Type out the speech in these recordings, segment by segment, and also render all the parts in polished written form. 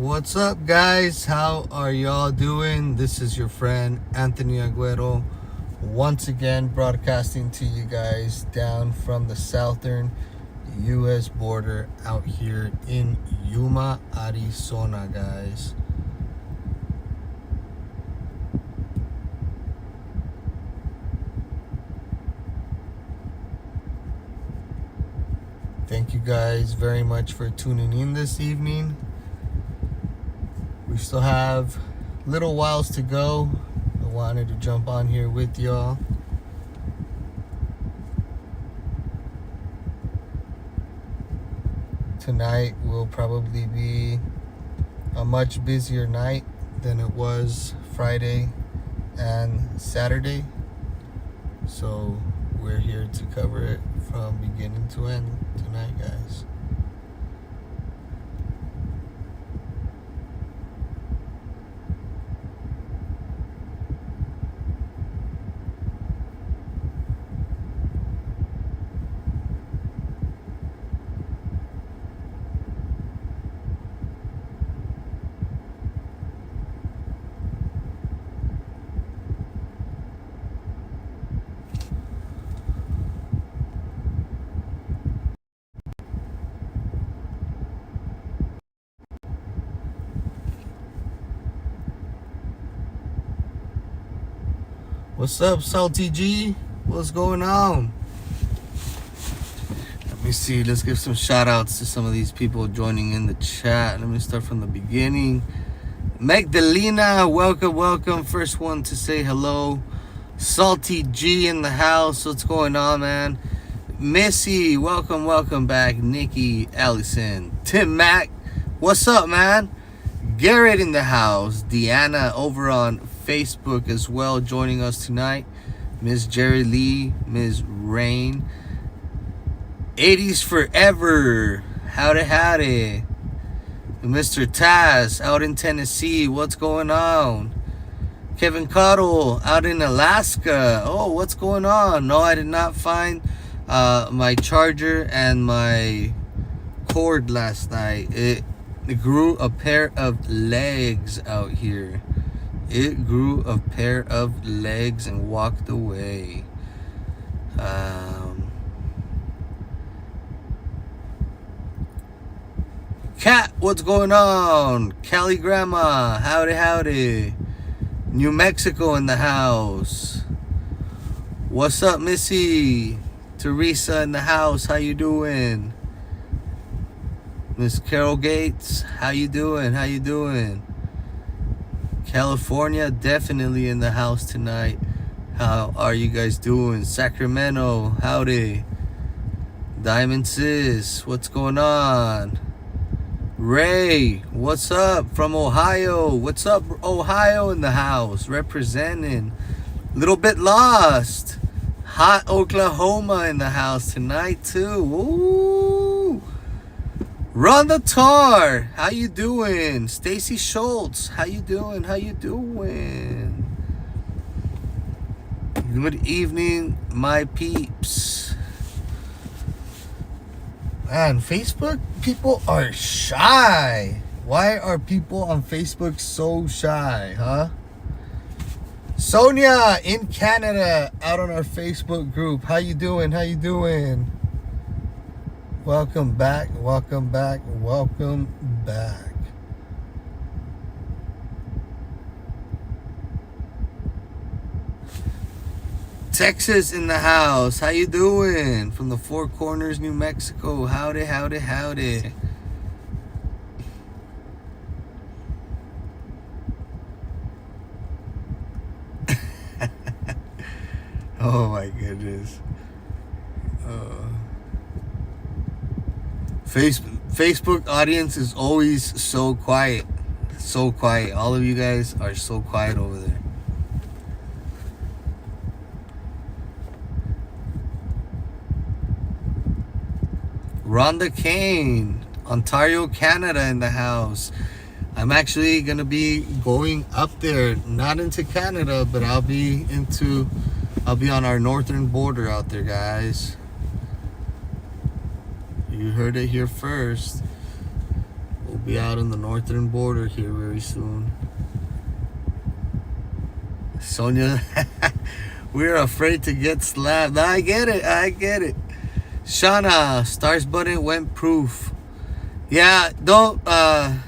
What's up, guys? How are y'all doing? This is your friend Anthony Aguero, once again broadcasting to you guys down from the southern U.S. border out here in Yuma, Arizona, guys. Thank you guys very much for tuning in this evening. We still have little whiles to go. I wanted to jump on here with y'all. Tonight will probably be a much busier night than it was Friday and Saturday. So we're here to cover it from beginning to end tonight, guys. What's up, Salty G? What's going on? Let me see. Let's give some shout outs to some of these people joining in the chat. Let me start from the beginning. Magdalena, welcome. First one to say hello. Salty G in the house. What's going on, man? Missy, welcome back. Nikki, Allison, Tim Mac, what's up, man? Garrett in the house. Deanna over on Facebook as well, joining us tonight. Miss Jerry Lee, Miss Rain. 80s forever. Howdy. Mr. Taz out in Tennessee. What's going on? Kevin Cottle out in Alaska. Oh, what's going on? No, I did not find my charger and my cord last night. It grew a pair of legs out here. It grew a pair of legs and walked away. Cat, what's going on? Cali Grandma, howdy. New Mexico in the house. What's up, Missy? Teresa in the house, how you doing? Miss Carol Gates, how you doing? California, definitely in the house tonight. How are you guys doing? Sacramento, howdy. Diamond Sis, what's going on? Ray, what's up from Ohio? What's up, Ohio in the house, representing. Little bit lost. Hot Oklahoma in the house tonight too. Woo! Run the Tar, how you doing? Stacy Schultz, how you doing? Good evening, my peeps. Man, Facebook people are shy. Why are people on Facebook so shy, huh? Sonia in Canada, out on our Facebook group. How you doing? Welcome back. Texas in the house. How you doing? From the Four Corners, New Mexico. Howdy. Oh my goodness. Facebook audience is always so quiet. All of you guys are so quiet over there. Rhonda Kane, Ontario, Canada in the house. I'm actually going to be going up there, not into Canada, but I'll be on our northern border out there, guys. You heard it here first. We'll be out on the northern border here very soon. Sonia, we're afraid to get slapped. I get it. Shauna, stars button went proof. Yeah, don't. I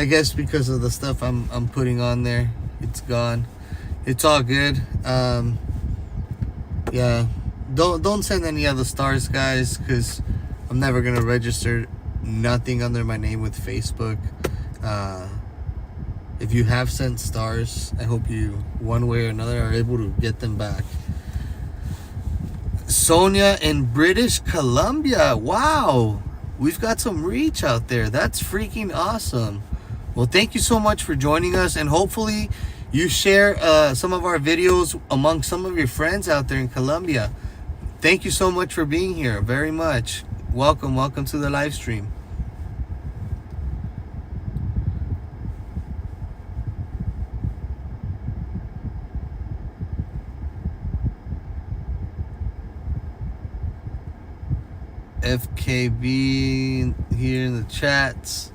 guess because of the stuff I'm putting on there, it's gone. It's all good. Yeah, don't send any other stars, guys, because I'm never gonna register nothing under my name with Facebook. If you have sent stars, I hope you, one way or another, are able to get them back. Sonia in British Columbia. Wow, we've got some reach out there. That's freaking awesome. Well, thank you so much for joining us, and hopefully you share some of our videos among some of your friends out there in Colombia. Thank you so much for being here. Very much. Welcome to the live stream. FKB here in the chats.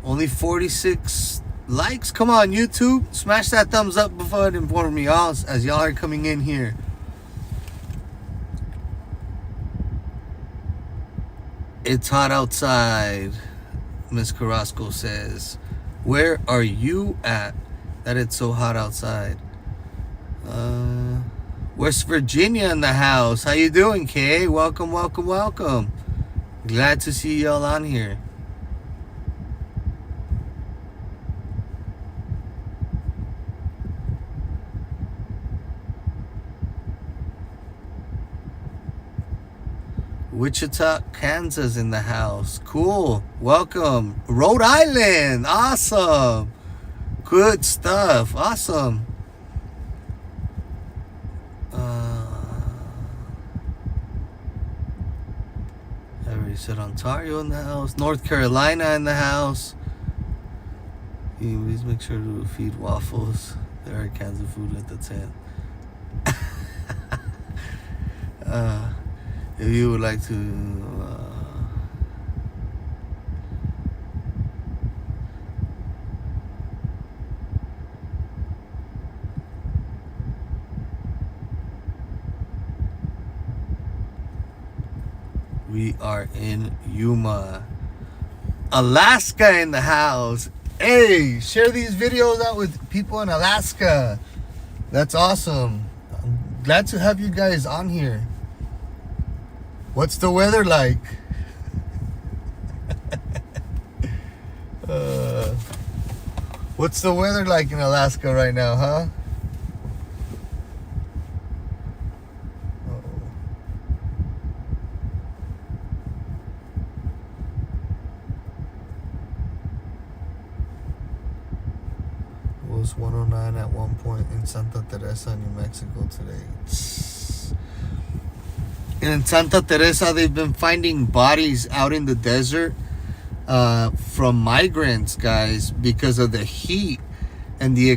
Only 46 likes. Come on, YouTube. Smash that thumbs up before it inform me, y'all, as y'all are coming in here. It's hot outside, Miss Carrasco says. Where are you at that it's so hot outside? West Virginia in the house. How you doing, Kay? Welcome. Glad to see y'all on here. Wichita, Kansas in the house. Cool. Welcome. Rhode Island. Awesome. Good stuff. Awesome. I already said Ontario in the house. North Carolina in the house. Please make sure to feed waffles. There are cans of food at the tent. If you would like to we are in Yuma, Alaska in the house. Hey, share these videos out with people in Alaska. That's awesome. I'm glad to have you guys on here. What's the weather like? What's the weather like in Alaska right now, huh? It was 109 at one point in Santa Teresa, New Mexico today. In Santa Teresa, they've been finding bodies out in the desert from migrants, guys, because of the heat and the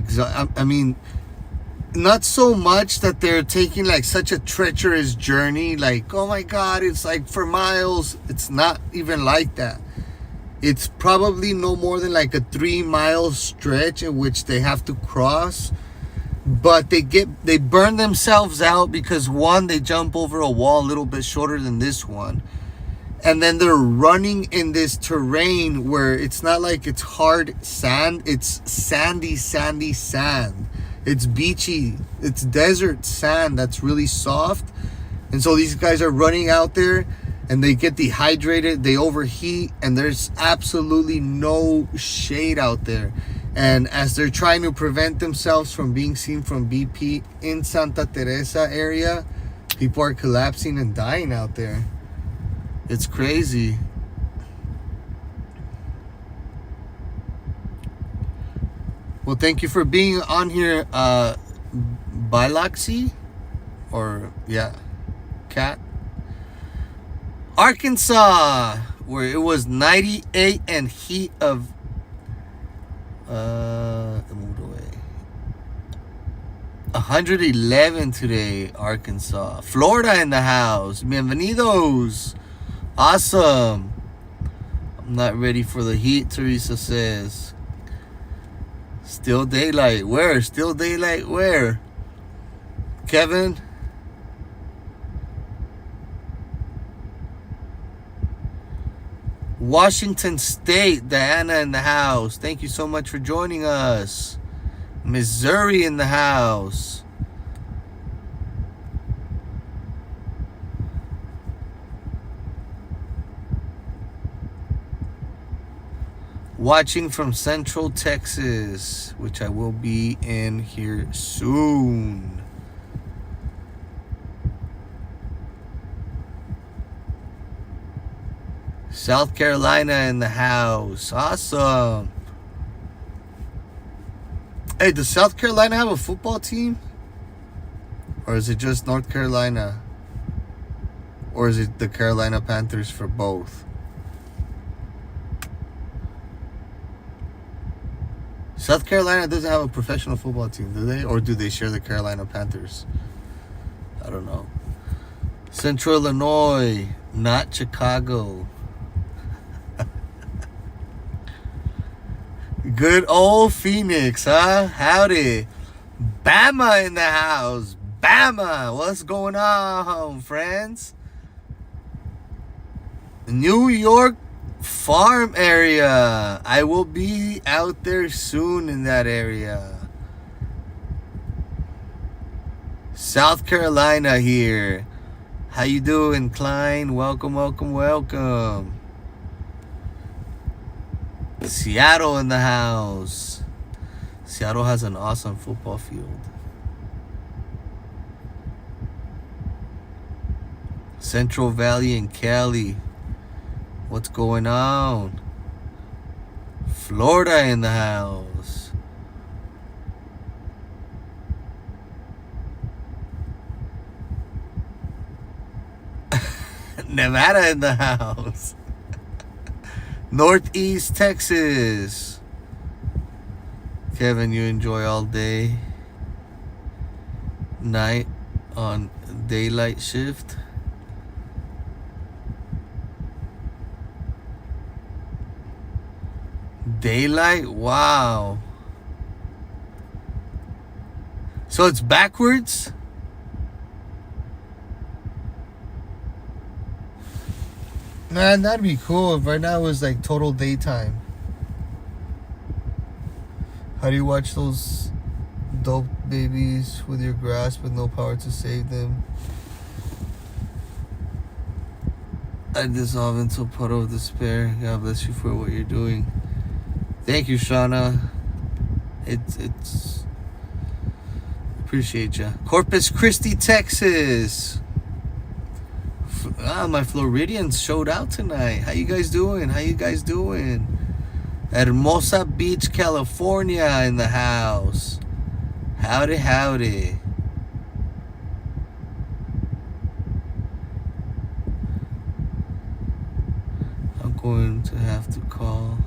I mean, not so much that they're taking like such a treacherous journey, like, oh my God, it's like for miles. It's not even like that. It's probably no more than like a 3-mile stretch in which they have to cross. But they burn themselves out because, one, they jump over a wall a little bit shorter than this one, and then they're running in this terrain where it's not like it's hard sand, it's sandy sand. It's beachy, it's desert sand that's really soft. And so these guys are running out there and they get dehydrated, they overheat, and there's absolutely no shade out there. And as they're trying to prevent themselves from being seen from BP in Santa Teresa area, people are collapsing and dying out there. It's crazy. Well, thank you for being on here, Biloxi, or yeah, Cat. Arkansas, where it was 98 and heat of it moved away. 111 today, Arkansas. Florida in the house. Bienvenidos. Awesome. Not ready for the heat, Teresa says. Still daylight. Where? Still daylight where? Kevin? Washington State, Diana in the house. Thank you so much for joining us. Missouri in the house. Watching from Central Texas, which I will be in here soon. South Carolina in the house. Awesome. Hey, does South Carolina have a football team? Or is it just North Carolina? Or is it the Carolina Panthers for both? South Carolina doesn't have a professional football team, do they? Or do they share the Carolina Panthers? I don't know. Central Illinois, not Chicago. Good old Phoenix, huh? Howdy. Bama in the house. Bama. What's going on, friends? New York Farm area. I will be out there soon in that area. South Carolina here. How you doing, Klein? Welcome, welcome, welcome. Seattle in the house. Seattle has an awesome football field. Central Valley and Cali. What's going on? Florida in the house. Nevada in the house. Northeast Texas. Kevin, you enjoy all day, night on daylight shift. Daylight? Wow. So it's backwards? Man, that'd be cool if right now it was like total daytime. How do you watch those dope babies with your grasp with no power to save them? I dissolve into a puddle of despair. God bless you for what you're doing. Thank you, Shauna. It's appreciate you. Corpus Christi, Texas. My Floridians showed out tonight. How you guys doing? How you guys doing? Hermosa Beach, California in the house. Howdy, howdy. I'm going to have to call.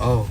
Oh.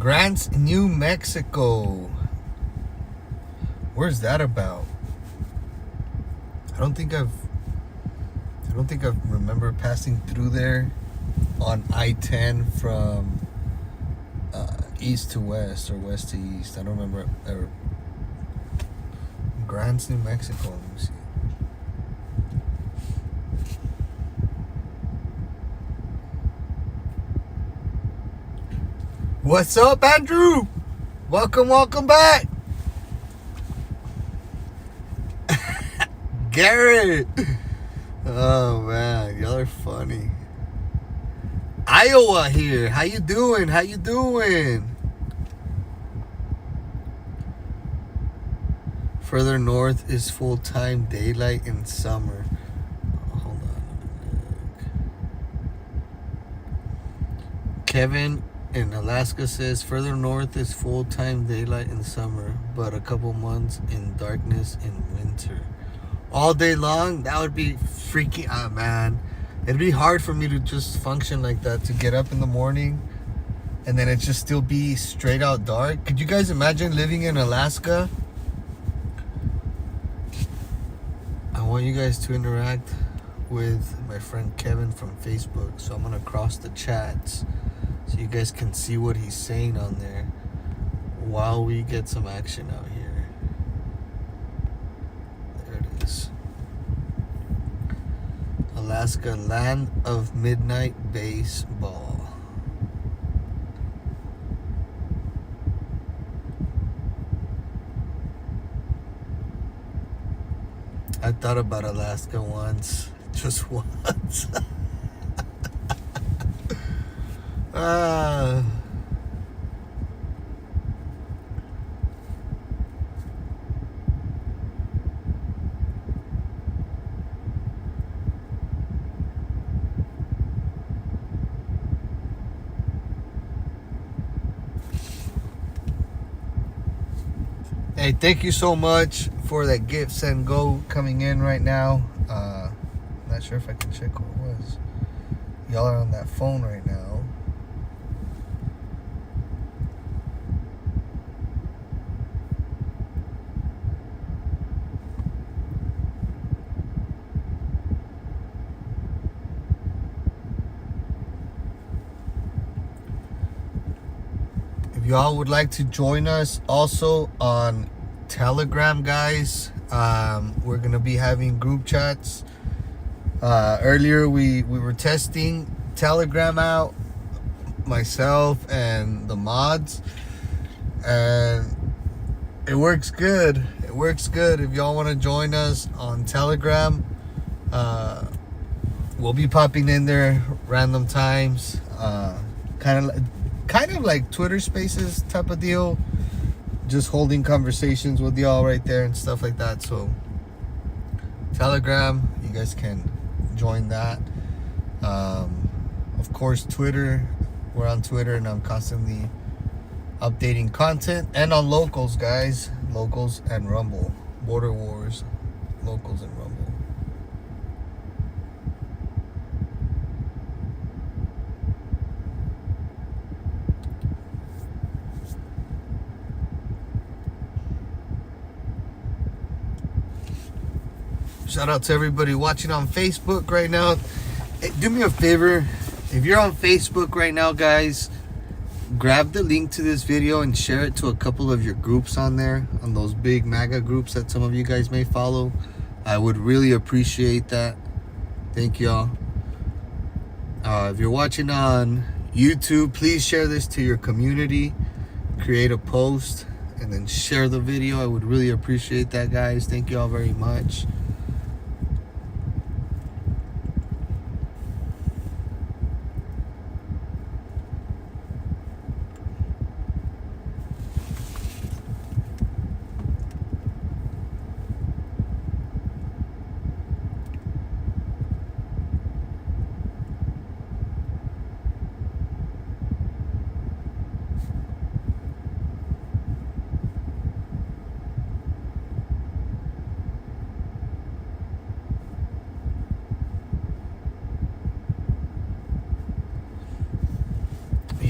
Grants, New Mexico. Where's that about? I don't think I've remember passing through there on I-10 from east to west or west to east. I don't remember ever. Grants, New Mexico. Let me see. What's up, Andrew? Welcome back. Garrett. Oh man, y'all are funny. Iowa here. How you doing? Further north is full-time daylight in summer. Hold on. Kevin in Alaska says further north is full-time daylight in summer, but a couple months in darkness in winter. All day long, that would be freaking out, man. It'd be hard for me to just function like that, to get up in the morning and then it just still be straight out dark. Could you guys imagine living in Alaska? I want you guys to interact with my friend Kevin from Facebook, so I'm gonna cross the chats so you guys can see what he's saying on there while we get some action out here. There it is. Alaska, land of midnight baseball. I thought about Alaska once, just once. Hey, thank you so much for that gift send go coming in right now. Not sure if I can check what it was. Y'all are on that phone right now. If y'all would like to join us also on Telegram, guys, we're gonna be having group chats. Earlier we were testing Telegram out, myself and the mods, and it works good. If y'all want to join us on Telegram, we'll be popping in there random times, kind of like Twitter Spaces type of deal, just holding conversations with y'all right there and stuff like that. So Telegram, you guys can join that. Of course, Twitter, we're on Twitter and I'm constantly updating content, and on Locals, guys, Locals and Rumble, Border Wars, Locals and Rumble. Shout out to everybody watching on Facebook right now. Hey, do me a favor, if you're on Facebook right now, guys, grab the link to this video and share it to a couple of your groups on there, on those big MAGA groups that some of you guys may follow. I would really appreciate that. Thank y'all. If you're watching on YouTube, please share this to your community, create a post, and then share the video. I would really appreciate that, guys. Thank y'all very much.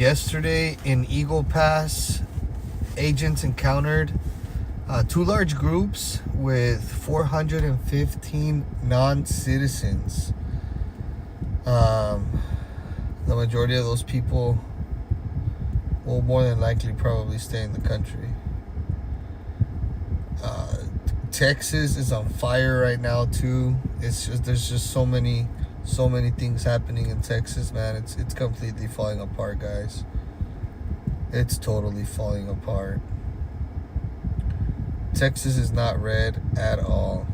yesterday in Eagle Pass, agents encountered two large groups with 415 non-citizens. The majority of those people will more than likely probably stay in the country. Texas is on fire right now too. There's just so many things happening in Texas, man. It's completely falling apart, guys. It's totally falling apart. Texas is not red at all.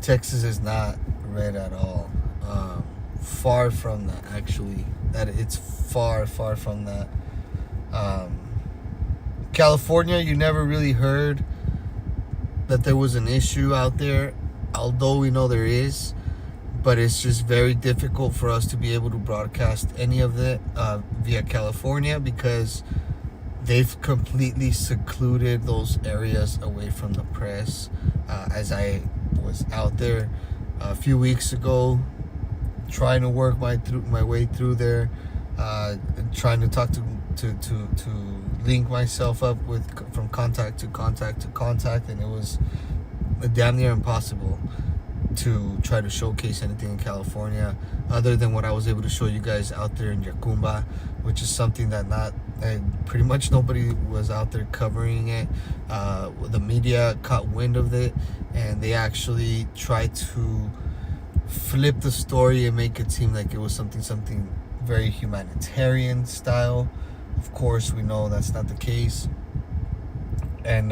Texas is not red at all. Far from that, actually. That it's far from that. California, you never really heard that there was an issue out there, although we know there is, but it's just very difficult for us to be able to broadcast any of it via California, because they've completely secluded those areas away from the press. As I was out there a few weeks ago, trying to work my way through there, trying to talk to link myself up with from contact to contact, and it was damn near impossible to try to showcase anything in California other than what I was able to show you guys out there in Yacumba, which is something that pretty much nobody was out there covering it. The media caught wind of it, and they actually tried to flip the story and make it seem like it was something very humanitarian style. Of course, we know that's not the case. And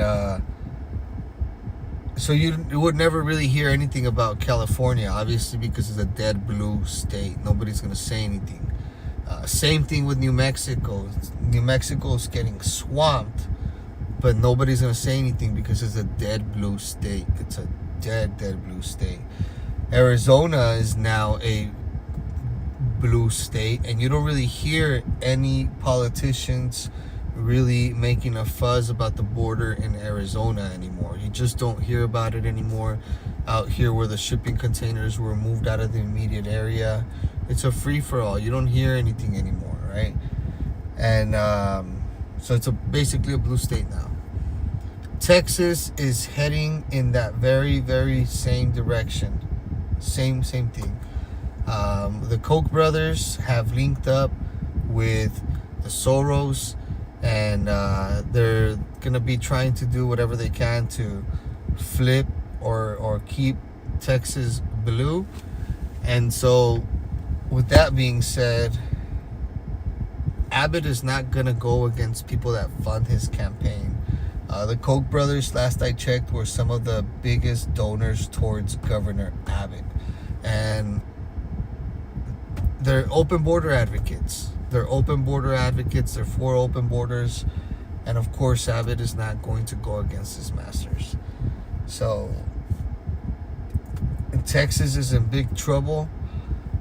so you would never really hear anything about California, obviously, because it's a dead blue state. Nobody's going to say anything. Same thing with New Mexico. New Mexico is getting swamped, but nobody's going to say anything because it's a dead blue state. It's a dead blue state. Arizona is now a blue state, and you don't really hear any politicians really making a fuzz about the border in Arizona anymore. You just don't hear about it anymore out here where the shipping containers were moved out of the immediate area. It's a free-for-all. You don't hear anything anymore, right? And so it's basically a blue state now. Texas is heading in that very same direction. Same thing. The Koch brothers have linked up with the Soros, and they're gonna be trying to do whatever they can to flip or keep Texas blue. And so, with that being said, Abbott is not gonna go against people that fund his campaign. The Koch brothers, last I checked, were some of the biggest donors towards Governor Abbott. And they're open border advocates. They're for open borders. And of course, Abbott is not going to go against his masters. So, Texas is in big trouble.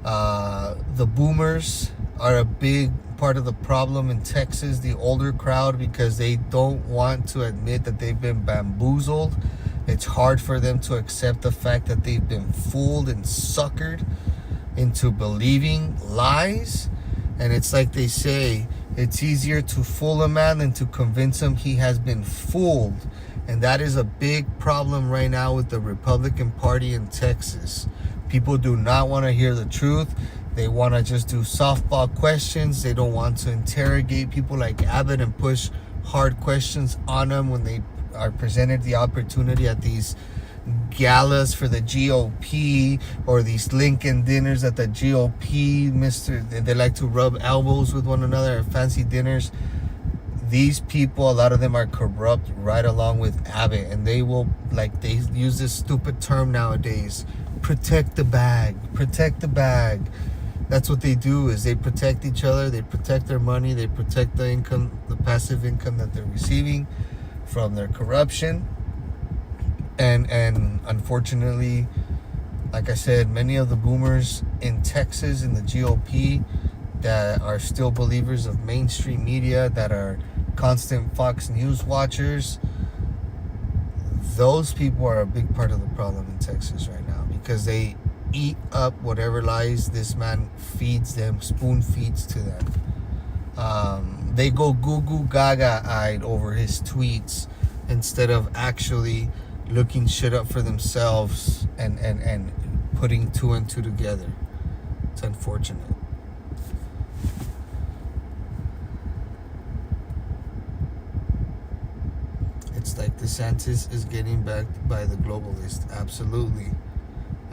The boomers are a big part of the problem in Texas, the older crowd, because they don't want to admit that they've been bamboozled. It's hard for them to accept the fact that they've been fooled and suckered into believing lies. And it's like they say, it's easier to fool a man than to convince him he has been fooled. And that is a big problem right now with the Republican Party in Texas. People do not want to hear the truth. They want to just do softball questions. They don't want to interrogate people like Abbott and push hard questions on them when they are presented the opportunity at these galas for the GOP or these Lincoln dinners at the GOP. They like to rub elbows with one another at fancy dinners. These people, a lot of them are corrupt right along with Abbott, and they use this stupid term nowadays, protect the bag. That's what they do, is they protect each other, they protect their money, they protect the income, the passive income that they're receiving from their corruption. And unfortunately, like I said, many of the boomers in Texas in the GOP that are still believers of mainstream media, that are constant Fox News watchers, those people are a big part of the problem in Texas right now, because they eat up whatever lies this man feeds them, spoon feeds to them. They go goo goo gaga eyed over his tweets instead of actually looking shit up for themselves and putting two and two together. It's unfortunate. It's like DeSantis is getting backed by the globalists. Absolutely.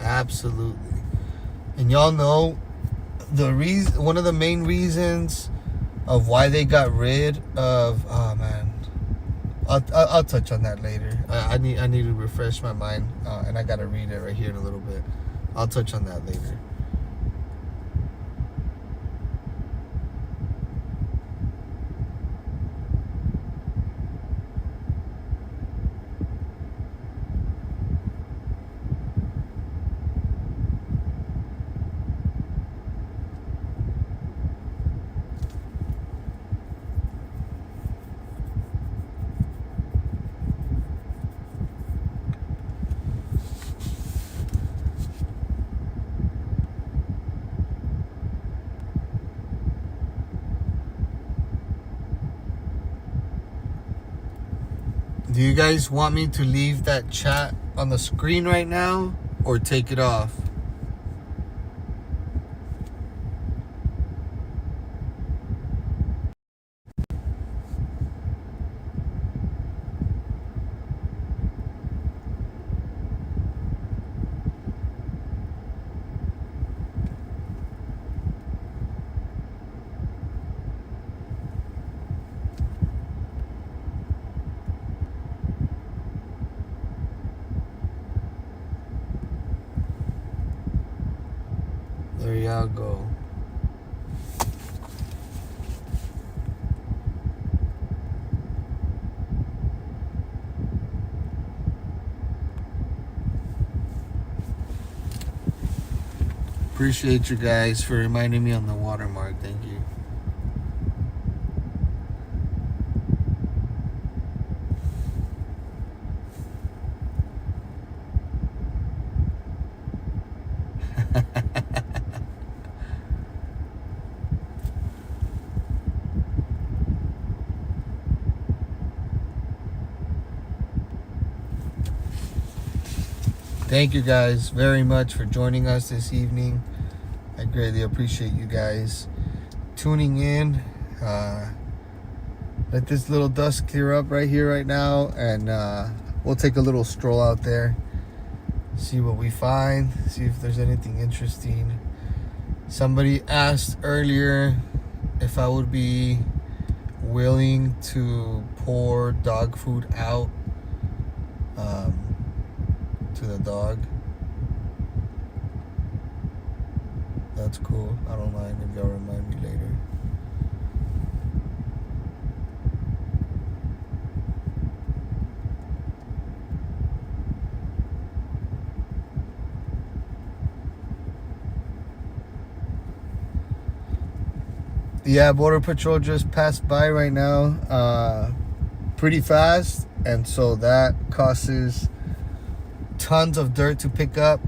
Absolutely. And y'all know the reason, one of the main reasons of why they got rid of, oh man, I'll touch on that later. I need to refresh my mind, and I gotta read it right here in a little bit. I'll touch on that later. Do you guys want me to leave that chat on the screen right now or take it off? There y'all go. Appreciate you guys for reminding me on the watermark. Thank you. Thank you guys very much for joining us this evening. I greatly appreciate you guys tuning in. Let this little dust clear up right here, right now, and we'll take a little stroll out there, see what we find, see if there's anything interesting. Somebody asked earlier if I would be willing to pour dog food out to the dog. That's cool. I don't mind if y'all remind me later. Yeah, Border Patrol just passed by right now, pretty fast, and so that causes tons of dirt to pick up,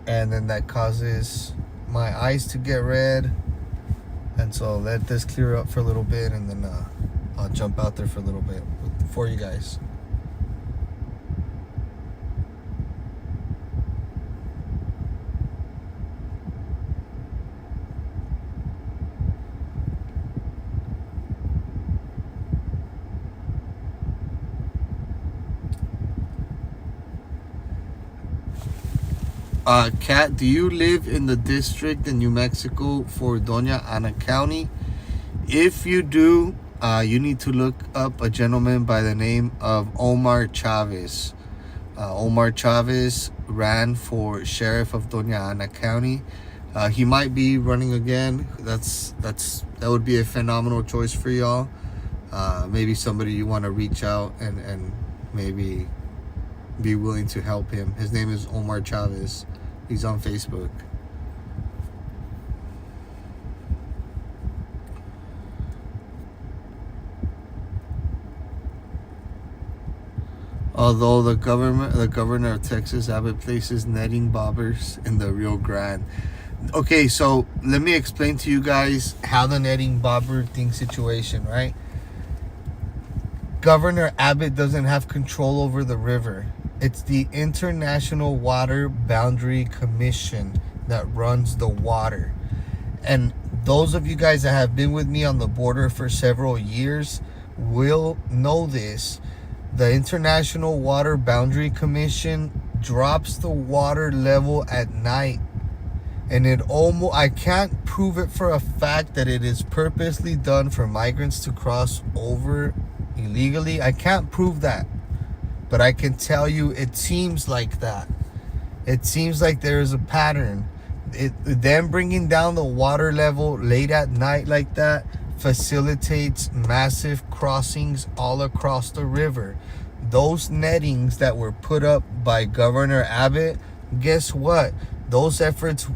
and then that causes my eyes to get red, and so let this clear up for a little bit, and then I'll jump out there for a little bit for you guys. Kat, do you live in the district in New Mexico for Doña Ana County? If you do, you need to look up a gentleman by the name of Omar Chavez. Omar Chavez ran for sheriff of Doña Ana County. He might be running again. That would be a phenomenal choice for y'all. Maybe somebody you want to reach out and maybe be willing to help him. His name is Omar Chavez. He's on Facebook. Although the governor of Texas, Abbott, places netting bobbers in the Rio Grande. Okay, so let me explain to you guys how the netting bobber thing situation, right? Governor Abbott doesn't have control over the river. It's the International Water Boundary Commission that runs the water. And those of you guys that have been with me on the border for several years will know this. The International Water Boundary Commission drops the water level at night. And I can't prove it for a fact that it is purposely done for migrants to cross over illegally. I can't prove that. But I can tell you it seems like that. It seems like there is a pattern. Them bringing down the water level late at night like that facilitates massive crossings all across the river. Those nettings that were put up by Governor Abbott, guess what? Those efforts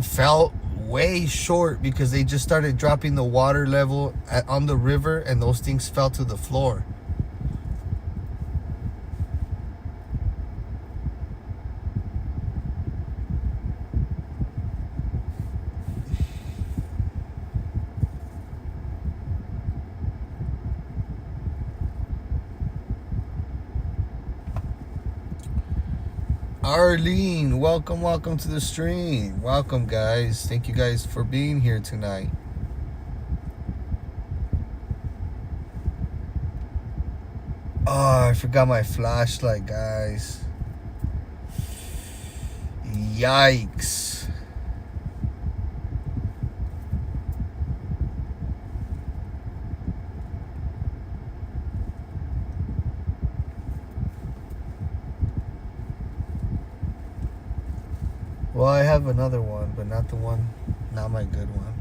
fell way short because they just started dropping the water level on the river, and those things fell to the floor. Arlene, welcome to the stream. Welcome, guys. Thank you guys for being here tonight. Oh, I forgot my flashlight, guys. Yikes. Well, I have another one, but not my good one.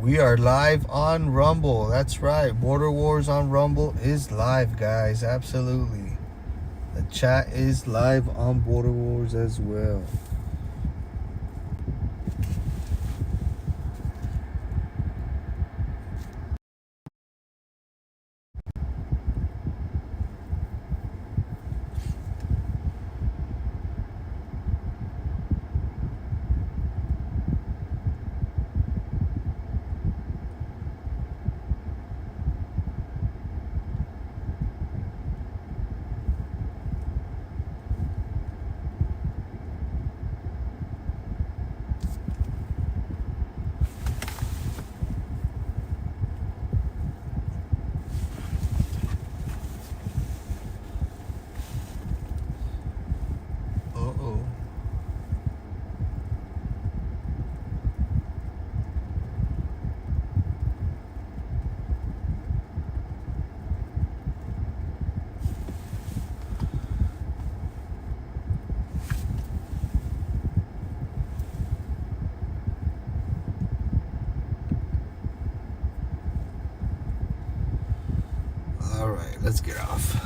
We are live on Rumble. That's right. Border Wars on Rumble is live, guys. Absolutely. The chat is live on Border Wars as well. All right, let's get off.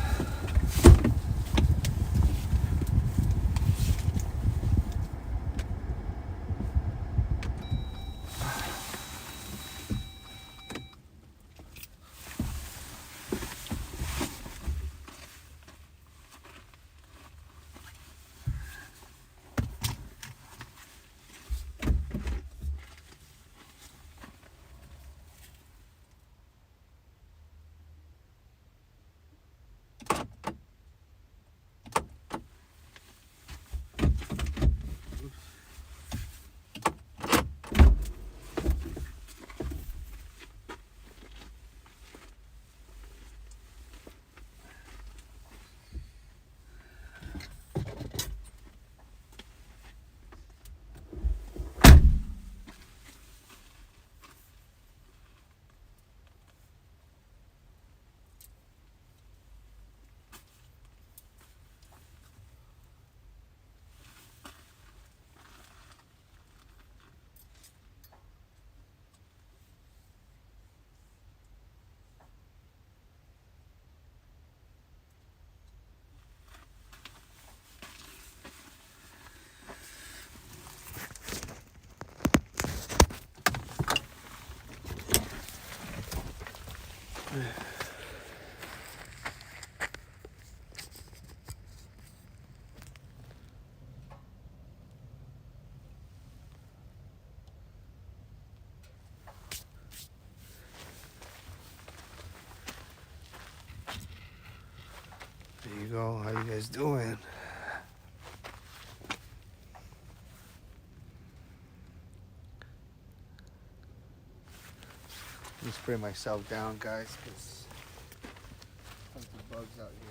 go. How you guys doing? Let me spray myself down, guys, because there's bugs out here.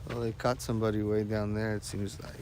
Well, they caught somebody way down there, it seems like.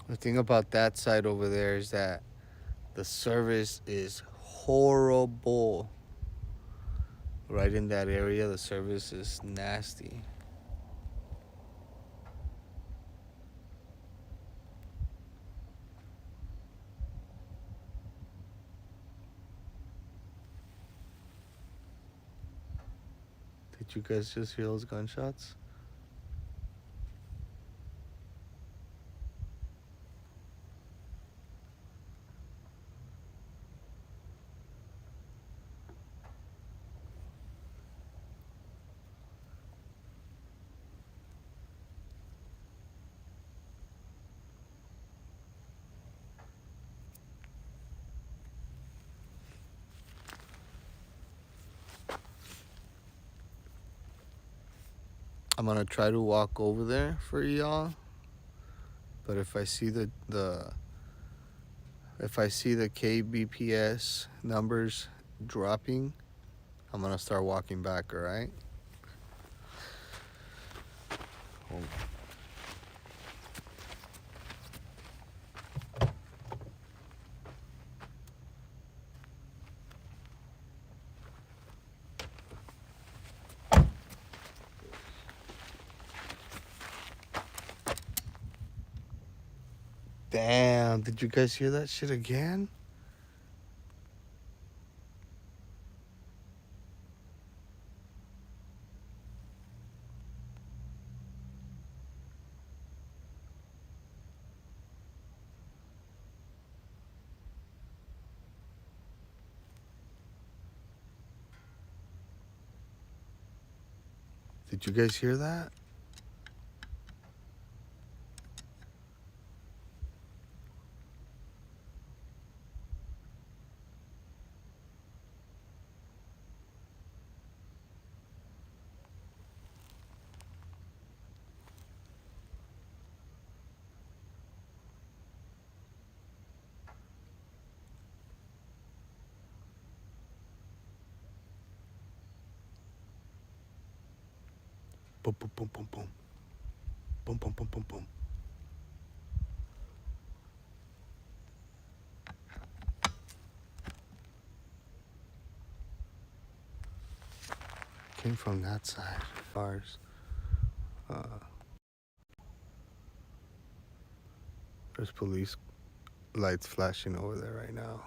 The thing about that side over there is that the service is horrible. Right in that area, the service is nasty. Did you guys just hear those gunshots? I'm gonna try to walk over there for y'all, but if I see the KBPS numbers dropping, I'm gonna start walking back. All right. Damn, did you guys hear that shit again? Did you guys hear that? Boom, boom, boom, boom, boom. Boom, boom, boom, boom, boom. Came from that side. Ours. There's police lights flashing over there right now.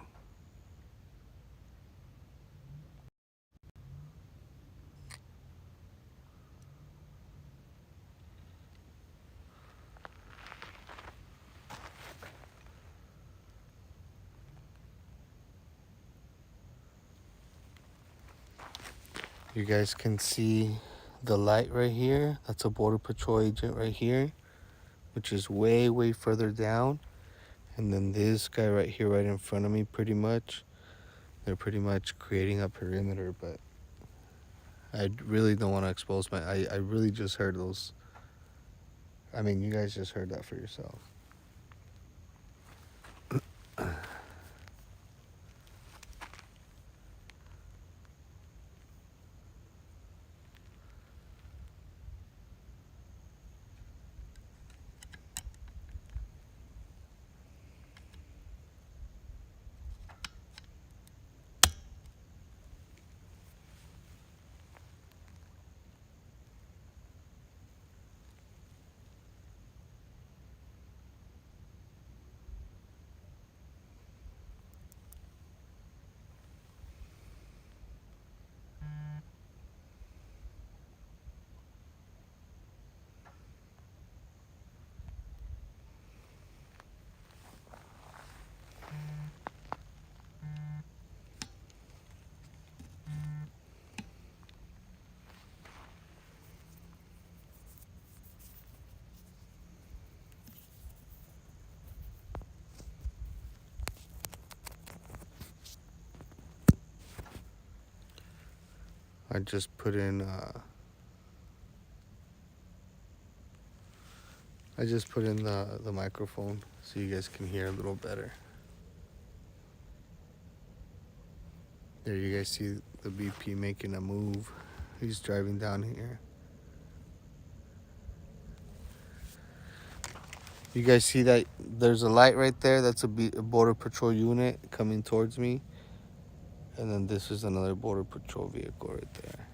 You guys can see the light right here. That's a Border Patrol agent right here, which is way, way further down. And then this guy right here, right in front of me, pretty much. They're pretty much creating a perimeter, but I really don't want to expose I really just heard those. I mean, you guys just heard that for yourself. I just put in the microphone so you guys can hear a little better. There, you guys see the BP making a move. He's driving down here. You guys see that there's a light right there? That's a Border Patrol unit coming towards me. And then this is another Border Patrol vehicle right there.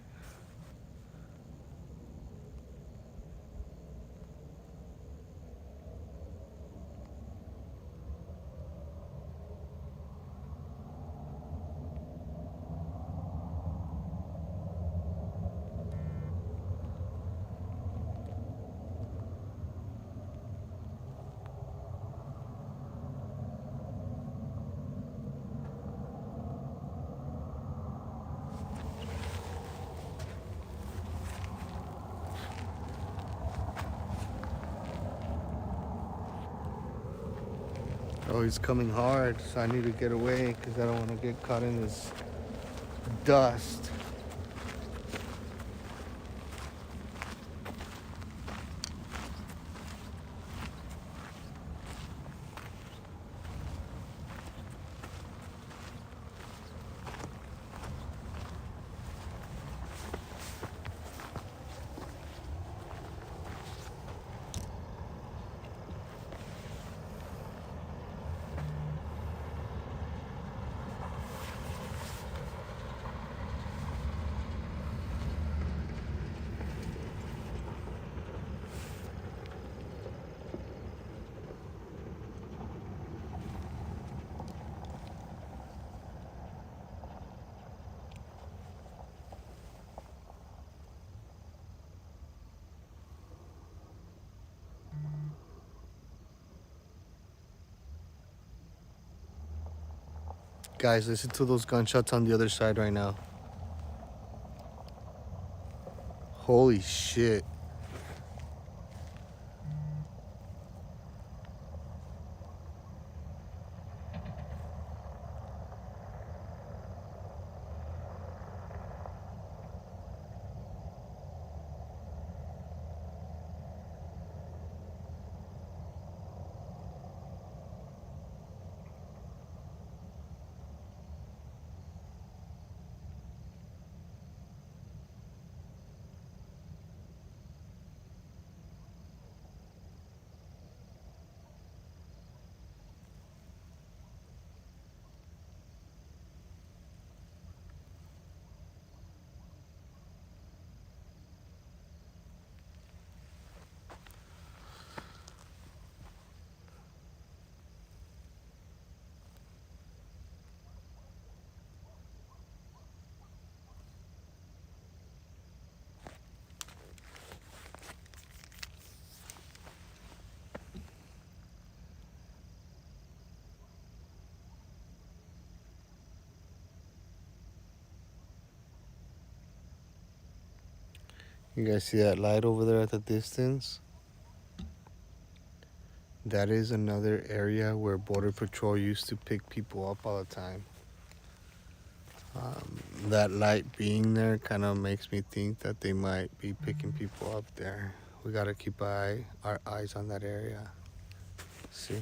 Oh, he's coming hard, so I need to get away because I don't want to get caught in this dust. Guys, listen to those gunshots on the other side right now. Holy shit. You guys see that light over there at the distance? That is another area where Border Patrol used to pick people up all the time. That light being there kind of makes me think that they might be picking people up there. We gotta keep our eyes on that area. See?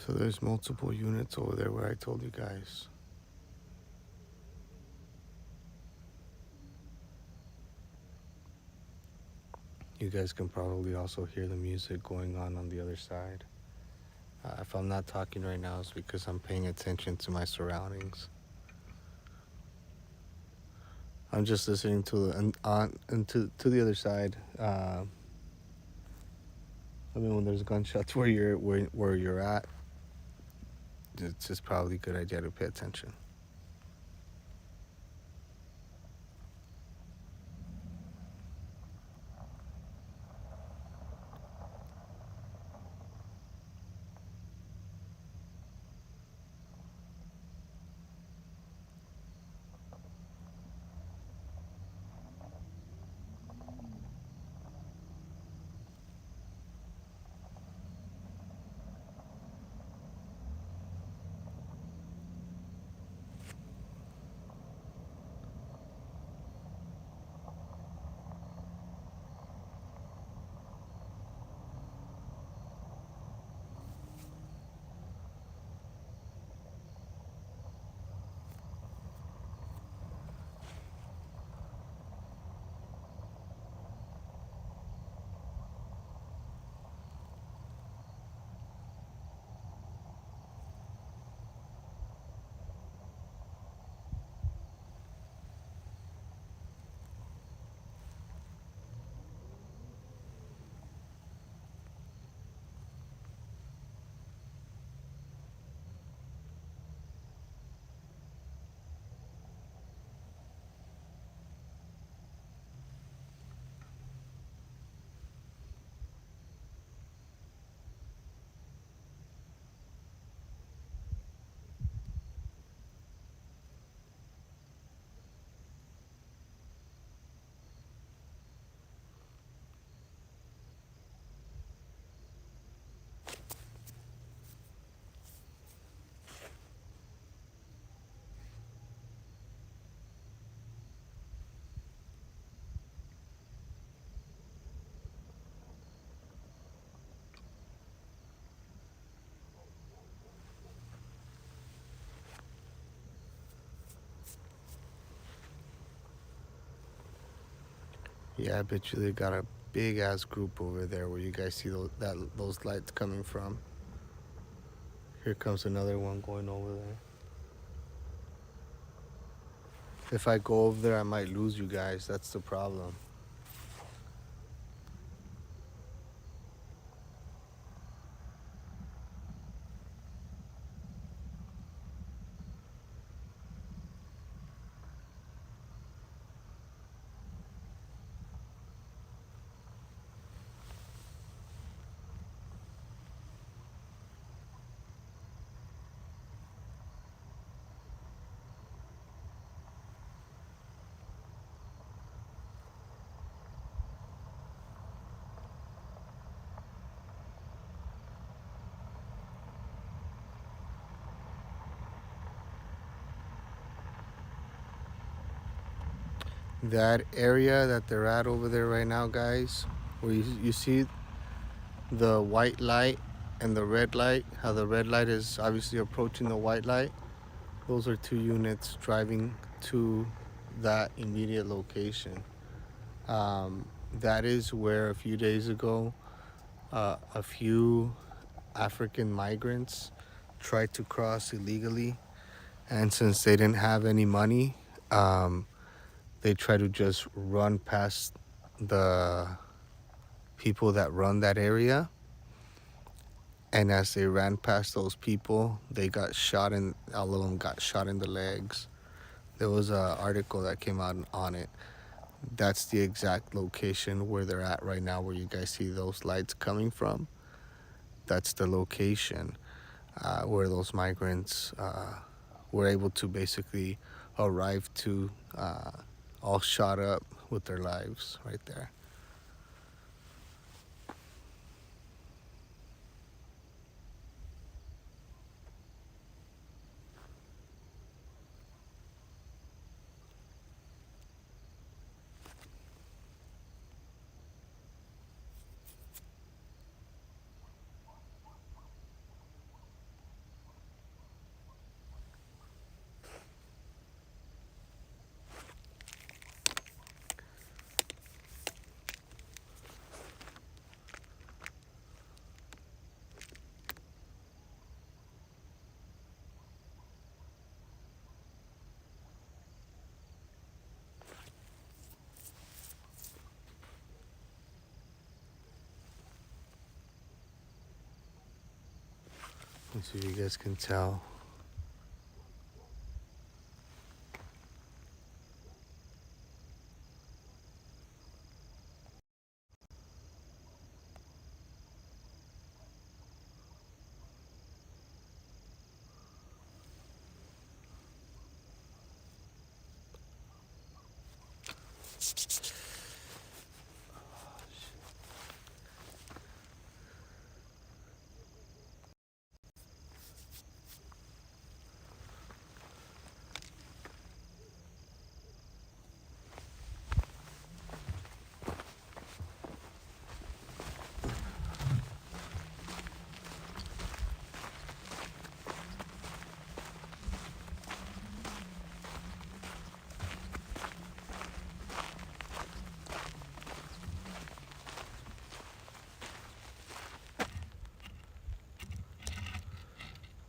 So there's multiple units over there where I told you guys. You guys can probably also hear the music going on the other side. If I'm not talking right now, it's because I'm paying attention to my surroundings. I'm just listening to and to the other side. I mean, when there's gunshots where you're at, it's just probably a good idea to pay attention. Yeah, I bet you they got a big ass group over there where you guys see those lights coming from. Here comes another one going over there. If I go over there, I might lose you guys. That's the problem. That area that they're at over there right now, guys, where you see the white light and the red light, how the red light is obviously approaching the white light. Those are two units driving to that immediate location. That is where a few days ago, a few African migrants tried to cross illegally, and since they didn't have any money, they tried to just run past the people that run that area. And as they ran past those people, they got shot, and all of them got shot in the legs. There was an article that came out on it. That's the exact location where they're at right now, where you guys see those lights coming from. That's the location where those migrants were able to basically arrive to, all shot up with their lives right there. Let's see if you guys can tell.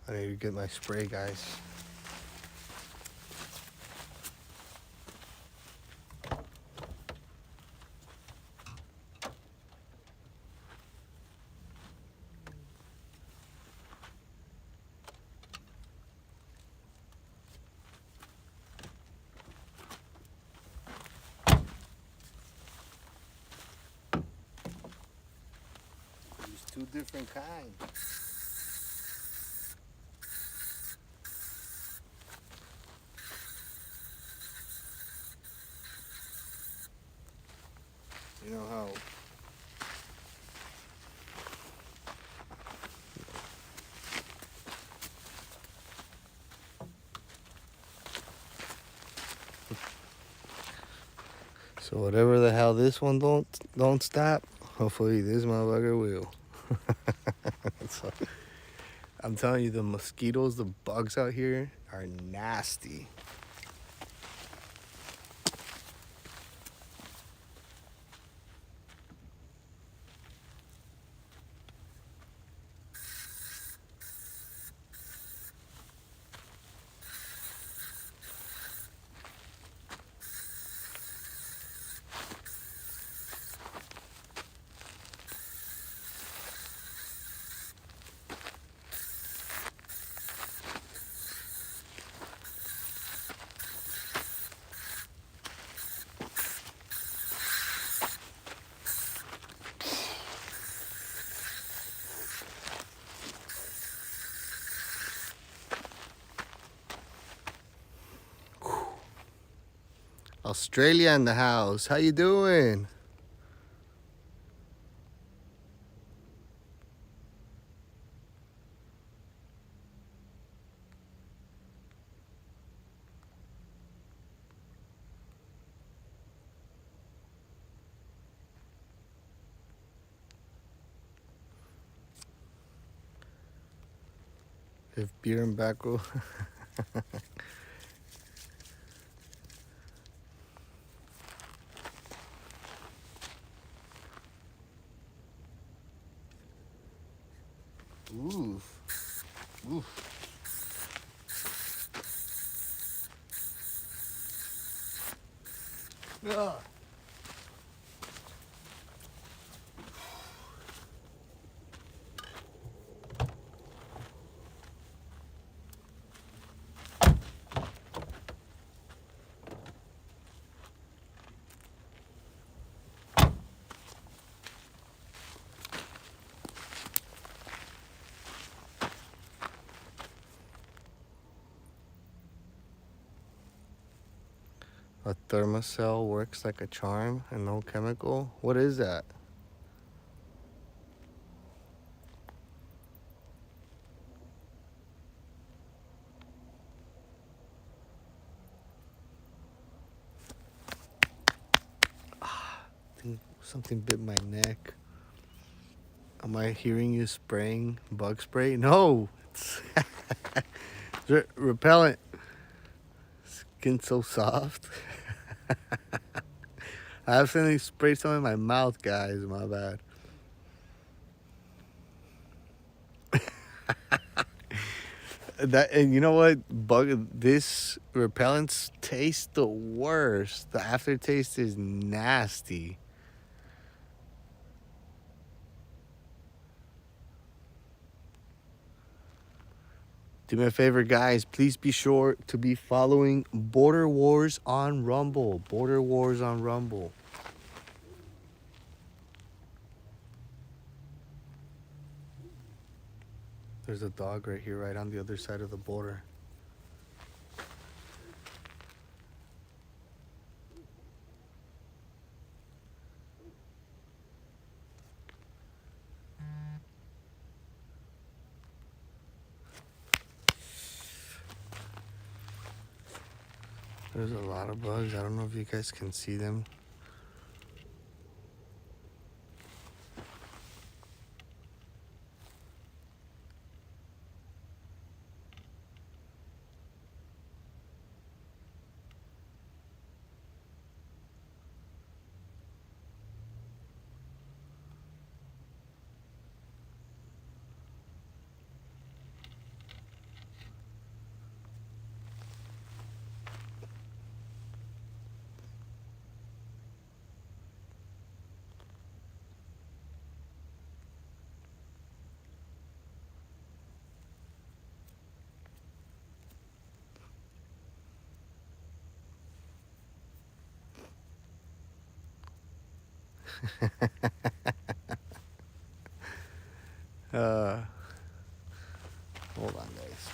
I need to get my spray, guys. There's two different kinds. You know how so whatever the hell this one don't stop, hopefully this motherfucker will. So, I'm telling you, the mosquitoes, the bugs out here are nasty. Australia in the house. How you doing? If beer and backo. Oof. Oof. Ah. A thermocell works like a charm and no chemical? What is that? I think something bit my neck. Am I hearing you spraying bug spray? No, it's repellent. Skin so soft. I accidentally sprayed some in my mouth, guys. My bad. That, and you know what? This repellents taste the worst. The aftertaste is nasty. Do me a favor, guys. Please be sure to be following Border Wars on Rumble. Border Wars on Rumble. There's a dog right here, right on the other side of the border. There's a lot of bugs. I don't know if you guys can see them. uh, Hold on, guys.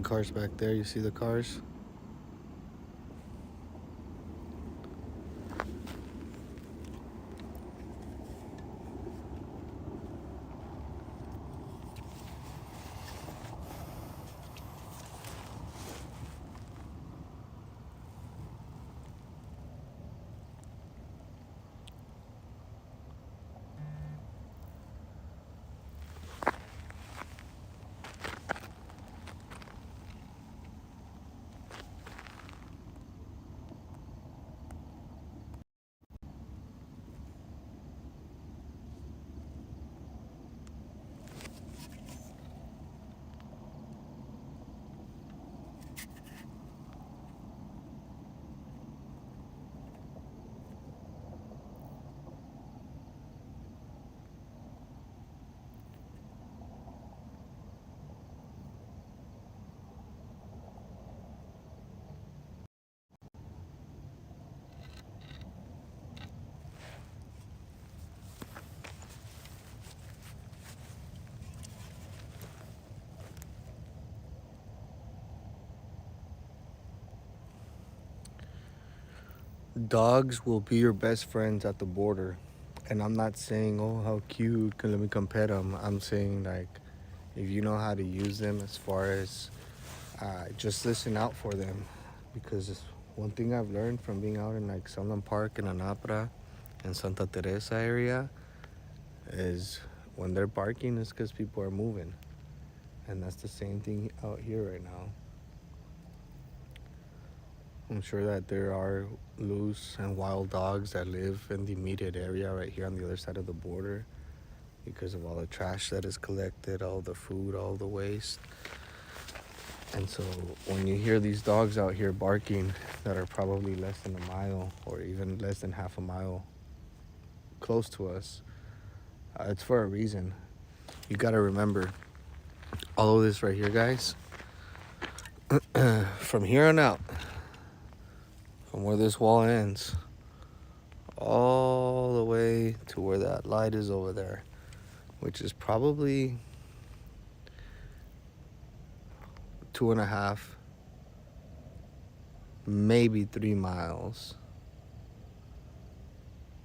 cars back there. You see the cars? Dogs will be your best friends at the border. And I'm not saying, oh, how cute, let me come pet them. I'm saying, like, if you know how to use them as far as just listen out for them. Because one thing I've learned from being out in, like, Sunland Park and Anapra and Santa Teresa area is when they're barking, it's because people are moving. And that's the same thing out here right now. I'm sure that there are loose and wild dogs that live in the immediate area right here on the other side of the border because of all the trash that is collected, all the food, all the waste. And so when you hear these dogs out here barking that are probably less than a mile or even less than half a mile close to us, it's for a reason. You got to remember all of this right here, guys. From here on out, from where this wall ends, all the way to where that light is over there, which is probably 2.5, maybe 3 miles.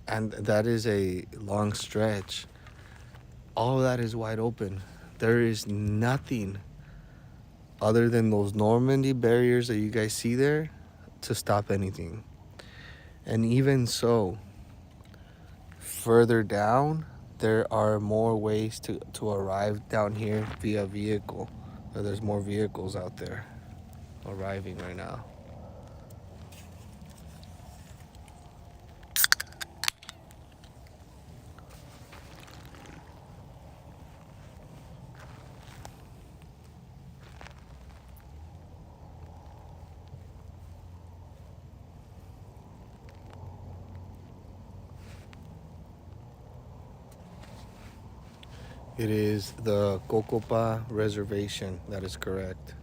And that is a long stretch. All of that is wide open. There is nothing other than those Normandy barriers that you guys see there to stop anything. And even so, further down, there are more ways to arrive down here via vehicle. There's more vehicles out there arriving right now. It is the Cocopa Reservation, that is correct.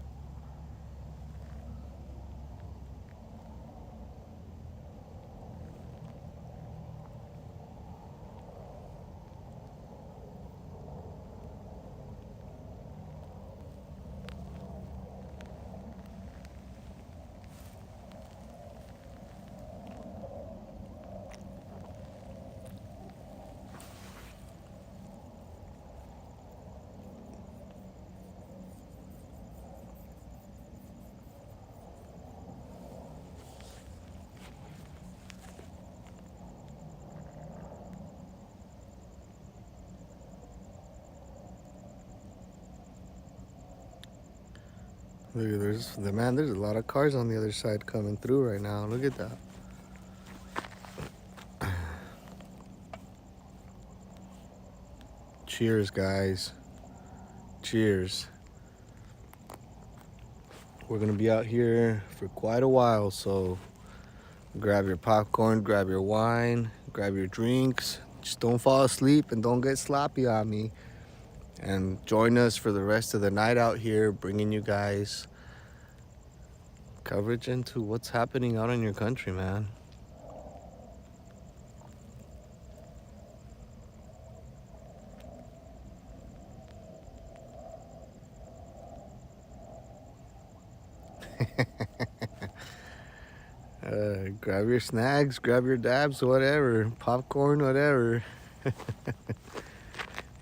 Look, there's a lot of cars on the other side coming through right now. Look at that. Cheers, guys. Cheers. We're gonna be out here for quite a while, so grab your popcorn, grab your wine, grab your drinks. Just don't fall asleep and don't get sloppy on me. And join us for the rest of the night out here, bringing you guys coverage into what's happening out in your country, man. Grab your snacks, grab your dabs, whatever, popcorn, whatever.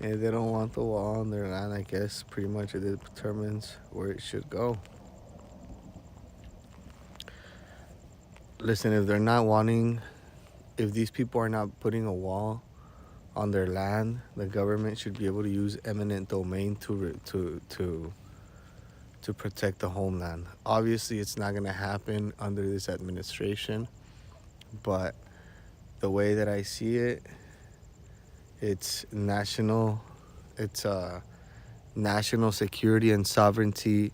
And they don't want the wall on their land, I guess pretty much it determines where it should go. Listen, if they're not wanting, if these people are not putting a wall on their land, the government should be able to use eminent domain to protect the homeland. Obviously, it's not going to happen under this administration, but the way that I see it, it's national security and sovereignty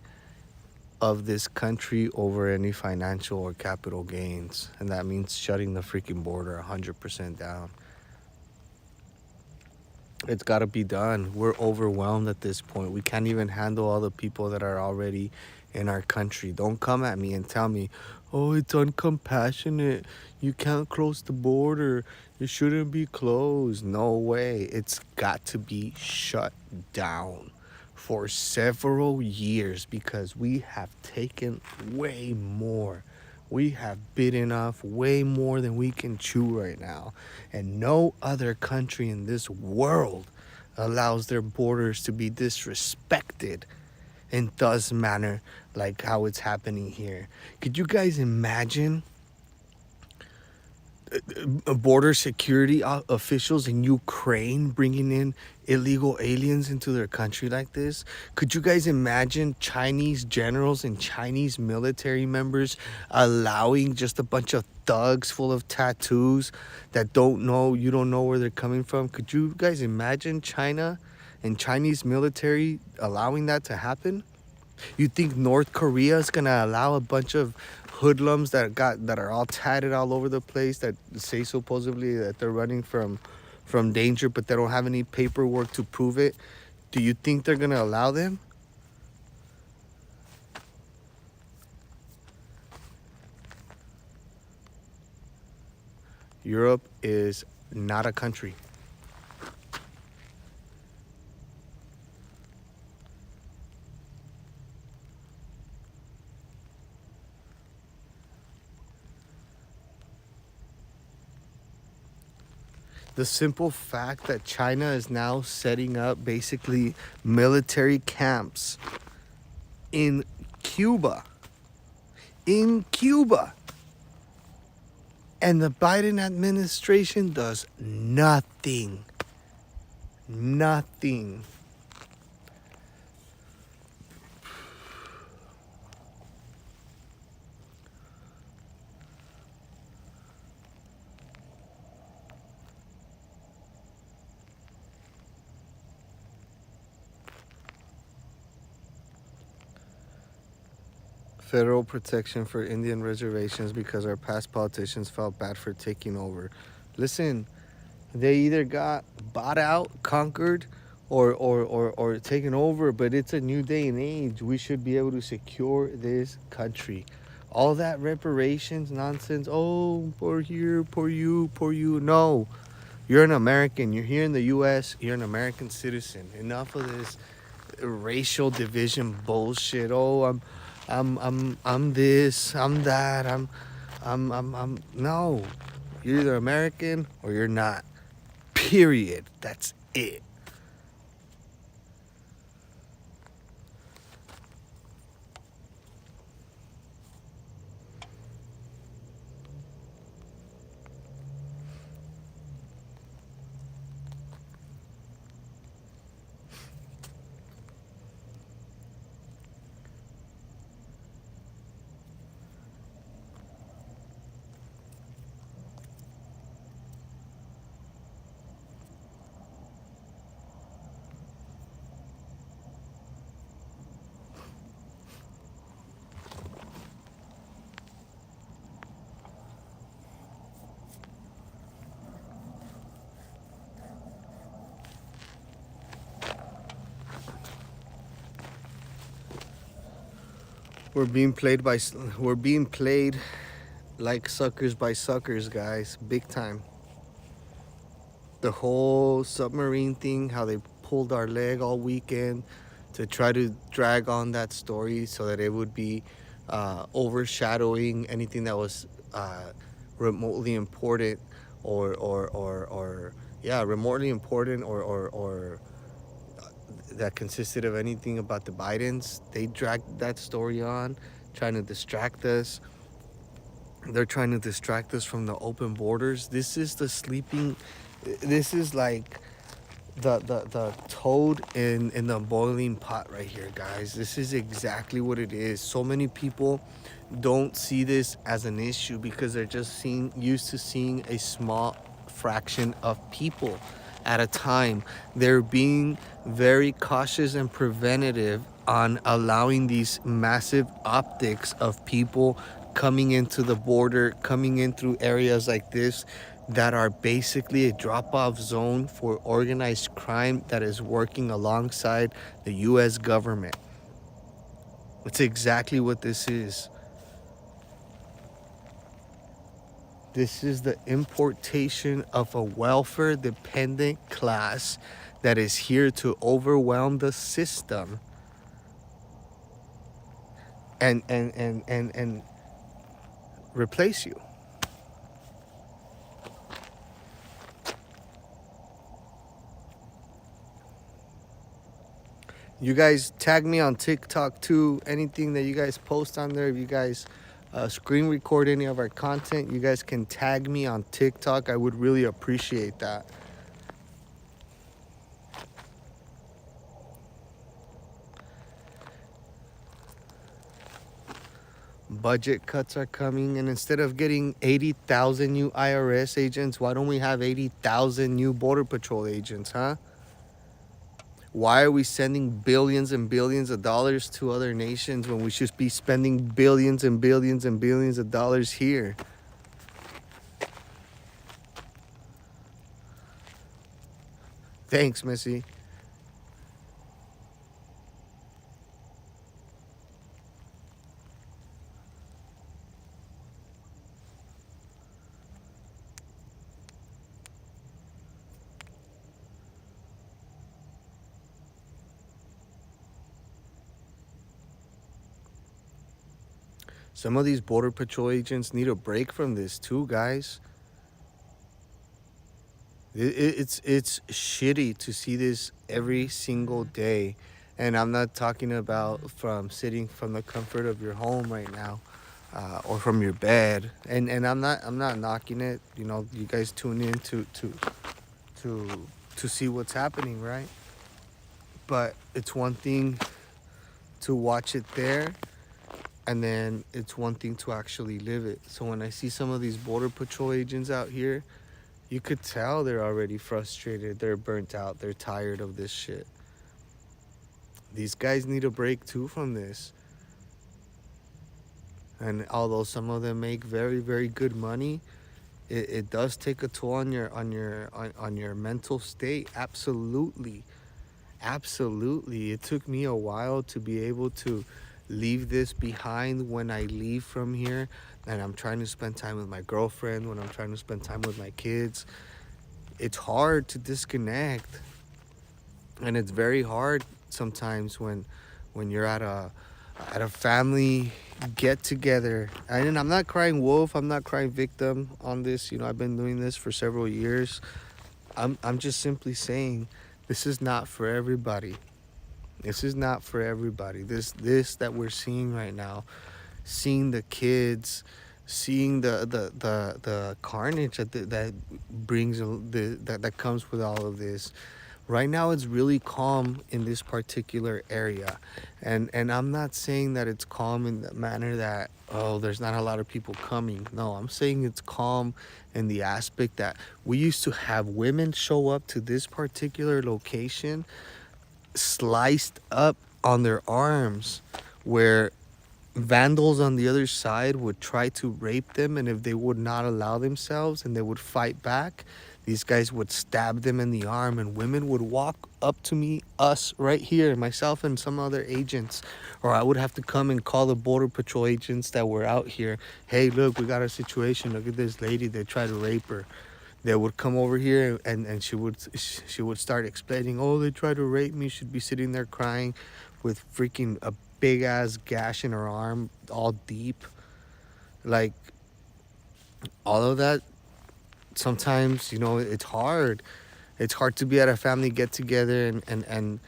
of this country over any financial or capital gains, and that means shutting the freaking border 100% down. It's got to be done. We're overwhelmed at this point. We can't even handle all the people that are already in our country. Don't come at me and tell me, oh, it's uncompassionate. You can't close the border. It shouldn't be closed. No way. It's got to be shut down for several years because we have taken way more. We have bitten off way more than we can chew right now. And no other country in this world allows their borders to be disrespected in thus manner like how it's happening here. Could you guys imagine border security officials in Ukraine bringing in illegal aliens into their country like this? Could you guys imagine Chinese generals and Chinese military members allowing just a bunch of thugs full of tattoos that you don't know where they're coming from? Could you guys imagine China and Chinese military allowing that to happen? You think North Korea is gonna allow a bunch of hoodlums that are all tatted all over the place that say supposedly that they're running from danger, but they don't have any paperwork to prove it? Do you think they're gonna allow them? Europe is not a country. The simple fact that China is now setting up basically military camps in Cuba. In Cuba. And the Biden administration does nothing. Nothing. Federal protection for Indian reservations because our past politicians felt bad for taking over. Listen, they either got bought out, conquered, or taken over, but it's a new day and age. We should be able to secure this country. All that reparations nonsense, oh, poor here, poor you, poor you. No, you're an American. You're here in the U.S. You're an American citizen. Enough of this racial division bullshit. Oh, I'm this, I'm that, I'm no. You're either American or you're not. Period. That's it. We're being played by we're being played like suckers by suckers, guys. Big time. The whole submarine thing, how they pulled our leg all weekend to try to drag on that story so that it would be overshadowing anything that was remotely important, or yeah, remotely important, or that consisted of anything about the Bidens. They dragged that story on, trying to distract us. They're trying to distract us from the open borders. This is the sleeping. This is like the toad in the boiling pot right here, guys. This is exactly what it is. So many people don't see this as an issue because they're just used to seeing a small fraction of people at a time. They're being very cautious and preventative on allowing these massive optics of people coming into the border, coming in through areas like this that are basically a drop-off zone for organized crime that is working alongside the US government. It's exactly what this is. This is the importation of a welfare dependent class that is here to overwhelm the system and replace you. You guys tag me on TikTok too. Anything that you guys post on there, if you guys screen record any of our content, you guys can tag me on TikTok. I would really appreciate that. Budget cuts are coming, and instead of getting 80,000 new IRS agents, why don't we have 80,000 new Border Patrol agents, huh? Why are we sending billions and billions of dollars to other nations when we should be spending billions and billions and billions of dollars here? Thanks, Missy. Some of these Border Patrol agents need a break from this too, guys. It's shitty to see this every single day. And I'm not talking about from sitting from the comfort of your home right now, or from your bed. And I'm not knocking it. You know, you guys tune in to to see what's happening, right? But it's one thing to watch it there, and then it's one thing to actually live it. So when I see some of these Border Patrol agents out here, you could tell they're already frustrated, they're burnt out, they're tired of this shit. These guys need a break too from this. And although some of them make very, very good money, it does take a toll on your mental state. Absolutely. Absolutely. It took me a while to be able to leave this behind when I leave from here and I'm trying to spend time with my girlfriend, when I'm trying to spend time with my kids. It's hard to disconnect. And it's very hard sometimes when you're at a family get together. And I'm not crying wolf, I'm not crying victim on this. You know, I've been doing this for several years. I'm just simply saying this is not for everybody. This is not for everybody. This that we're seeing right now, seeing the kids, seeing the carnage that brings that comes with all of this. Right now it's really calm in this particular area, and I'm not saying that it's calm in the manner that, oh, there's not a lot of people coming. No, I'm saying it's calm in the aspect that we used to have women show up to this particular location sliced up on their arms, where vandals on the other side would try to rape them, and if they would not allow themselves and they would fight back, these guys would stab them in the arm, and women would walk up to me, us right here, myself and some other agents, or I would have to come and call the Border Patrol agents that were out here. Hey, look, we got a situation. Look at this lady. They tried to rape her. They would come over here, and she would start explaining, oh, they tried to rape me. She'd be sitting there crying with freaking a big ass gash in her arm, all deep. Like all of that. Sometimes it's hard. It's hard to be at a family get together and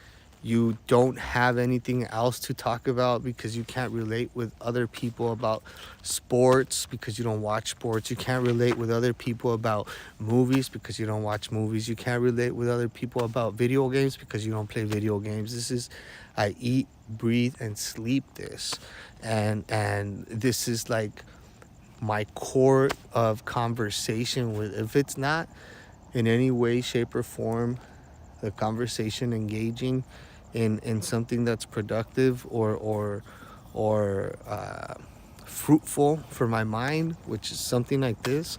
you don't have anything else to talk about because you can't relate with other people about sports because you don't watch sports. You can't relate with other people about movies because you don't watch movies. You can't relate with other people about video games because you don't play video games. This is, I eat, breathe, and sleep this. And this is like my core of conversation with. If it's not in any way, shape, or form the conversation engaging in something that's productive or fruitful for my mind, which is something like this,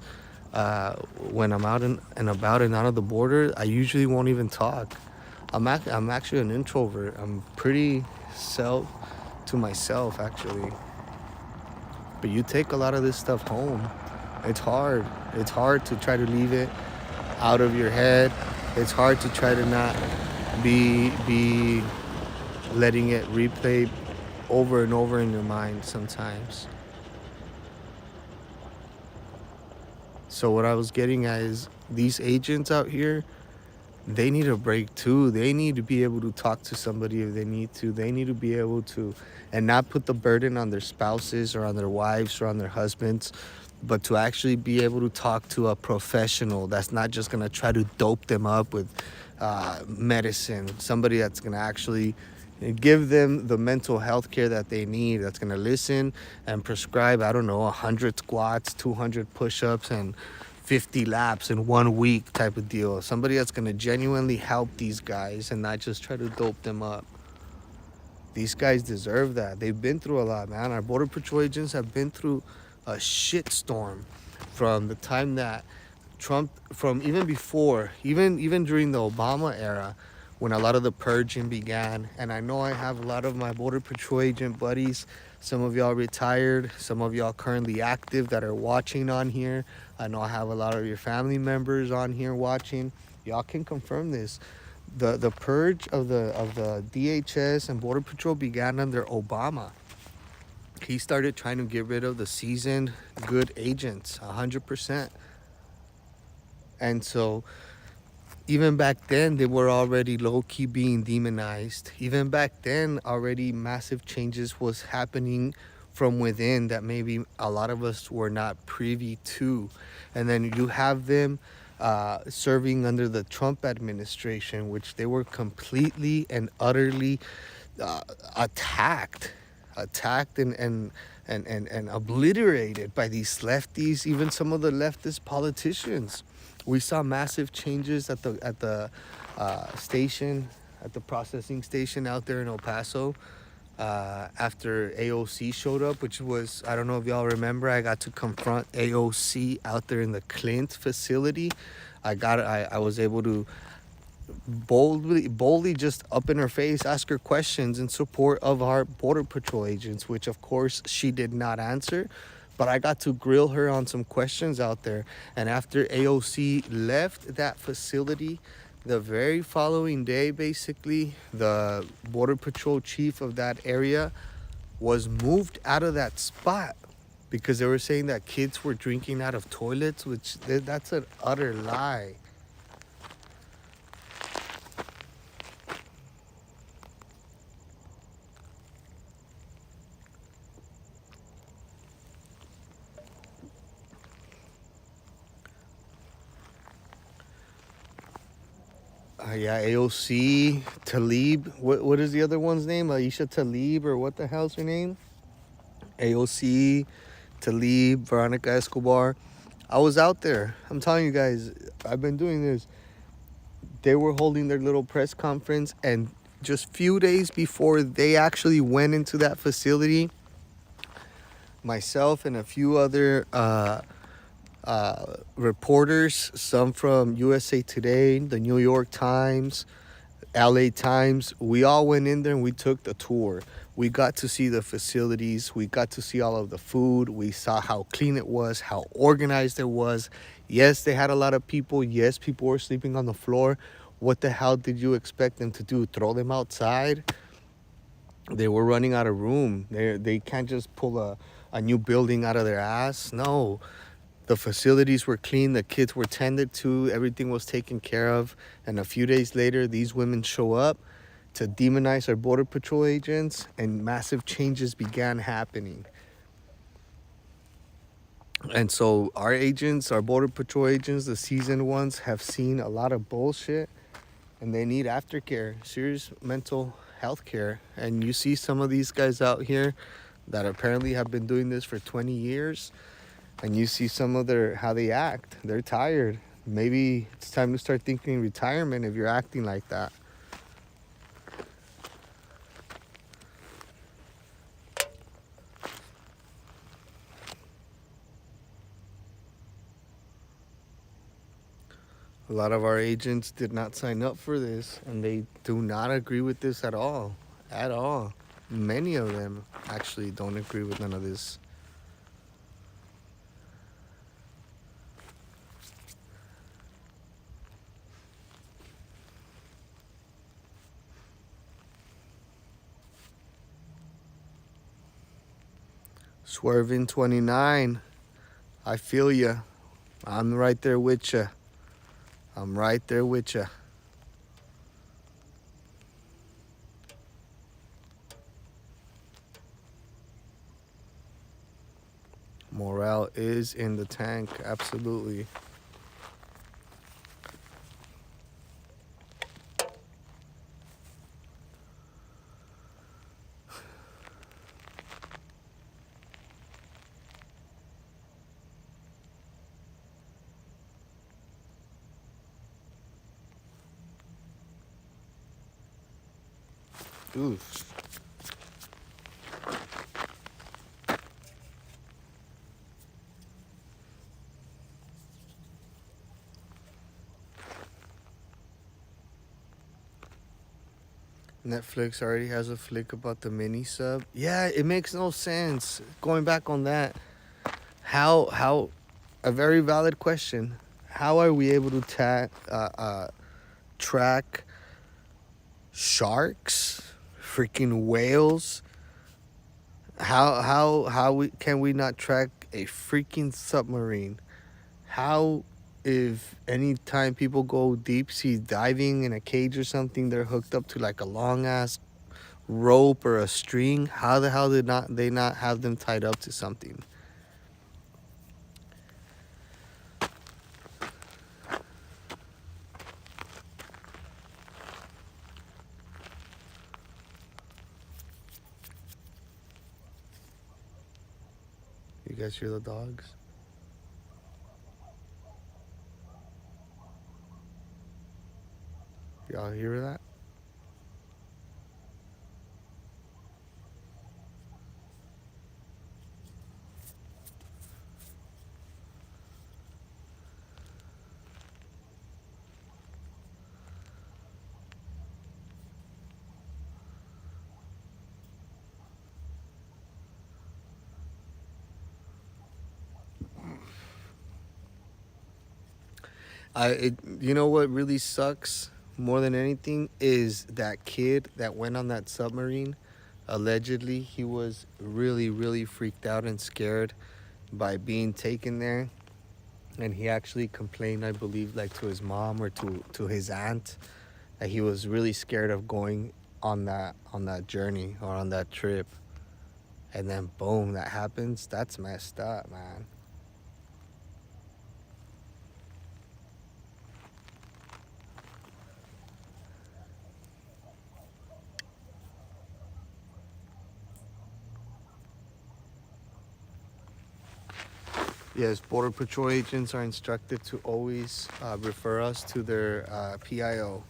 when I'm out and about and out of the border, I usually won't even talk. I'm actually an introvert. I'm pretty self to myself, actually. But you take a lot of this stuff home. It's hard. It's hard to try to leave it out of your head. It's hard to try to not be letting it replay over and over in your mind sometimes. So what I was getting at is these agents out here, they need a break too. They need to be able to talk to somebody if they need to. They need to be able to, and not put the burden on their spouses or on their wives or on their husbands, but to actually be able to talk to a professional that's not just going to try to dope them up with medicine. Somebody that's going to actually give them the mental health care that they need, that's going to listen and prescribe, I don't know, 100 squats, 200 push-ups, and 50 laps in 1 week type of deal. Somebody that's going to genuinely help these guys and not just try to dope them up. These guys deserve that. They've been through a lot, man. Our Border Patrol agents have been through a shitstorm from the time that Trump, from even before, even during the Obama era, when a lot of the purging began. And I know I have a lot of my Border Patrol agent buddies. Some of y'all retired, some of y'all currently active that are watching on here. I know I have a lot of your family members on here watching. Y'all can confirm this. The purge of the DHS and Border Patrol began under Obama. He started trying to get rid of the seasoned good agents 100%. And so even back then, they were already low-key being demonized. Even back then, already massive changes was happening from within that maybe a lot of us were not privy to. And then you have them serving under the Trump administration, which they were completely and utterly attacked and obliterated by these lefties, even some of the leftist politicians. We saw massive changes at the station, at the processing station out there in El Paso, after AOC showed up, which was, I don't know if y'all remember, I got to confront AOC out there in the Clint facility. I was able to boldly just up in her face ask her questions in support of our Border Patrol agents, which of course she did not answer. But I got to grill her on some questions out there. And after AOC left that facility, the very following day, basically, the Border Patrol chief of that area was moved out of that spot because they were saying that kids were drinking out of toilets, which that's an utter lie. Yeah, AOC, Talib. What is the other one's name? Aisha Talib, or what the hell's her name? AOC, Talib, Veronica Escobar. I was out there. I'm telling you guys, I've been doing this. They were holding their little press conference, and just few days before they actually went into that facility, myself and a few other reporters, some from USA Today, the New York Times, LA Times, we all went in there and we took the tour. We got to see the facilities. We got to see all of the food. We saw how clean it was, how organized it was. Yes, they had a lot of people. Yes, people were sleeping on the floor. What the hell did you expect them to do? Throw them outside? They were running out of room. They can't just pull a new building out of their ass. No, the facilities were clean, the kids were tended to, everything was taken care of. And a few days later, these women show up to demonize our border patrol agents, and massive changes began happening. And so our agents, our border patrol agents, the seasoned ones, have seen a lot of bullshit, and they need aftercare, serious mental health care. And you see some of these guys out here that apparently have been doing this for 20 years, and you see some of their how they act. They're tired. Maybe it's time to start thinking retirement if you're acting like that. A lot of our agents did not sign up for this, and they do not agree with this at all. At all. Many of them actually don't agree with none of this. Swerving 29. I feel ya. I'm right there with ya. I'm right there with ya. Morale is in the tank, absolutely. Oof. Netflix already has a flick about the mini sub. Yeah, it makes no sense. Going back on that, how a very valid question. How are we able to track sharks, freaking whales? How we can we not track a freaking submarine? How, if any time people go deep sea diving in a cage or something, they're hooked up to like a long ass rope or a string? How the hell did not they not have them tied up to something? You guys hear the dogs? Y'all hear that? You know what really sucks more than anything is that kid that went on that submarine. Allegedly, he was really, really freaked out and scared by being taken there, and he actually complained, I believe, like to his mom or to his aunt, that he was really scared of going on that journey or on that trip. And then boom, that happens. That's messed up, man. Yes, Border Patrol agents are instructed to always refer us to their PIO.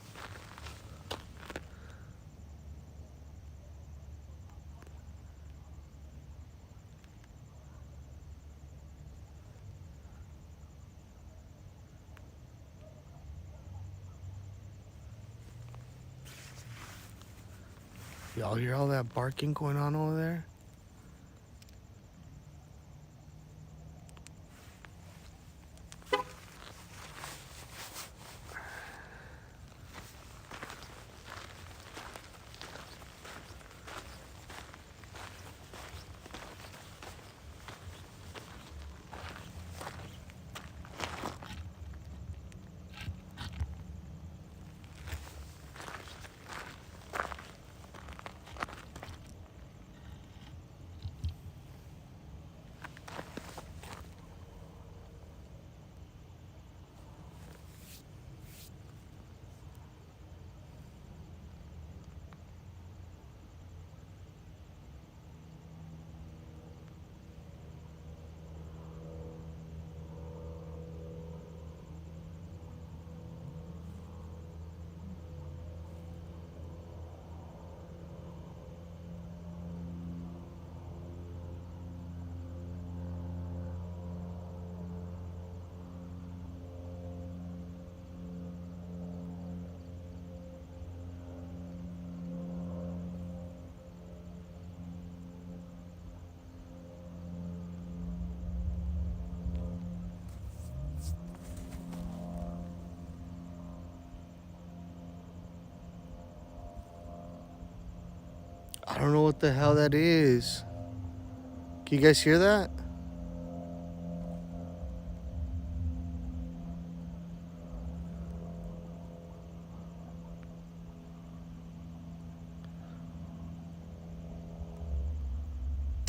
Y'all hear all that barking going on over there? I don't know what the hell that is. Can you guys hear that?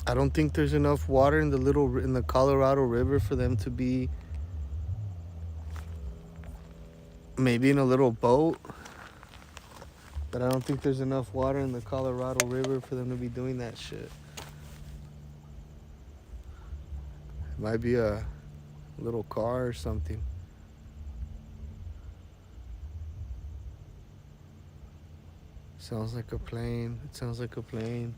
I don't think there's enough water in the Colorado River for them to be maybe in a little boat. But I don't think there's enough water in the Colorado River for them to be doing that shit. It might be a little car or something. Sounds like a plane. It sounds like a plane.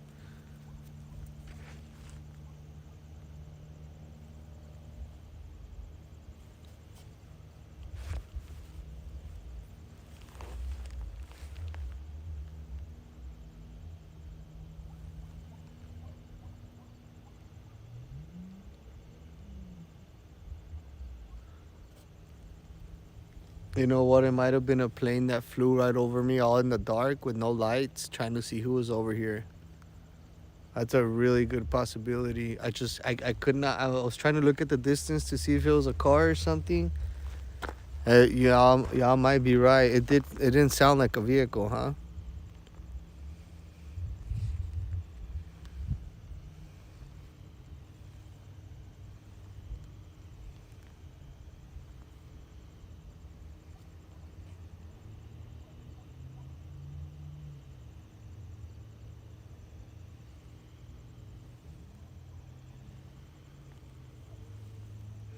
You know what? It might have been a plane that flew right over me all in the dark with no lights, trying to see who was over here. That's a really good possibility. I could not. I was trying to look at the distance to see if it was a car or something. Y'all might be right. It didn't sound like a vehicle, huh?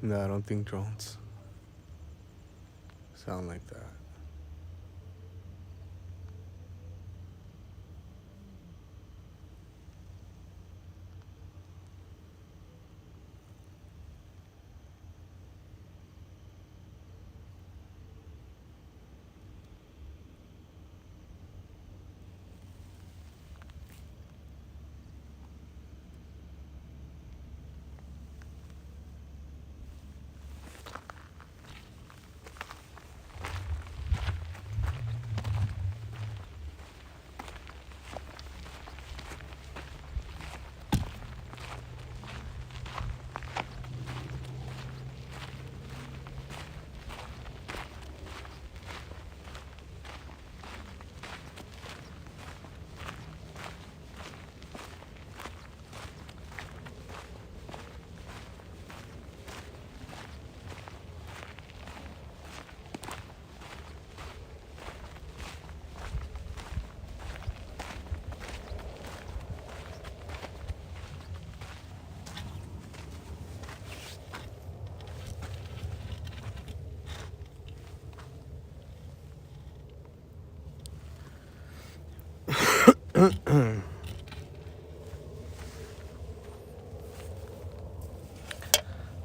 No, I don't think drones sound like that.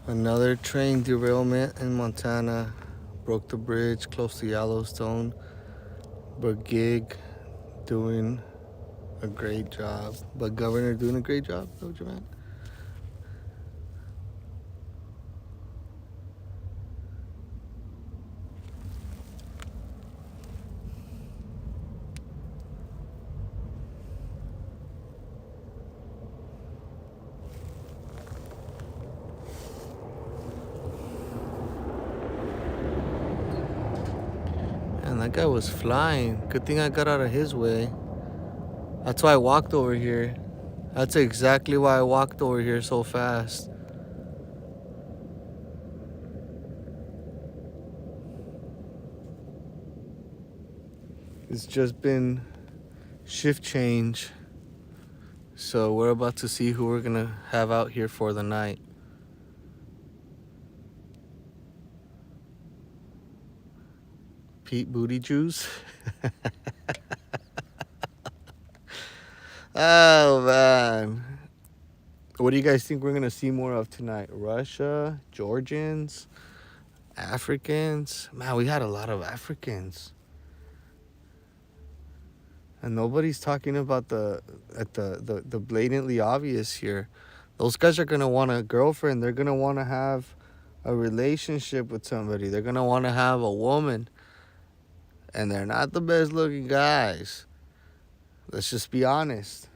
Another train derailment in Montana. Broke the bridge close to Yellowstone. But Gig doing a great job. But Governor doing a great job, though, man. And that guy was flying. Good thing I got out of his way. That's why I walked over here. That's exactly why I walked over here so fast. It's just been shift change. So we're about to see who we're gonna have out here for the night. Pete Booty Juice. Oh man. What do you guys think we're gonna see more of tonight? Russia, Georgians, Africans? Man, we had a lot of Africans. And nobody's talking about the blatantly obvious here. Those guys are gonna want a girlfriend. They're gonna want to have a relationship with somebody. They're gonna want to have a woman. And they're not the best looking guys. Let's just be honest.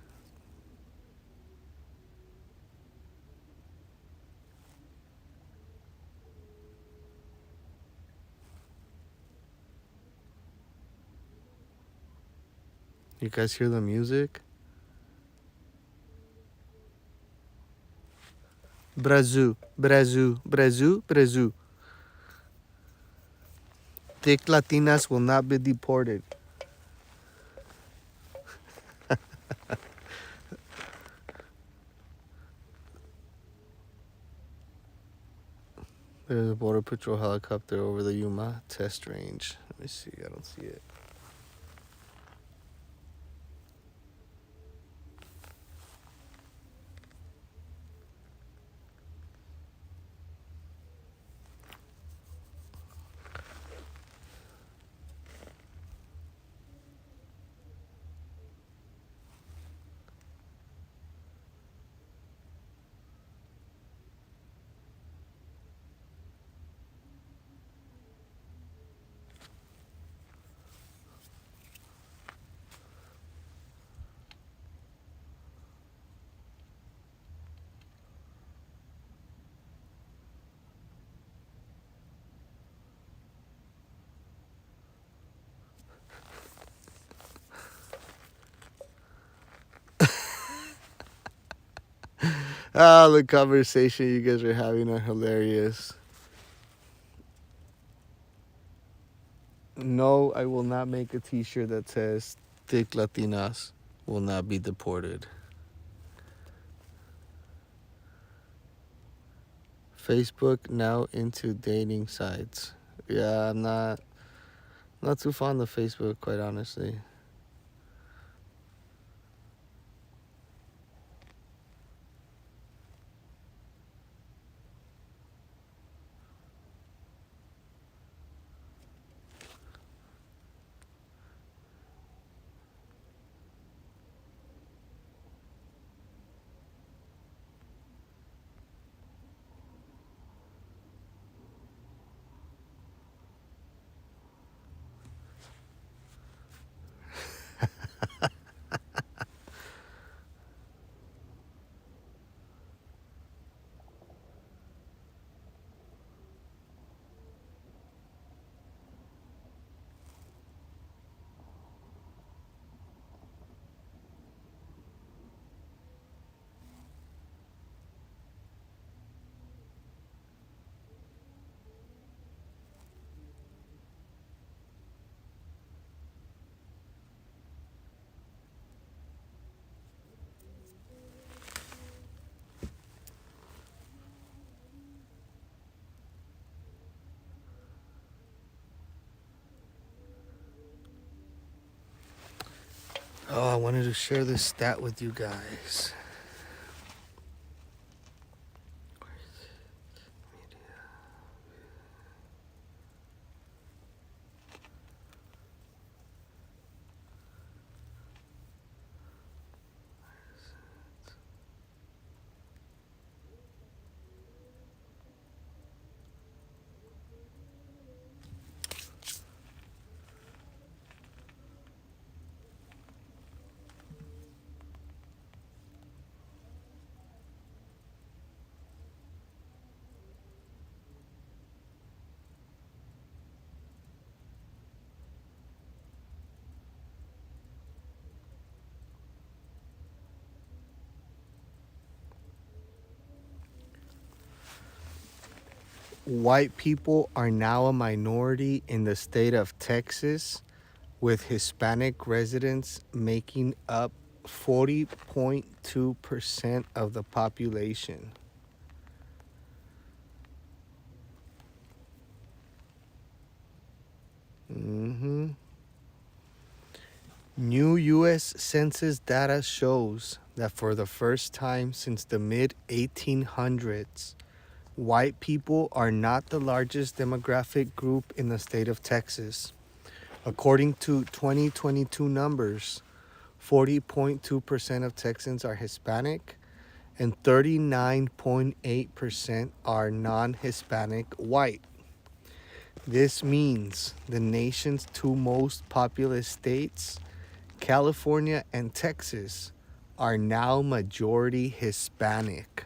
You guys hear the music? Brazil, Brazil, Brazil, Brazil. Thick Latinas will not be deported. There's a Border Patrol helicopter over the Yuma test range. Let me see. I don't see it. Ah, the conversation you guys are having are hilarious. No, I will not make a t-shirt that says thick Latinas will not be deported. Facebook now into dating sites. Yeah, I'm not too fond of Facebook, quite honestly. Oh, I wanted to share this stat with you guys. White people are now a minority in the state of Texas, with Hispanic residents making up 40.2% of the population. Mm-hmm. New U.S. Census data shows that for the first time since the mid 1800s, white people are not the largest demographic group in the state of Texas. According to 2022 numbers, 40.2% of Texans are Hispanic and 39.8% are non-Hispanic white. This means the nation's two most populous states, California and Texas, are now majority Hispanic.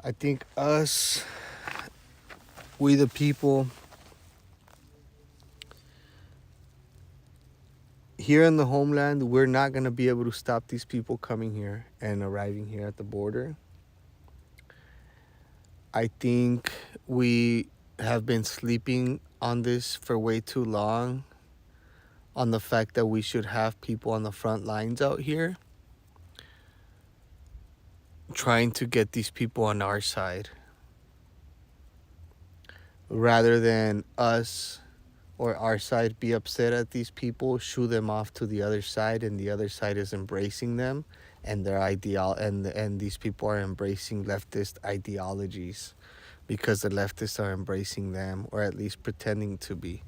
I think us, we the people here in the homeland, we're not going to be able to stop these people coming here and arriving here at the border. I think we have been sleeping on this for way too long, on the fact that we should have people on the front lines out here trying to get these people on our side, rather than us or our side be upset at these people, shoo them off to the other side, and the other side is embracing them and their ideal, and these people are embracing leftist ideologies because the leftists are embracing them, or at least pretending to be.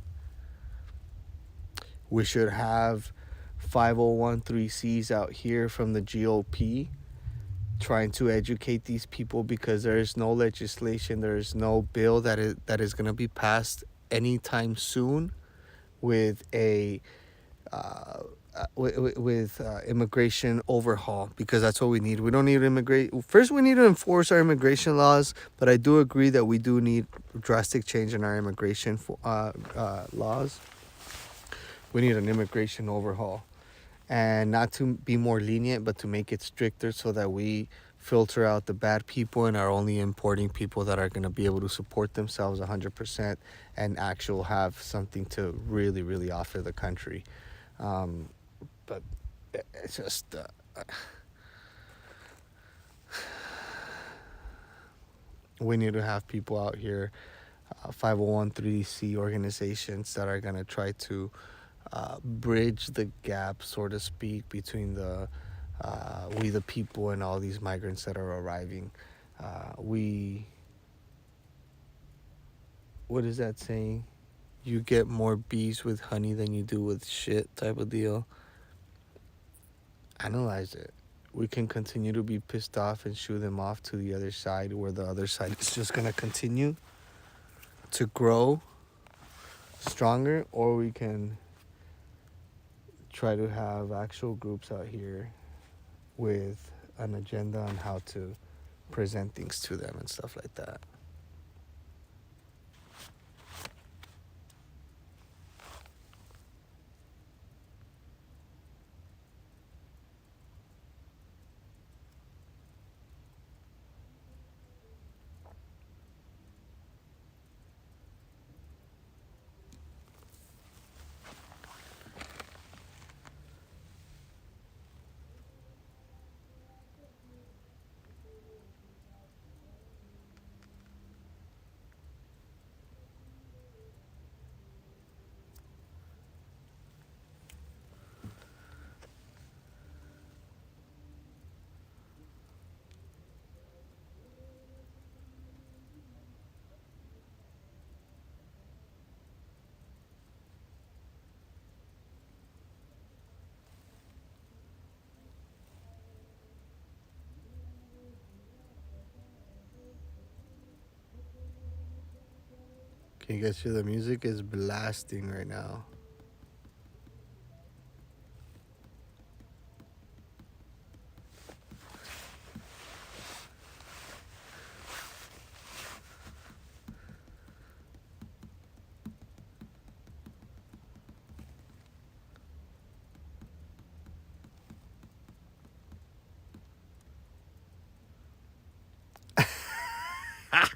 We should have 5013Cs out here from the GOP trying to educate these people, because there is no legislation, there is no bill that is going to be passed anytime soon with a immigration overhaul, because that's what we need. We don't need to immigrate. First, we need to enforce our immigration laws, but I do agree that we do need drastic change in our immigration laws. We need an immigration overhaul, and not to be more lenient, but to make it stricter so that we filter out the bad people and are only importing people that are going to be able to support themselves 100% and actually have something to really, really offer the country. But it's just we need to have people out here, 501c organizations that are going to try to bridge the gap, so to speak, between we the people and all these migrants that are arriving. What is that saying? You get more bees with honey than you do with shit, type of deal. Analyze it. We can continue to be pissed off and shoo them off to the other side, where the other side is just going to continue to grow stronger, or we can try to have actual groups out here with an agenda on how to present things to them and stuff like that. Can you guys hear the music is blasting right now?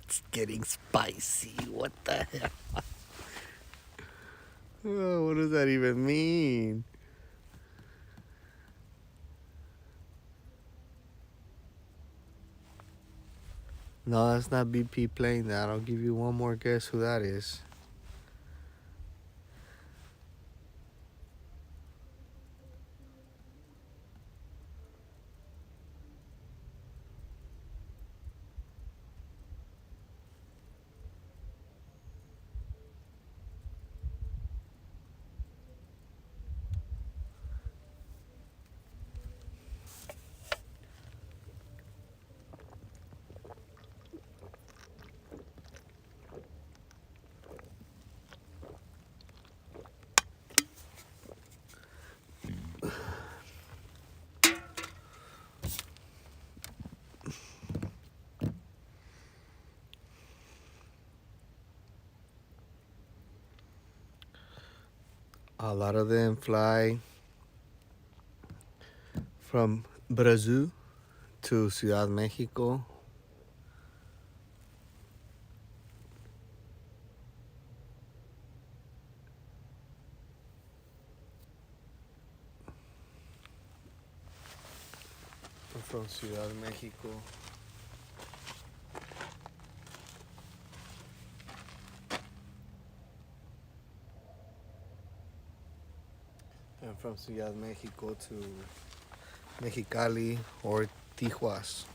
It's getting spicy. What the hell? Oh, what does that even mean? No, that's not BP playing that. I'll give you one more guess who that is. A lot of them fly from Brazil to Ciudad Mexico. From Ciudad Mexico. And from Ciudad Mexico to Mexicali or Tijuas.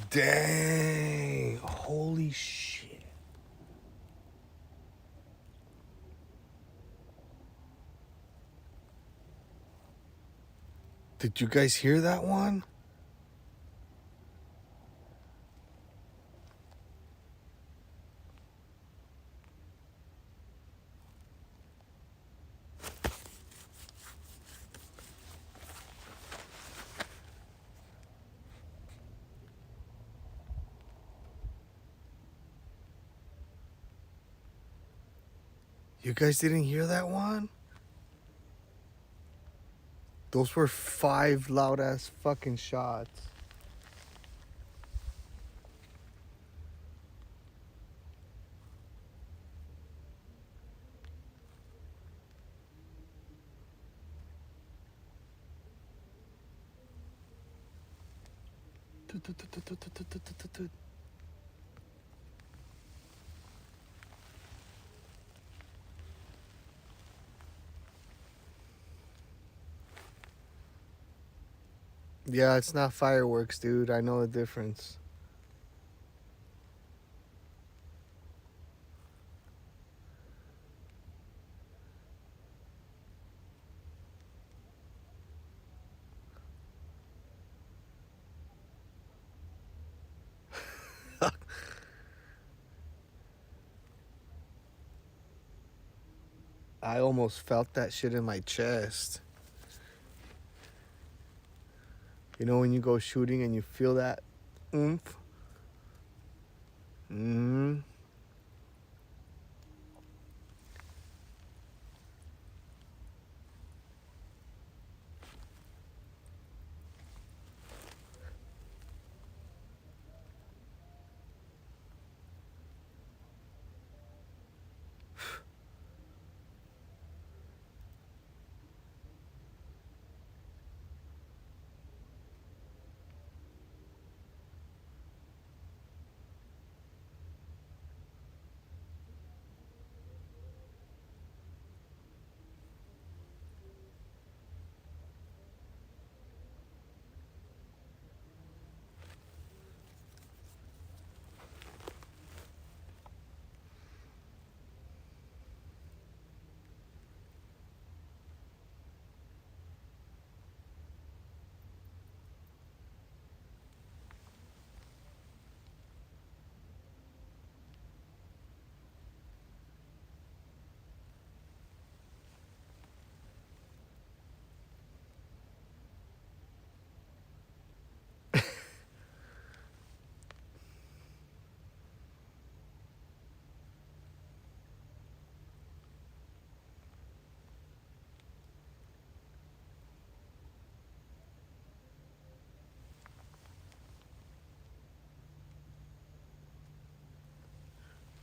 Dang! Holy shit. Did you guys hear that one? You guys didn't hear that one? Those were 5 loud ass fucking shots. Yeah, it's not fireworks, dude. I know the difference. I almost felt that shit in my chest. You know when you go shooting and you feel that oomph? Mm-hmm.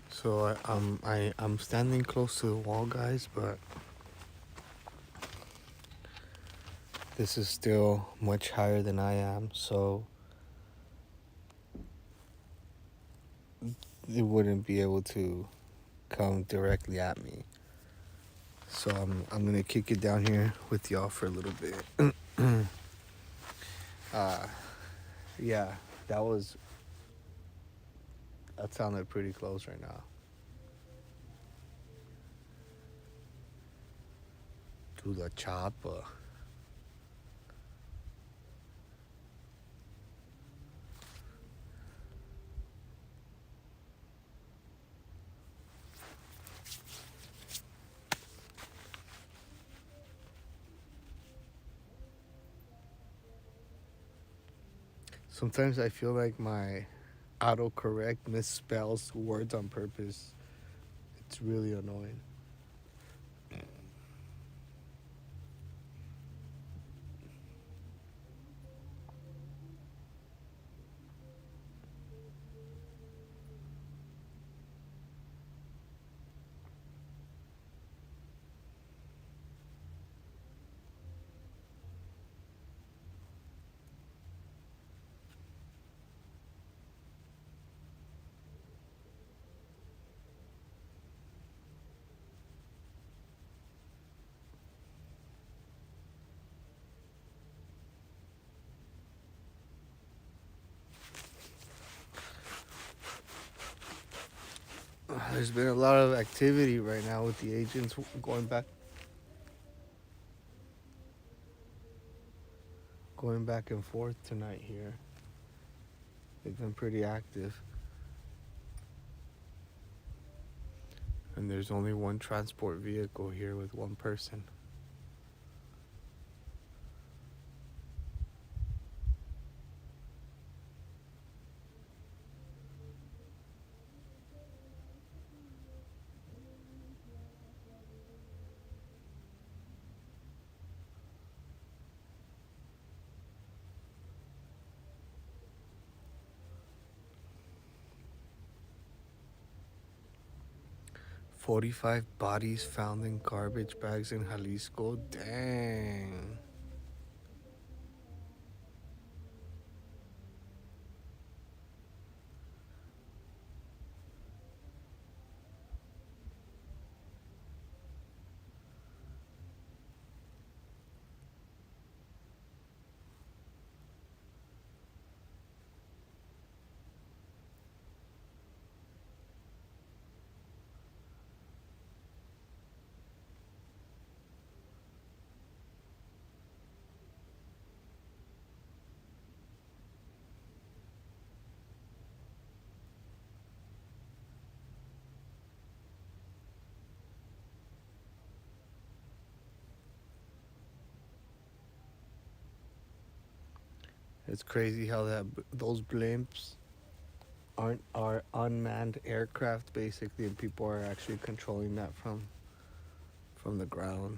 So I'm standing close to the wall, guys, but this is still much higher than I am, so it wouldn't be able to come directly at me. So I'm gonna kick it down here with y'all for a little bit. Yeah, that sounded pretty close right now. To the chopper. Sometimes I feel like my autocorrect misspells words on purpose. It's really annoying. There's been a lot of activity right now with the agents going back and forth tonight here. They've been pretty active. And there's only one transport vehicle here with one person. "45 bodies found in garbage bags in Jalisco." Dang. It's crazy how those blimps are unmanned aircraft basically, and people are actually controlling that from the ground.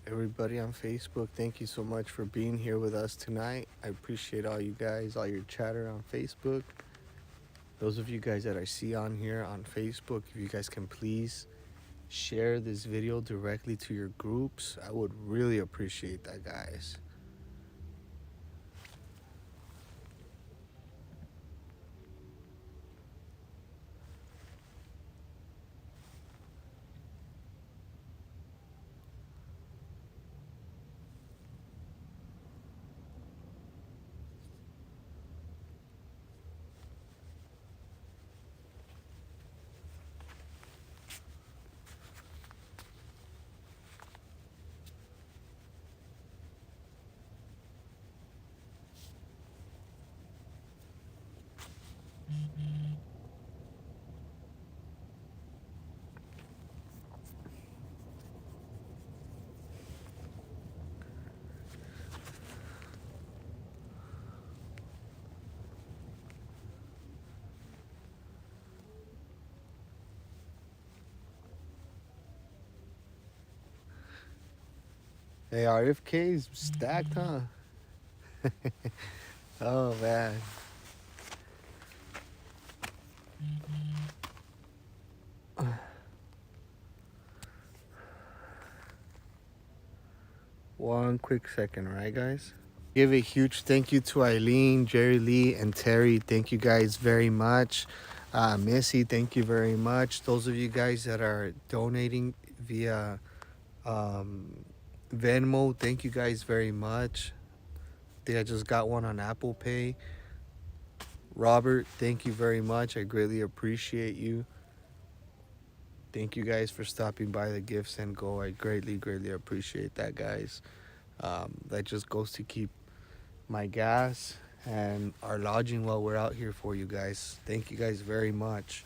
Everybody on Facebook, thank you so much for being here with us tonight. I appreciate all you guys, all your chatter on Facebook. Those of you guys that I see on here on Facebook, if you guys can please share this video directly to your groups, I would really appreciate that, guys. Hey, RFK's stacked, huh? Oh, man. One quick second, right, guys? Give a huge thank you to Eileen, Jerry Lee, and Terry. Thank you guys very much. Missy, thank you very much. Those of you guys that are donating via Venmo, thank you guys very much. I think I just got one on Apple Pay. Robert, thank you very much. I greatly appreciate you. Thank you guys for stopping by the Gifts and Go. I greatly, greatly appreciate that, guys. That just goes to keep my gas and our lodging while we're out here for you guys. Thank you guys very much.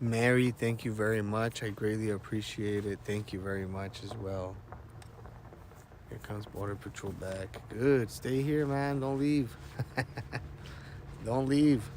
Mary, thank you very much. I greatly appreciate it. Thank you very much as well. Here comes Border Patrol back. Good. Stay here, man. Don't leave. Don't leave.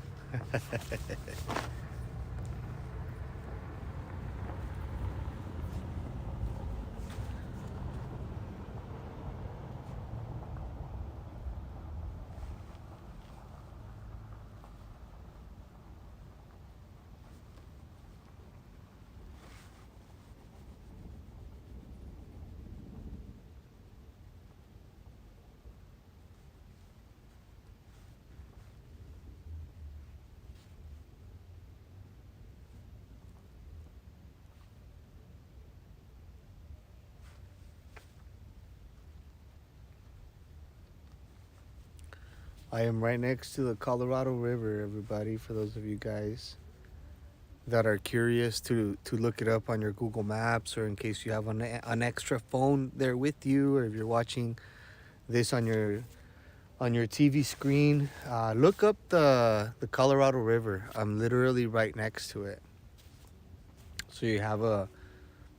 I am right next to the Colorado River, everybody, for those of you guys that are curious to look it up on your Google Maps, or in case you have an extra phone there with you, or if you're watching this on your TV screen, look up the Colorado River. I'm literally right next to it, so you have a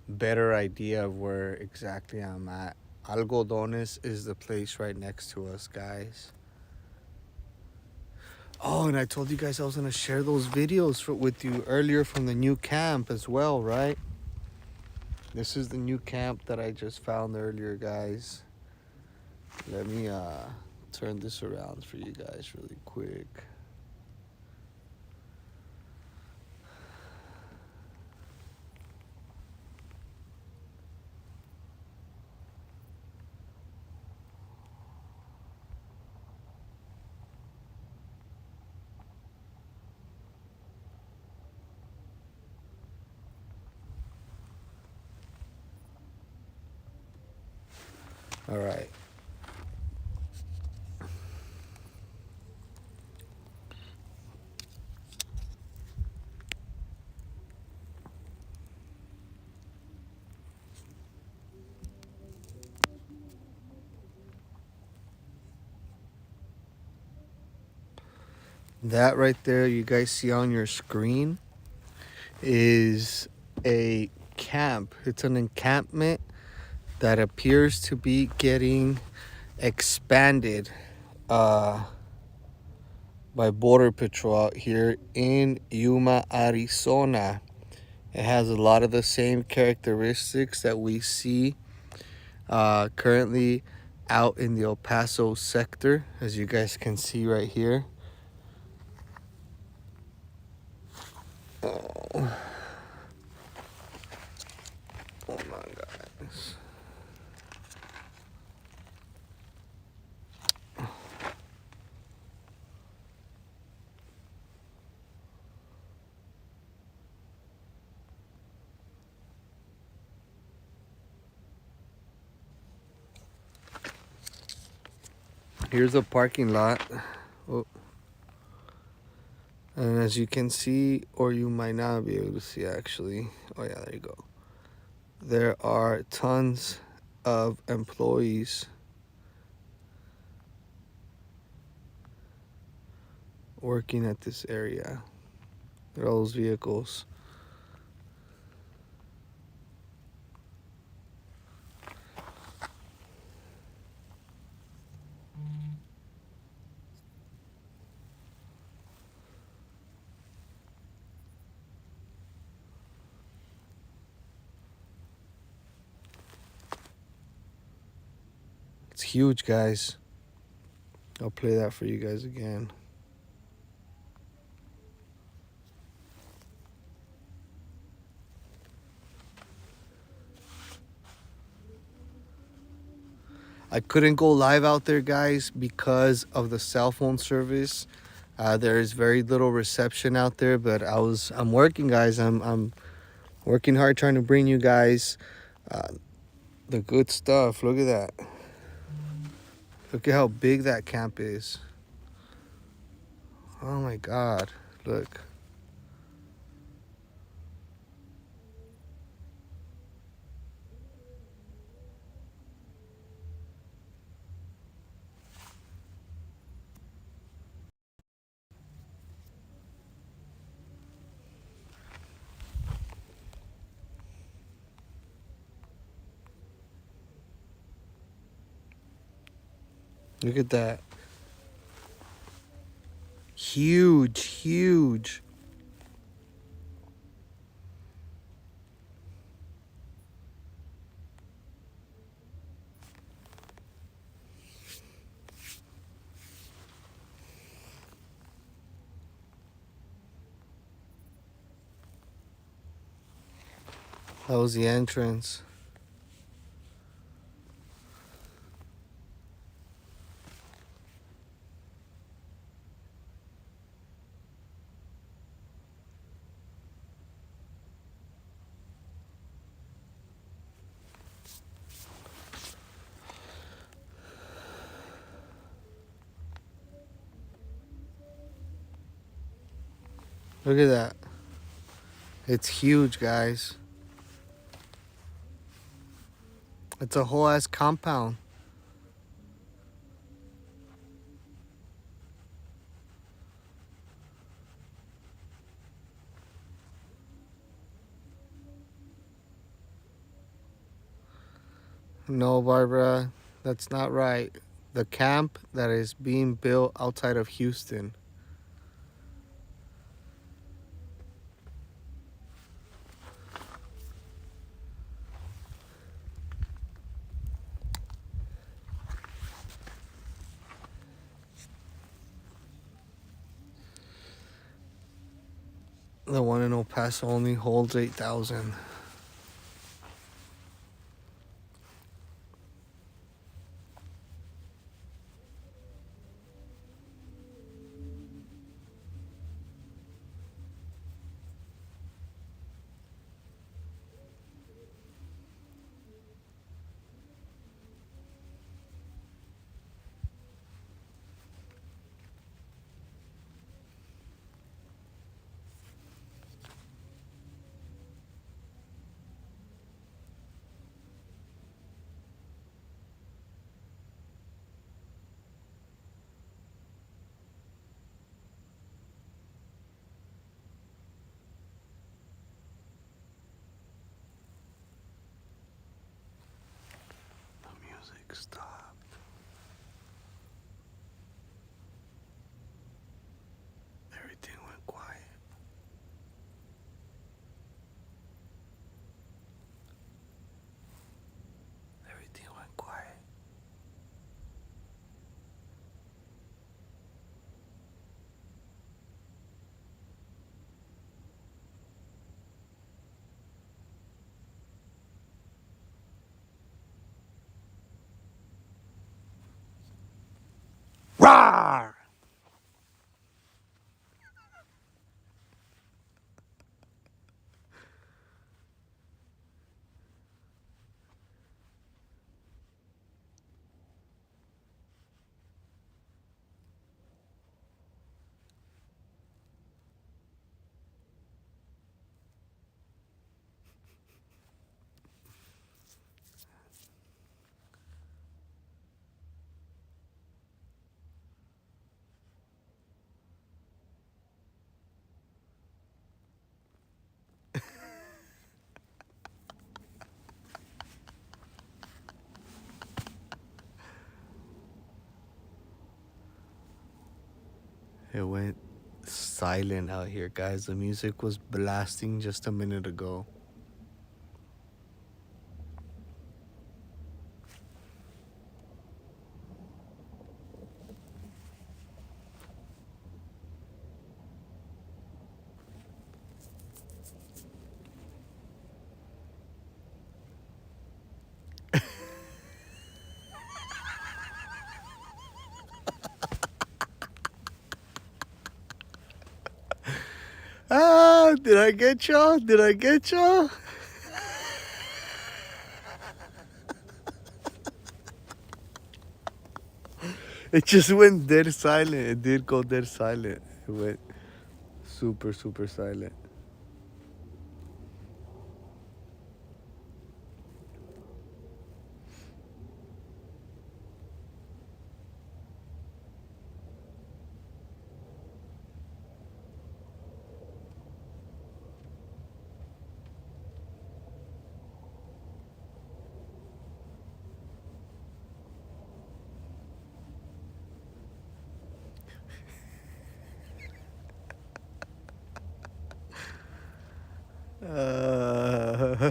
better idea of where exactly I'm at. Algodones is the place right next to us, guys. Oh, and I told you guys I was going to share those videos with you earlier from the new camp as well, right? This is the new camp that I just found earlier, guys. Let me turn this around for you guys really quick. All right. That right there you guys see on your screen is a camp. It's an encampment that appears to be getting expanded by Border Patrol out here in Yuma, Arizona. It has a lot of the same characteristics that we see currently out in the El Paso sector, as you guys can see right here. Oh, hold on, guys. Here's a parking lot. Oh. And as you can see, or you might not be able to see actually. Oh yeah, there you go. There are tons of employees working at this area. There are all those vehicles. It's huge, guys. I'll play that for you guys again. I couldn't go live out there, guys, because of the cell phone service. There is very little reception out there, but I'm working, guys. I'm working hard trying to bring you guys the good stuff. Look at that. Look at how big that camp is. Oh my God. Look. Look at that. Huge, huge. That was the entrance. Look at that. It's huge, guys. It's a whole ass compound. No, Barbara, that's not right. The camp that is being built outside of Houston. The one in El Paso only holds 8,000. The music stopped. Everything went quiet. Everything went quiet. Rawr! It went silent out here, guys. The music was blasting just a minute ago. Did I get y'all? Did I get y'all? It just went dead silent. It did go dead silent. It went super, super silent. Uh,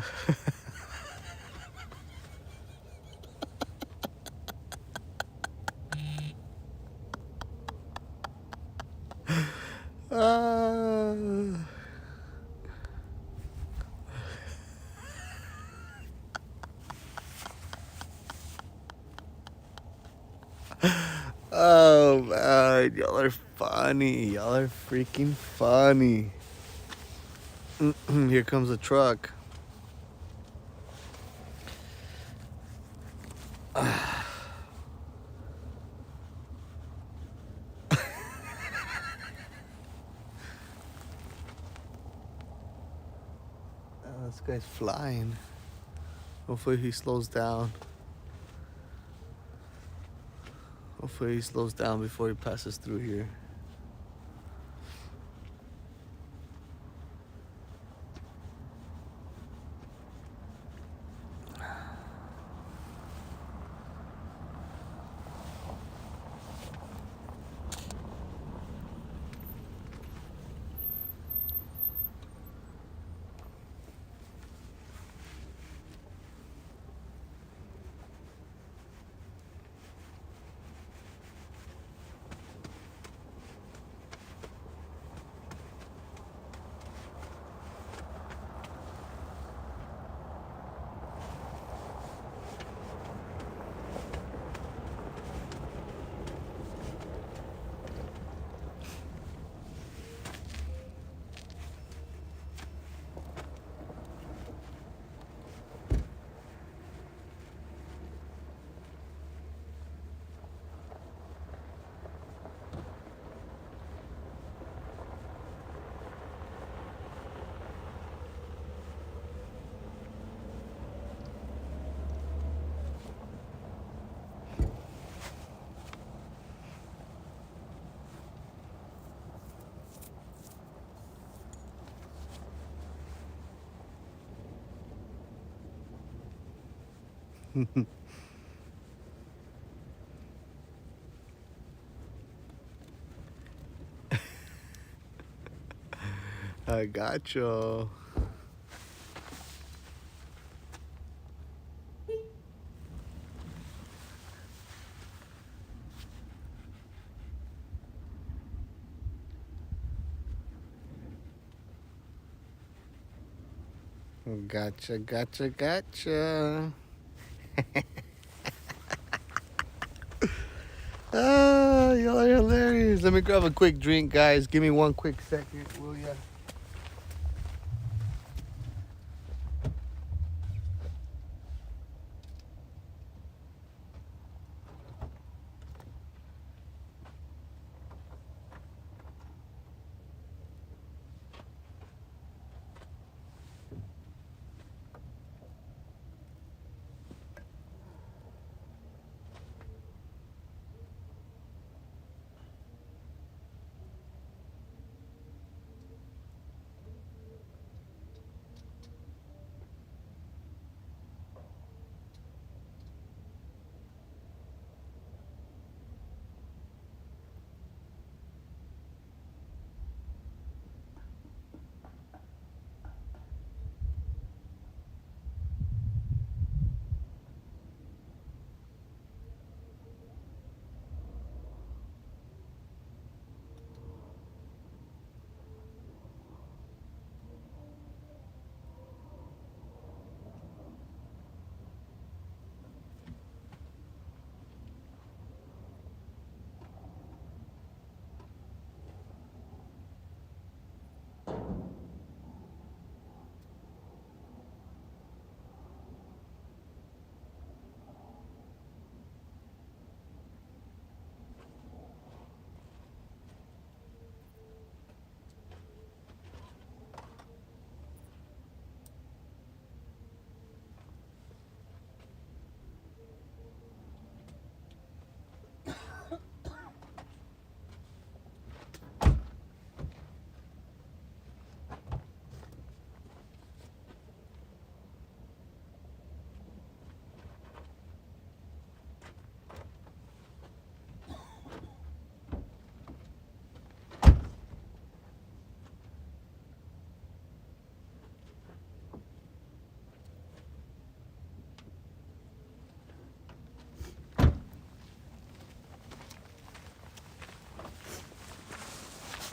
uh, oh man, y'all are funny. Y'all are freaking funny. Here comes a truck. This guy's flying. Hopefully he slows down. Hopefully he slows down before he passes through here. I got you. Gotcha, gotcha, gotcha. Ah, y'all are hilarious. Let me grab a quick drink, guys. Give me one quick second, will ya?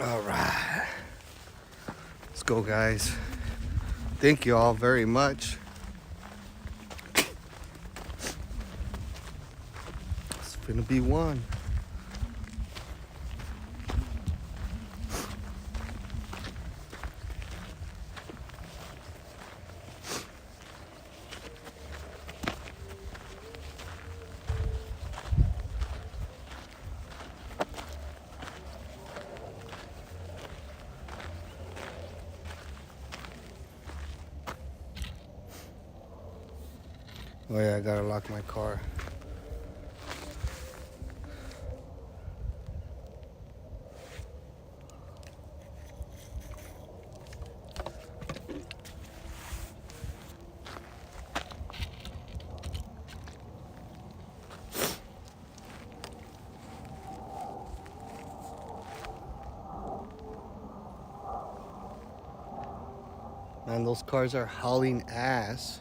All right. Let's go, guys. Thank you all very much. It's gonna be one. Oh yeah, I gotta lock my car. Man, those cars are hauling ass.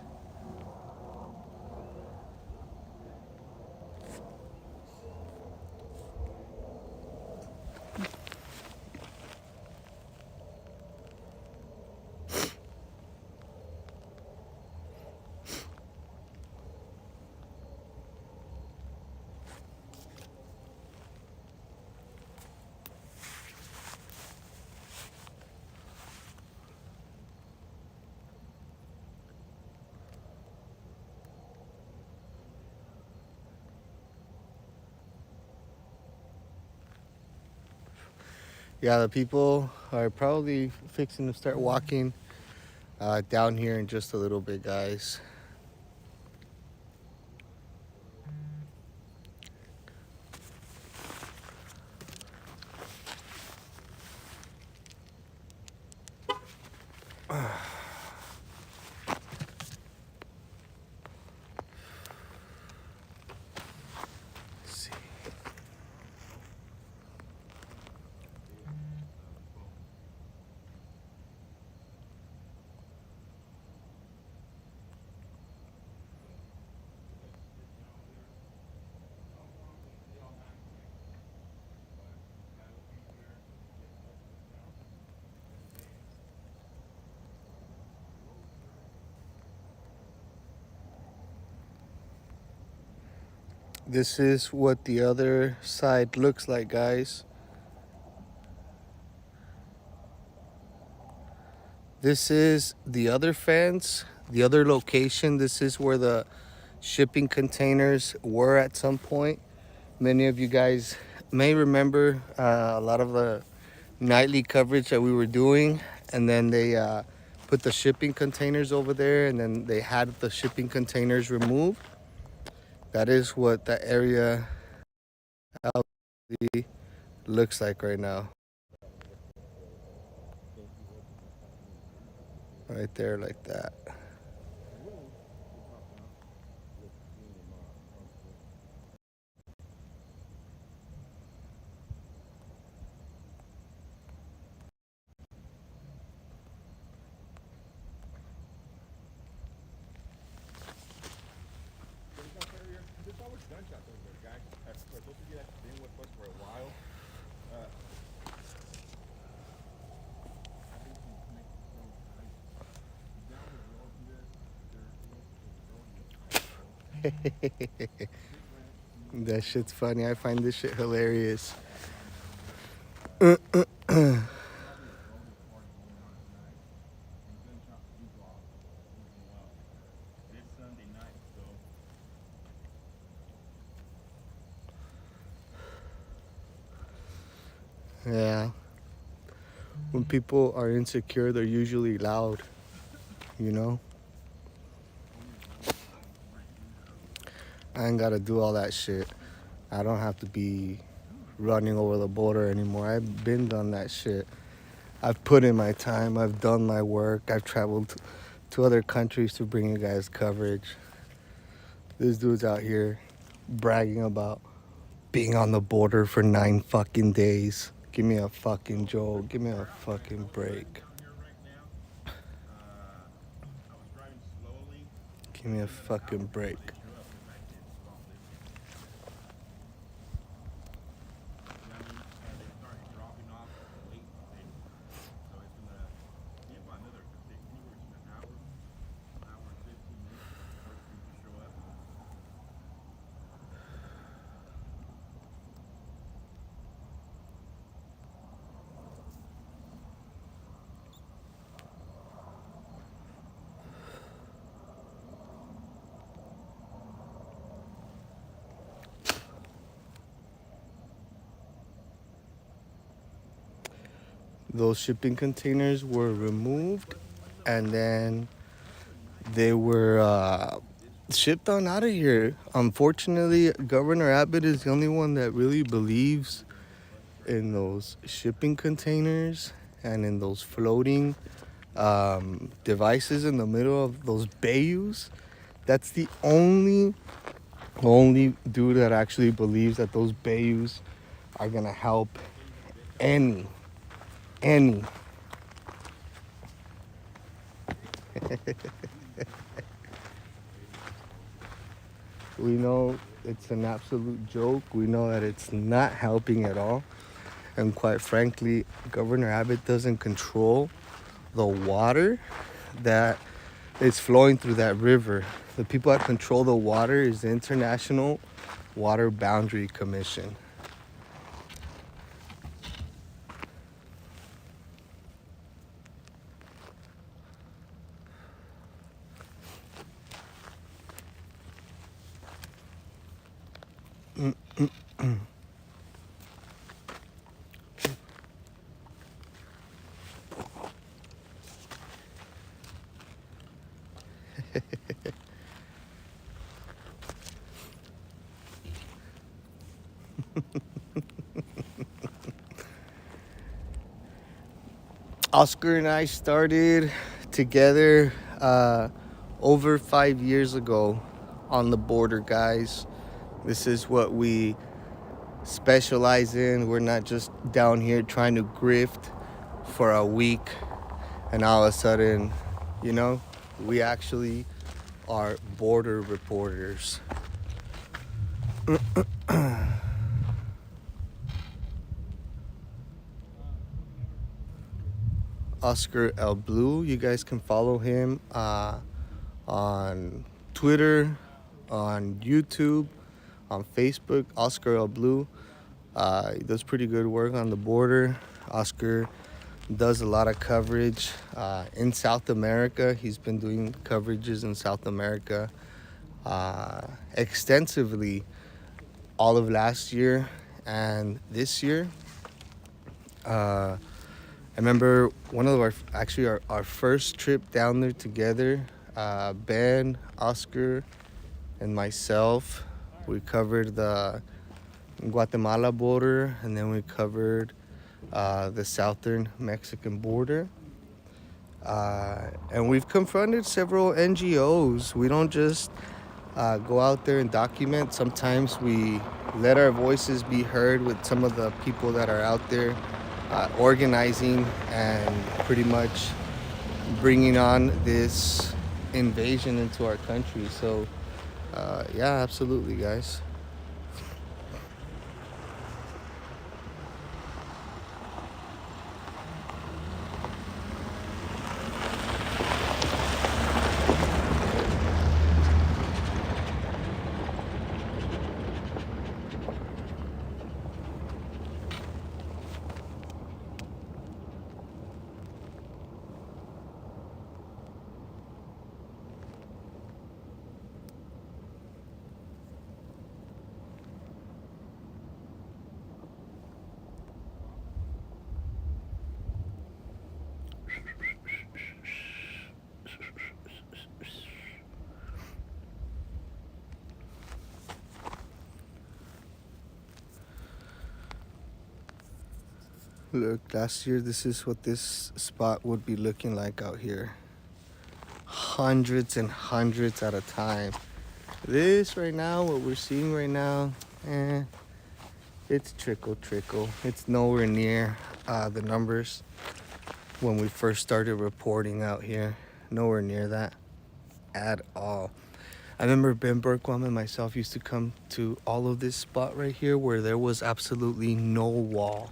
Yeah, the people are probably fixing to start walking down here in just a little bit, guys. Let's see. This is what the other side looks like, guys. This is the other fence, the other location. This is where the shipping containers were at some point. Many of you guys may remember a lot of the nightly coverage that we were doing, and then they put the shipping containers over there, and then they had the shipping containers removed. That is what that area out looks like right now. Right there, like that. That shit's funny. I find this shit hilarious. Yeah. When people are insecure, they're usually loud, you know? I ain't gotta do all that shit. I don't have to be running over the border anymore. I've been done that shit. I've put in my time. I've done my work. I've traveled to other countries to bring you guys coverage. This dude's out here bragging about being on the border for 9 fucking days. Give me a fucking joke. Give me a fucking break. Give me a fucking break. those shipping containers were removed, and then they were shipped on out of here. Unfortunately, Governor Abbott is the only one that really believes in those shipping containers and in those floating devices in the middle of those bayous. That's the only dude that actually believes that those bayous are gonna help any. We know it's an absolute joke. We know that it's not helping at all. And quite frankly, Governor Abbott doesn't control the water that is flowing through that river. The people that control the water is the International Water Boundary Commission. Oscar and I started together over 5 years ago on the border, guys. This is what we specialize in. We're not just down here trying to grift for a week and all of a sudden, we actually are border reporters. Oscar El Blue, you guys can follow him on Twitter, on YouTube, on Facebook. Oscar El Blue, he does pretty good work on the border. Oscar does a lot of coverage in South America. He's been doing coverages in South America extensively all of last year and this year. I remember one of our first trip down there together, Ben, Oscar, and myself, we covered the Guatemala border, and then we covered the southern Mexican border. And we've confronted several NGOs. We don't just go out there and document. Sometimes we let our voices be heard with some of the people that are out there organizing and pretty much bringing on this invasion into our country. So, yeah, absolutely, guys. Look, last year, this is what this spot would be looking like out here. Hundreds and hundreds at a time. This right now, what we're seeing right now, it's trickle. It's nowhere near the numbers when we first started reporting out here. Nowhere near that at all. I remember Ben Berkwam and myself used to come to all of this spot right here where there was absolutely no wall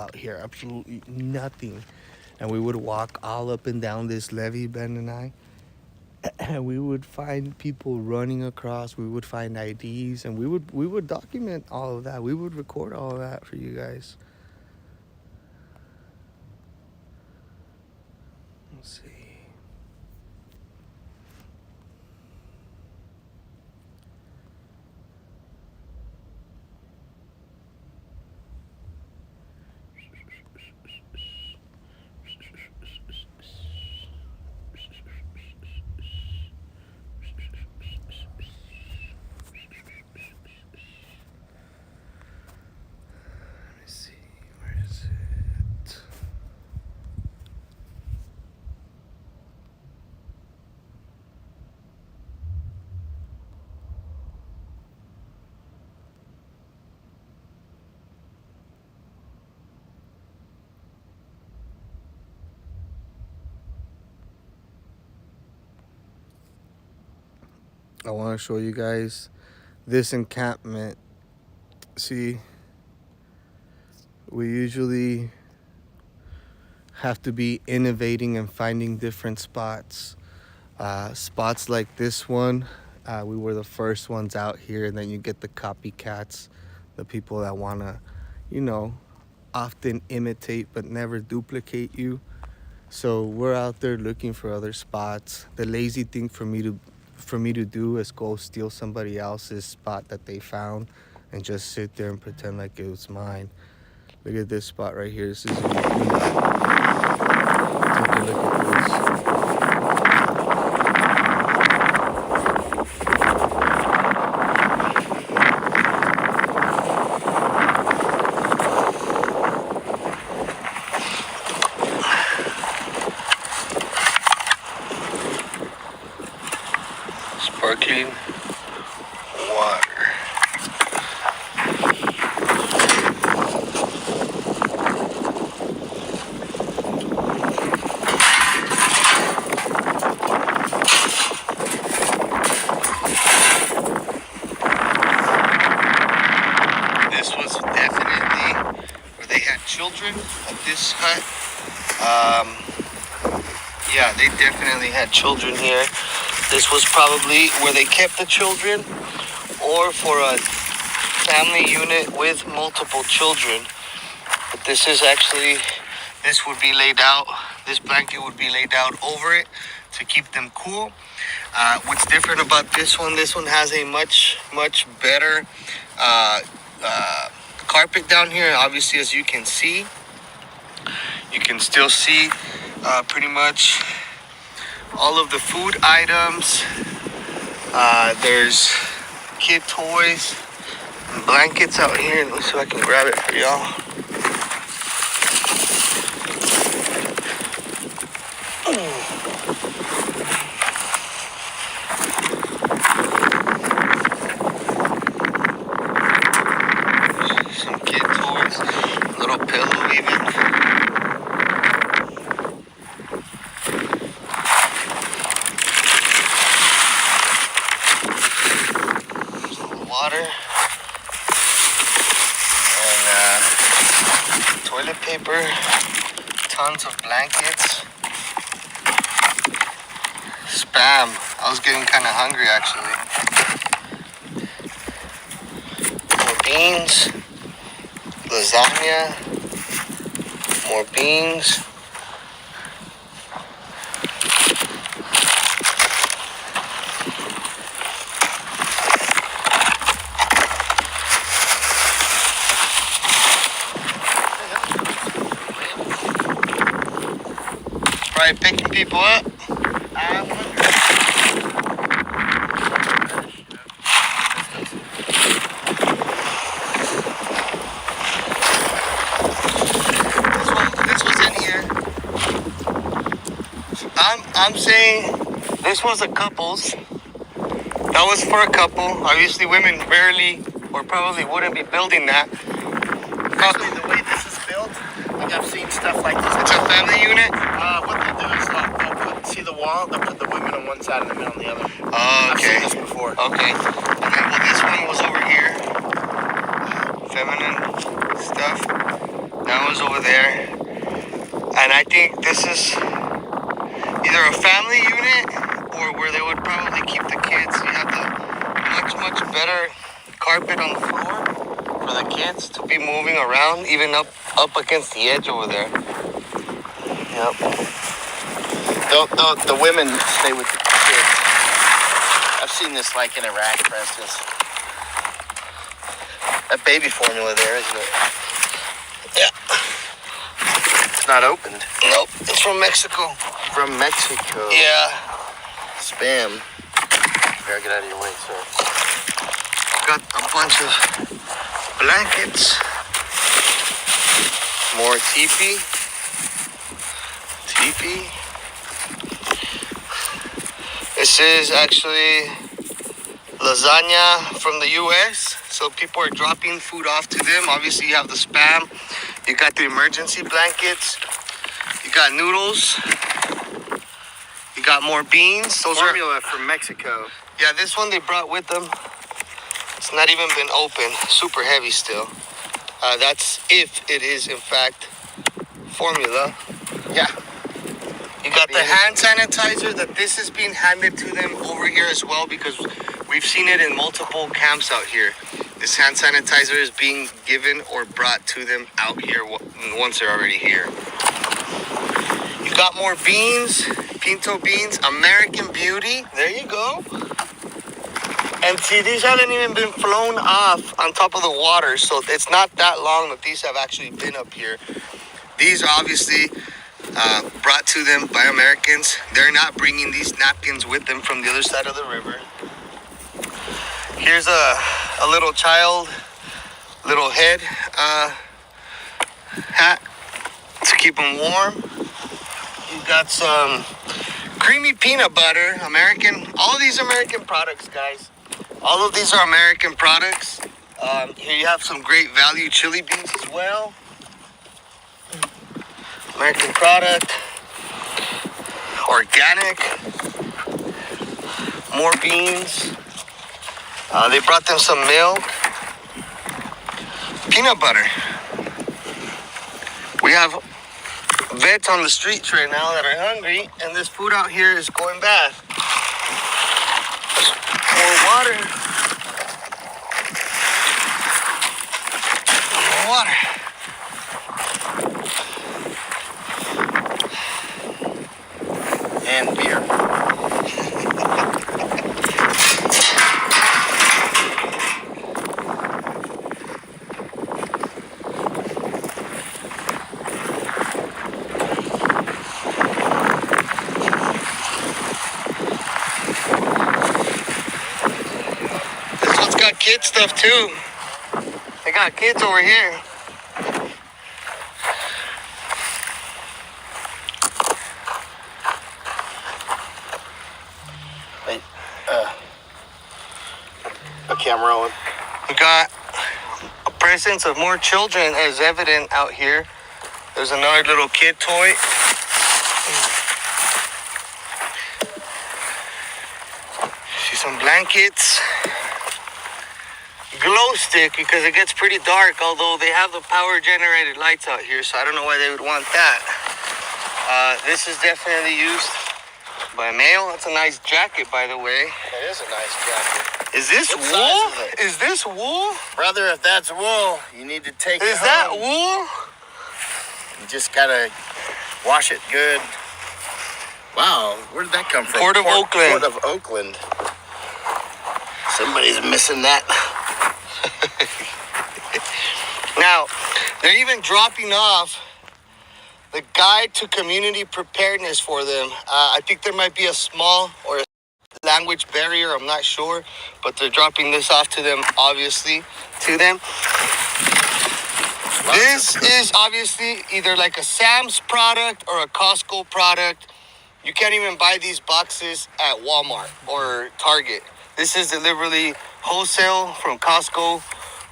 out here, absolutely nothing. And we would walk all up and down this levee, Ben and I, and we would find people running across. We would find IDs, and we would document all of that. We would record all of that for you guys. Let's see. I want to show you guys this encampment. See, we usually have to be innovating and finding different spots. Spots like this one, we were the first ones out here, and then you get the copycats, the people that want to, often imitate but never duplicate you. So we're out there looking for other spots. The lazy thing for me to do is go steal somebody else's spot that they found and just sit there and pretend like it was mine. Look at this spot right here. This is take a look at this. Sparkling water. This was definitely where they had children at this hut. Yeah, they definitely had children here. This was probably where they kept the children, or for a family unit with multiple children. But this would be laid out, this blanket would be laid out over it to keep them cool. What's different about this one has a much better carpet down here. Obviously, as you can see, you can still see pretty much all of the food items. There's kid toys and blankets out here. Let me see if I can grab it for y'all. Some kid toys, a little pillow even. Water and toilet paper, tons of blankets, spam. I was getting kind of hungry actually. More beans, lasagna, more beans. Probably picking people up. This was in here. I'm saying this was a couple's. That was for a couple. Obviously, women rarely or probably wouldn't be building that. Actually, the way this is built, like I've seen stuff like this. It's a family unit. What they'll do is see the wall, they'll put the women on one side and the men on the other. Oh, okay. I've seen this before. Okay. Okay, well, this one was over here. Feminine stuff. That was over there. And I think this is either a family unit or where they would probably keep the kids. You have the much better carpet on the floor for the kids to be moving around, even up against the edge over there. Yep. The women stay with the kids. I've seen this like in Iraq, for instance. That baby formula there, isn't it? Yeah. It's not opened. Nope, it's from Mexico. From Mexico. Yeah. Spam. Better get out of your way, sir. Got a bunch of blankets. More teepee. This is actually lasagna from the US. So people are dropping food off to them. Obviously you have the spam. You got the emergency blankets. You got noodles. You got more beans. Those Formula from Mexico. Yeah, this one they brought with them. It's not even been opened. Super heavy still. That's if it is in fact formula. Yeah. You got the hand sanitizer that this is being handed to them over here as well, because we've seen it in multiple camps out here. This hand sanitizer is being given or brought to them out here once they're already here. You got more beans, pinto beans, American Beauty. There you go. And see, these haven't even been flown off on top of the water, so it's not that long that these have actually been up here. These are obviously brought to them by Americans. They're not bringing these napkins with them from the other side of the river. Here's a little child, little head hat to keep them warm. You got some creamy peanut butter, American. All of these American products, guys. All of these are American products. Here you have some great value chili beans as well. American product. Organic. More beans. They brought them some milk. Peanut butter. We have vets on the streets right now that are hungry, and this food out here is going bad. More water. More water. And beer. This one's got kid stuff too. They got kids over here. A camera rolling. We got a presence of more children as evident out here. There's another little kid toy. See some blankets. Glow stick, because it gets pretty dark, although they have the power generated lights out here, so I don't know why they would want that. This is definitely used by male. That's a nice jacket, by the way. That is a nice jacket. Is this What wool? size is it? Is this wool? Brother, if that's wool, you need to take it Is that home. wool? You just gotta wash it good. Wow, where did that come from? Port of Oakland. Port of Oakland. Somebody's missing that. Now, they're even dropping off the guide to community preparedness for them. I think there might be a small or a language barrier, I'm not sure, but they're dropping this off to them, obviously, to them. This is obviously either like a Sam's product or a Costco product. You can't even buy these boxes at Walmart or Target. This is deliberately wholesale from Costco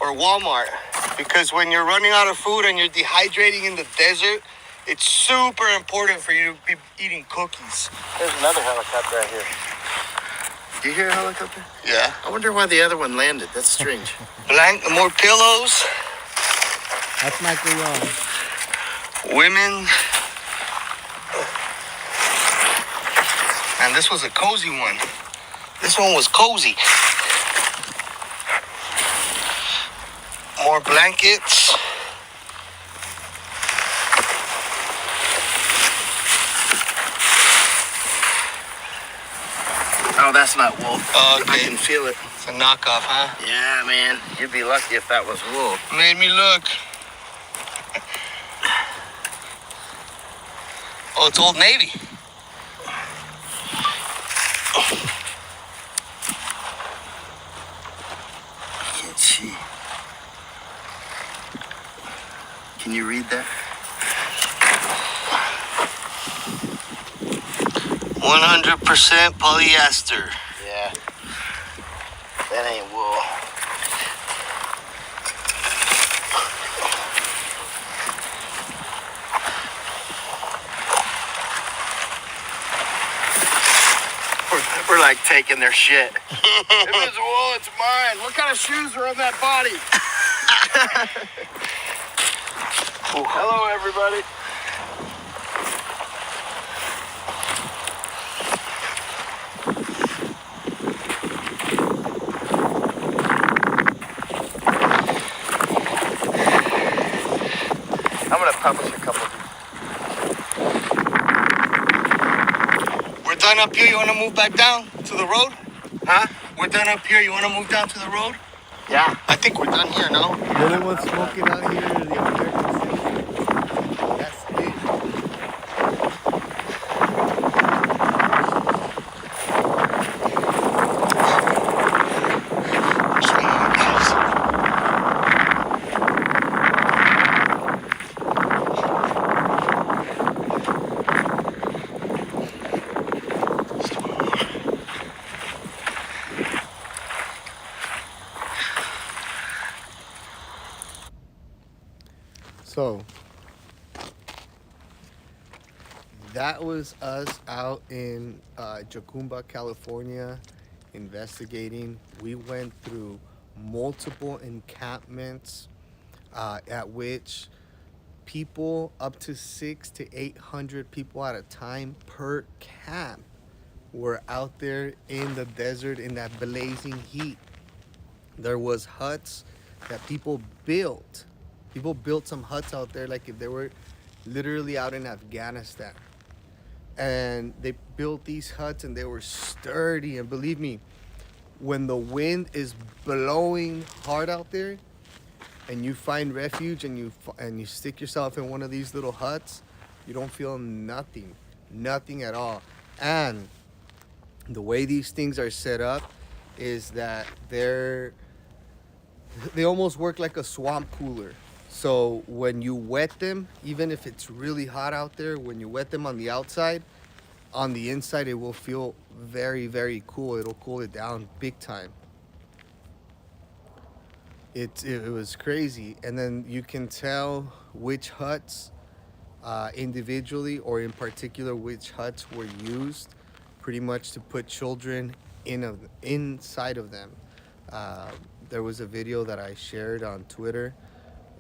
or Walmart, because when you're running out of food and you're dehydrating in the desert, it's super important for you to be eating cookies. There's another helicopter right here. Do you hear a helicopter? Yeah. I wonder why the other one landed. That's strange. More pillows. That's Michael Young. Women. And this was a cozy one. This one was cozy. More blankets. Oh, that's not wool. I Okay. can feel it. It's a knockoff, huh? Yeah, man. You'd be lucky if that was wool. Made me look. Oh, it's Old Navy. Can't see. Can you read that? 100% polyester. Yeah. That ain't wool. We're like taking their shit. If it's wool, it's mine. What kind of shoes are on that body? Hello, everybody. I'm gonna publish a couple of these. We're done up here. You want to move back down to the road? Huh? We're done up here. You want to move down to the road? Yeah. I think we're done here, no? The only one smoking out here is the American citizen. That's it. So that was us out in Jacumba, California, investigating. We went through multiple encampments at which people up to 600 to 800 people at a time per camp were out there in the desert in that blazing heat. There was huts that people built. People built some huts out there like if they were literally out in Afghanistan. And they built these huts and they were sturdy. And believe me, when the wind is blowing hard out there and you find refuge and you stick yourself in one of these little huts, you don't feel nothing at all. And the way these things are set up is that they almost work like a swamp cooler. So when you wet them, even if it's really hot out there, when you wet them on the outside, on the inside it will feel very, very cool. It'll cool it down big time. It was crazy. And then you can tell which huts individually or in particular which huts were used pretty much to put children inside of them. There was a video that I shared on Twitter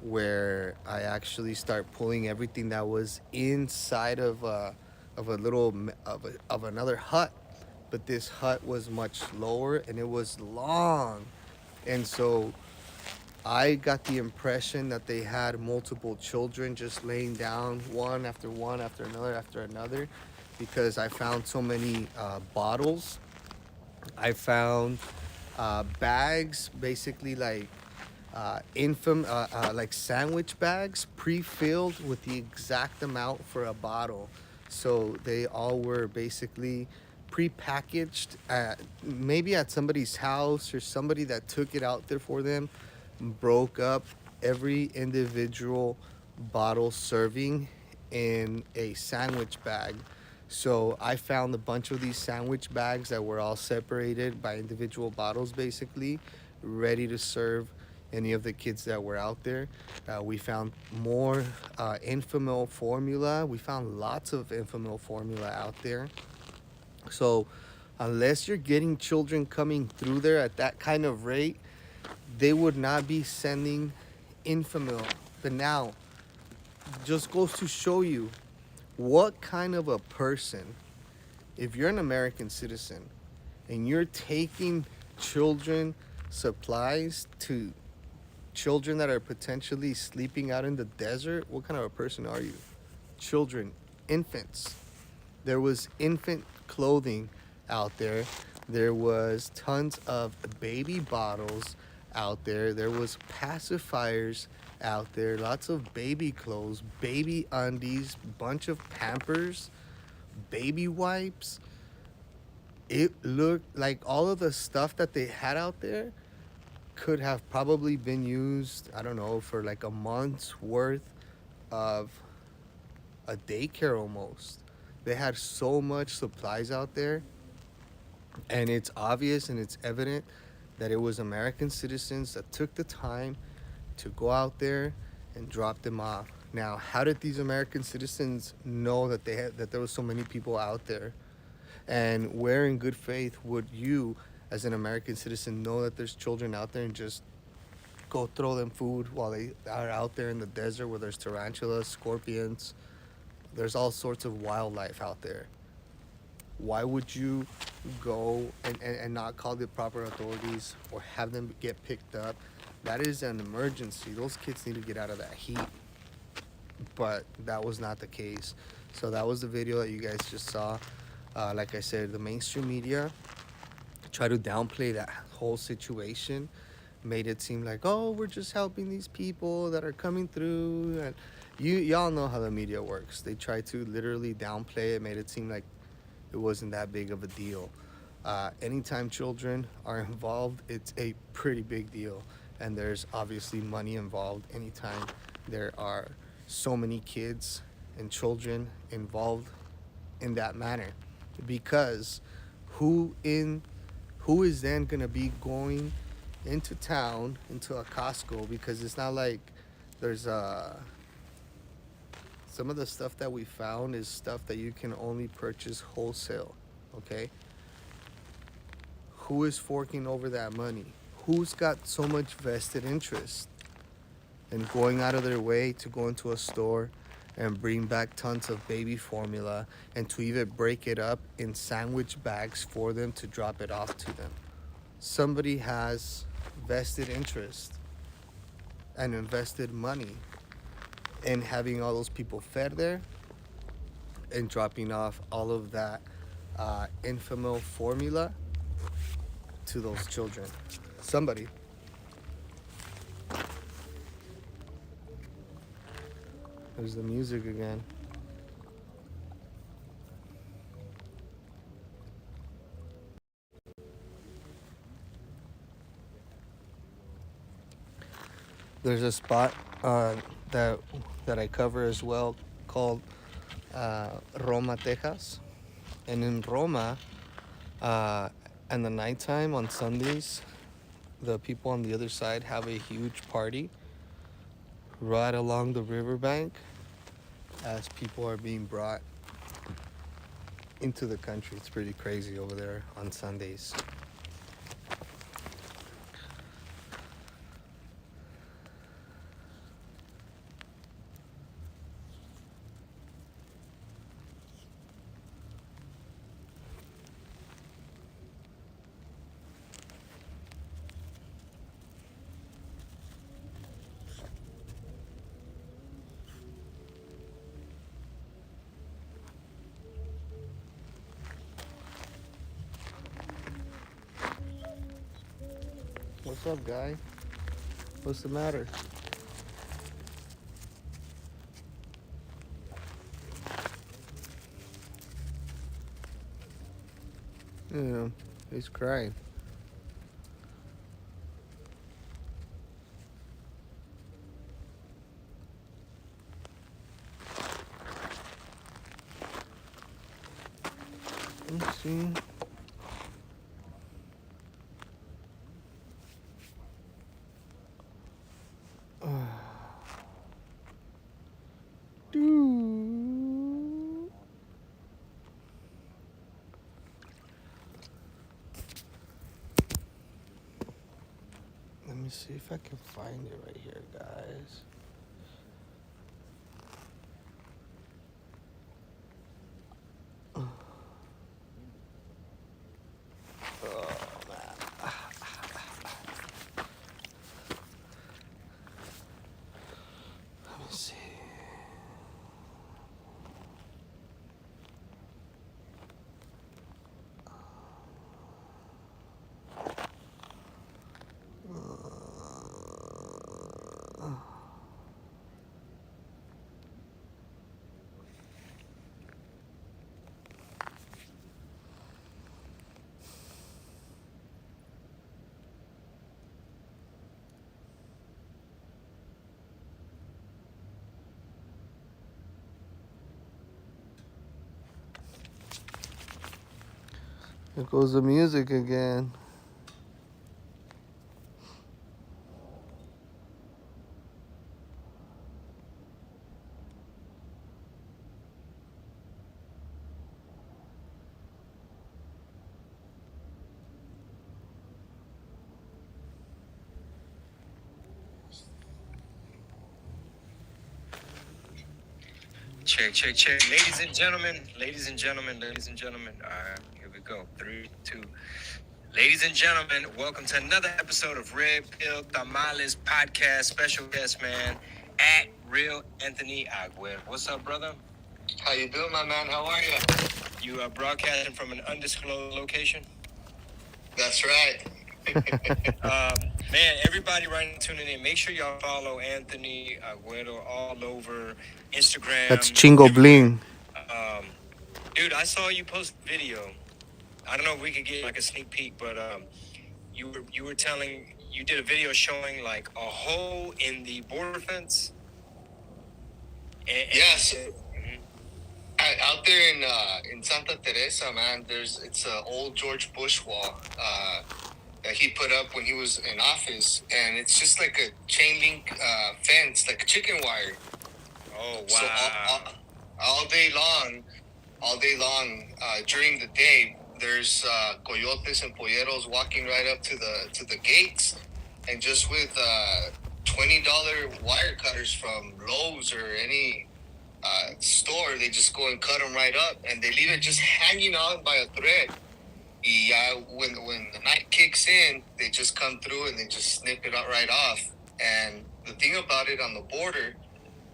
where I actually start pulling everything that was inside of another hut, but this hut was much lower and it was long, and so I got the impression that they had multiple children just laying down one after another, because I found so many bottles. I found bags, basically like like sandwich bags, pre-filled with the exact amount for a bottle. So they all were basically pre-packaged maybe at somebody's house, or somebody that took it out there for them broke up every individual bottle serving in a sandwich bag. So I found a bunch of these sandwich bags that were all separated by individual bottles, basically ready to serve any of the kids that were out there. We found more Enfamil formula. We found lots of Enfamil formula out there. So unless you're getting children coming through there at that kind of rate, they would not be sending Enfamil. But now, just goes to show you what kind of a person, if you're an American citizen and you're taking children supplies to children that are potentially sleeping out in the desert, what kind of a person are you? Children, infants. There was infant clothing out there. There was tons of baby bottles out there. There was pacifiers out there, lots of baby clothes, baby undies, bunch of Pampers, baby wipes. It looked like all of the stuff that they had out there could have probably been used, I don't know, for like a month's worth of a daycare almost. They had so much supplies out there, and it's obvious and it's evident that it was American citizens that took the time to go out there and drop them off. Now, how did these American citizens know that that there was so many people out there? And where in good faith would you, as an American citizen, know that there's children out there and just go throw them food while they are out there in the desert where there's tarantulas, scorpions, there's all sorts of wildlife out there? Why would you go and not call the proper authorities or have them get picked up? That is an emergency. Those kids need to get out of that heat. But that was not the case. So that was the video that you guys just saw. Like I said, the mainstream media try to downplay that whole situation, made it seem like, oh, we're just helping these people that are coming through. And y'all know how the media works. They try to literally downplay it, made it seem like it wasn't that big of a deal. Anytime children are involved, it's a pretty big deal. And there's obviously money involved anytime there are so many kids and children involved in that manner. Because who is then gonna be going into town, into a Costco? Because it's not like there's some of the stuff that we found is stuff that you can only purchase wholesale. Okay, who is forking over that money? Who's got so much vested interest in going out of their way to go into a store and bring back tons of baby formula and to even break it up in sandwich bags for them to drop it off to them? Somebody has vested interest and invested money in having all those people fed there and dropping off all of that infamous formula to those children. Somebody. There's the music again. There's a spot that I cover as well called Roma, Texas, and in Roma, in the nighttime on Sundays, the people on the other side have a huge party right along the riverbank as people are being brought into the country. It's pretty crazy over there on Sundays. What's up, guy? What's the matter? Yeah, he's crying. Let's see. Dude. Let me see if I can find it right here, guys. Let me see. There goes the music again. Check, check. Ladies and gentlemen. All right, here we go. 3, 2. Ladies and gentlemen, welcome to another episode of Red Pill Tamales Podcast. Special guest, man, at Real Anthony Aguero. What's up, brother? How you doing, my man? How are you? You are broadcasting from an undisclosed location? That's right. Man, everybody right now tuning in, make sure y'all follow Anthony Aguero all over Instagram. That's Chingo Bling. Dude, I saw you post a video. I don't know if we could get like a sneak peek, but you were telling, you did a video showing like a hole in the border fence. Yes. Out there in Santa Teresa, man, it's an old George Bush wall that he put up when he was in office, and it's just like a chain link fence, like a chicken wire. Oh wow! So all day long, during the day, there's coyotes and polleros walking right up to the gates, and just with $20 wire cutters from Lowe's or any store, they just go and cut them right up, and they leave it just hanging on by a thread. When the night kicks in, they just come through and they just snip it right off. And the thing about it on the border,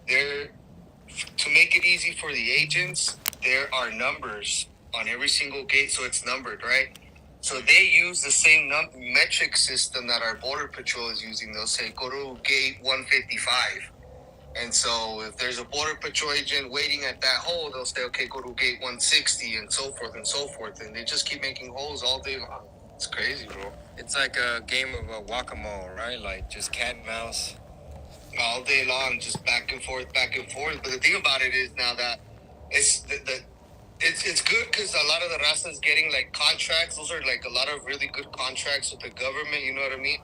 to make it easy for the agents, there are numbers on every single gate, so it's numbered, right? So they use the same metric system that our border patrol is using. They'll say, go to gate 155. And so if there's a border patrol agent waiting at that hole, they'll say, okay, go to gate 160 and so forth and so forth. And they just keep making holes all day long. It's crazy, bro. It's like a game of whack-a-mole, right? Like just cat and mouse. All day long, just back and forth, back and forth. But the thing about it is now that it's it's good because a lot of the rasta's getting like contracts. Those are like a lot of really good contracts with the government. You know what I mean?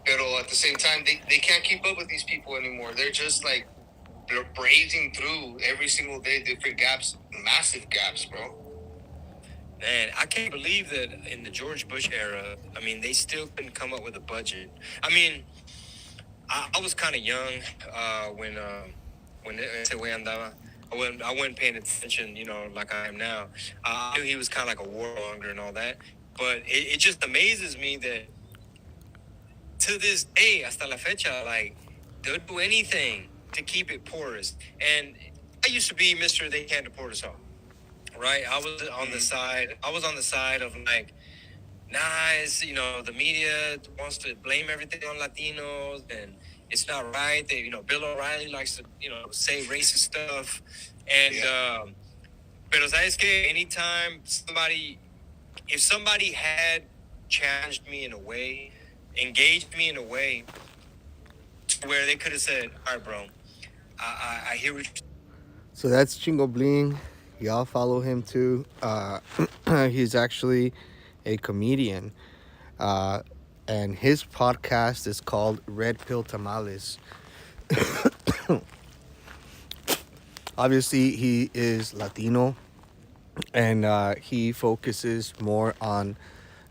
But at the same time, they can't keep up with these people anymore. They're just like, they're brazing through every single day, different gaps, massive gaps, bro. Man, I can't believe that in the George Bush era, I mean, they still couldn't come up with a budget. I mean, I was kind of young when ese güey andaba. I wasn't paying attention, you know, like I am now. I knew he was kind of like a warmonger and all that. But it just amazes me that to this day, hasta la fecha, like, they'll do anything to keep it porous. And I used to be Mr. They can't deport us all, right? I was on the side of like, nah, it's, you know, the media wants to blame everything on Latinos, and it's not right. They, you know, Bill O'Reilly likes to, you know, say racist stuff. And, pero sabes que anytime if somebody had challenged me in a way, engaged me in a way where they could have said, all right, bro, I hear what you're. So that's Chingo Bling. Y'all follow him too. He's actually a comedian. And his podcast is called Red Pill Tamales. Obviously, he is Latino, and he focuses more on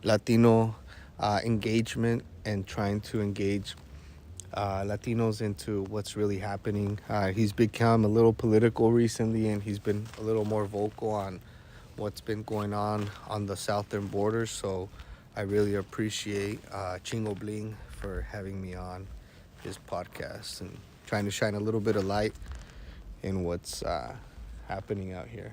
Latino engagement and trying to engage Latinos into what's really happening. He's become a little political recently, and he's been a little more vocal on what's been going on the southern border. So I really appreciate Chingo Bling for having me on his podcast and trying to shine a little bit of light in what's happening out here.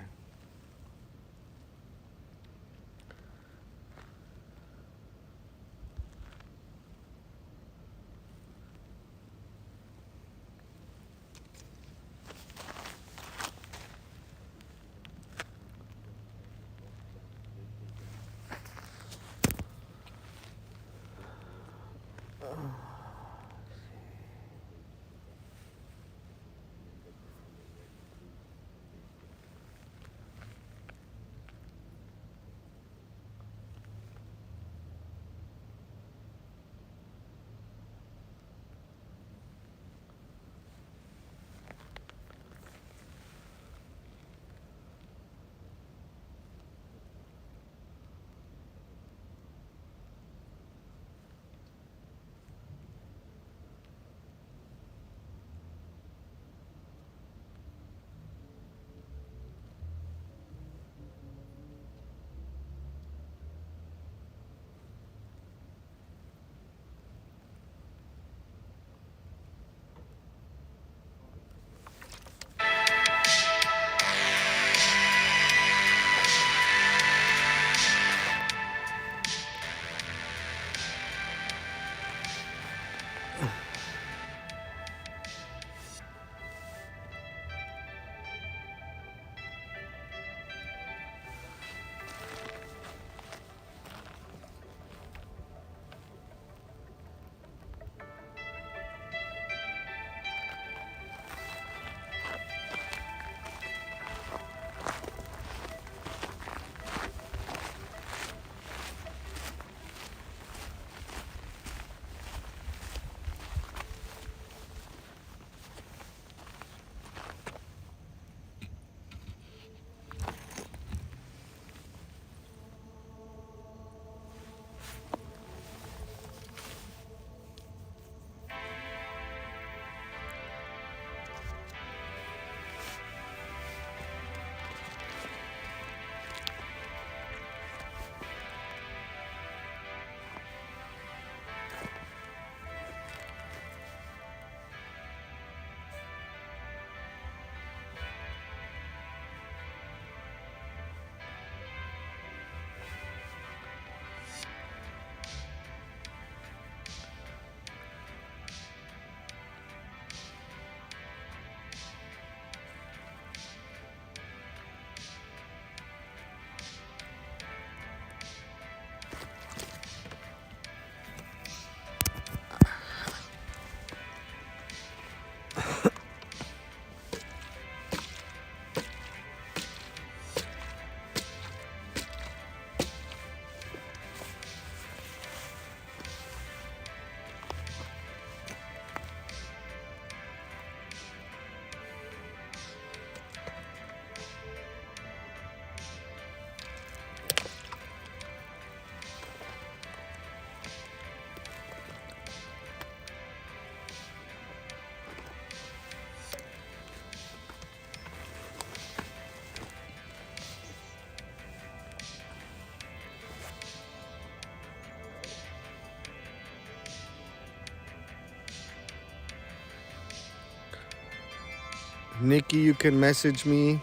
Nikki, you can message me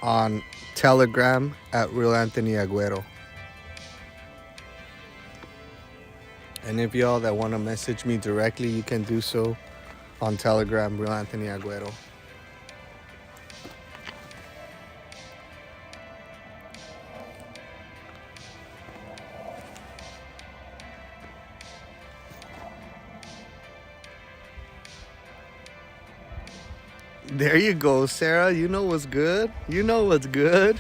on Telegram at Real Anthony Aguero. And if y'all that want to message me directly, you can do so on Telegram, Real Anthony Aguero. There you go, Sarah. You know what's good. You know what's good.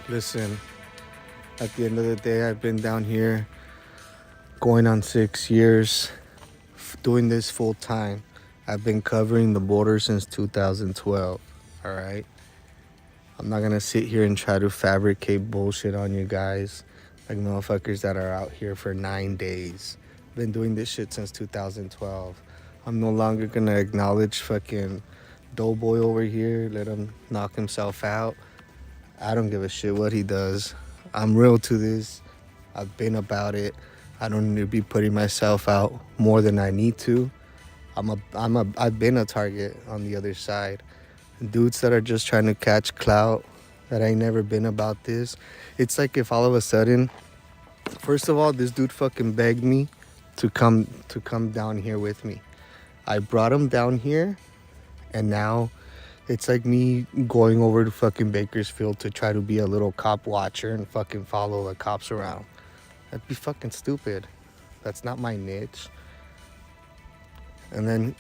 Listen, at the end of the day, I've been down here going on 6 years doing this full time. I've been covering the border since 2012. All right. I'm not gonna sit here and try to fabricate bullshit on you guys, like motherfuckers that are out here for 9 days. Been doing this shit since 2012. I'm no longer gonna acknowledge fucking Doughboy over here. Let him knock himself out. I don't give a shit what he does. I'm real to this. I've been about it. I don't need to be putting myself out more than I need to. I've been a target on the other side. Dudes that are just trying to catch clout, that ain't never been about this. It's like if all of a sudden, first of all, this dude fucking begged me to come down here with me. I brought him down here, and now it's like me going over to fucking Bakersfield to try to be a little cop watcher and fucking follow the cops around. That'd be fucking stupid. That's not my niche. And then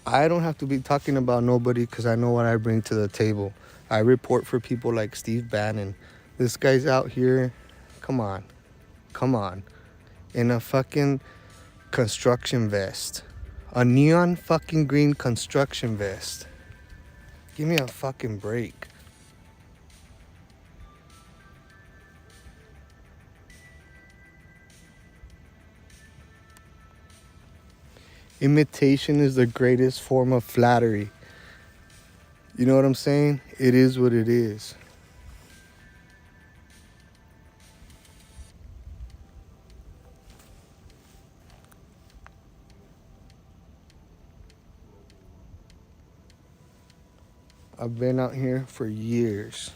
I don't have to be talking about nobody because I know what I bring to the table. I report for people like Steve Bannon. This guy's out here, come on, in a fucking construction vest. A neon fucking green construction vest. Give me a fucking break. Imitation is the greatest form of flattery. You know what I'm saying? It is what it is. I've been out here for years.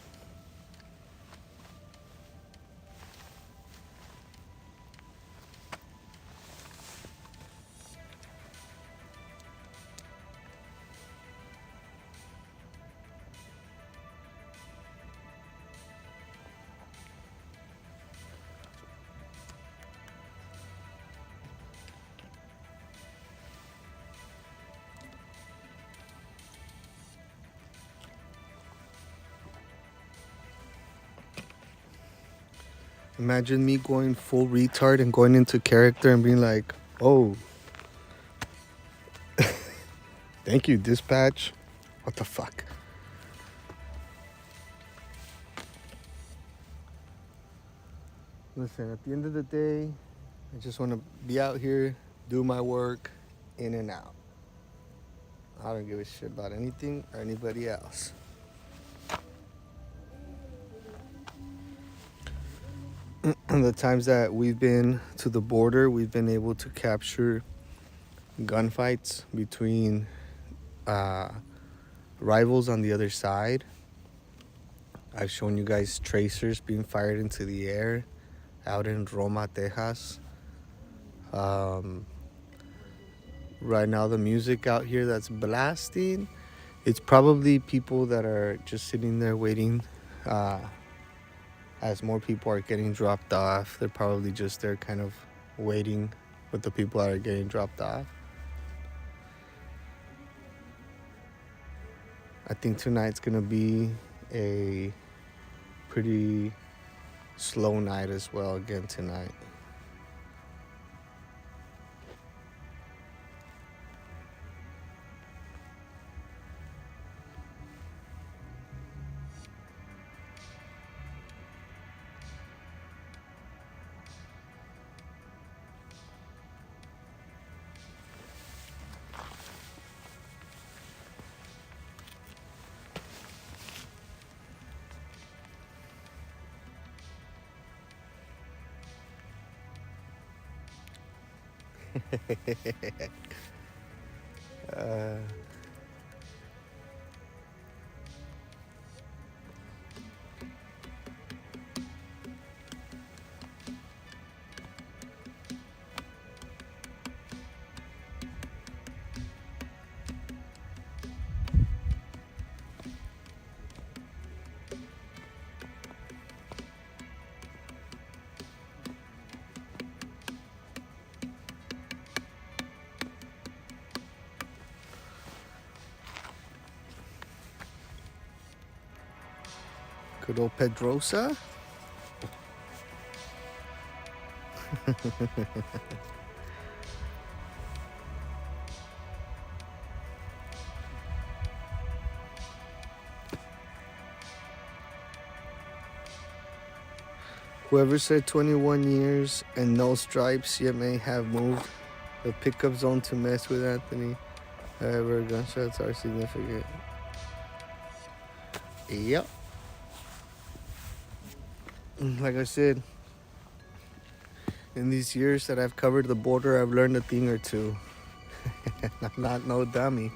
Imagine me going full retard and going into character and being like, oh, thank you, dispatch. What the fuck? Listen, at the end of the day, I just want to be out here, do my work, in and out. I don't give a shit about anything or anybody else. The times that we've been to the border, we've been able to capture gunfights between rivals on the other side. I've shown you guys tracers being fired into the air out in Roma, Texas. Right now, the music out here that's blasting, it's probably people that are just sitting there waiting. As more people are getting dropped off, they're probably just there kind of waiting with the people that are getting dropped off. I think tonight's gonna be a pretty slow night as well again tonight. Good old Pedrosa. Whoever said 21 years and no stripes yet may have moved the pickup zone to mess with Anthony. However, gunshots are significant. Yep. Like I said, in these years that I've covered the border, I've learned a thing or two. I'm not no dummy.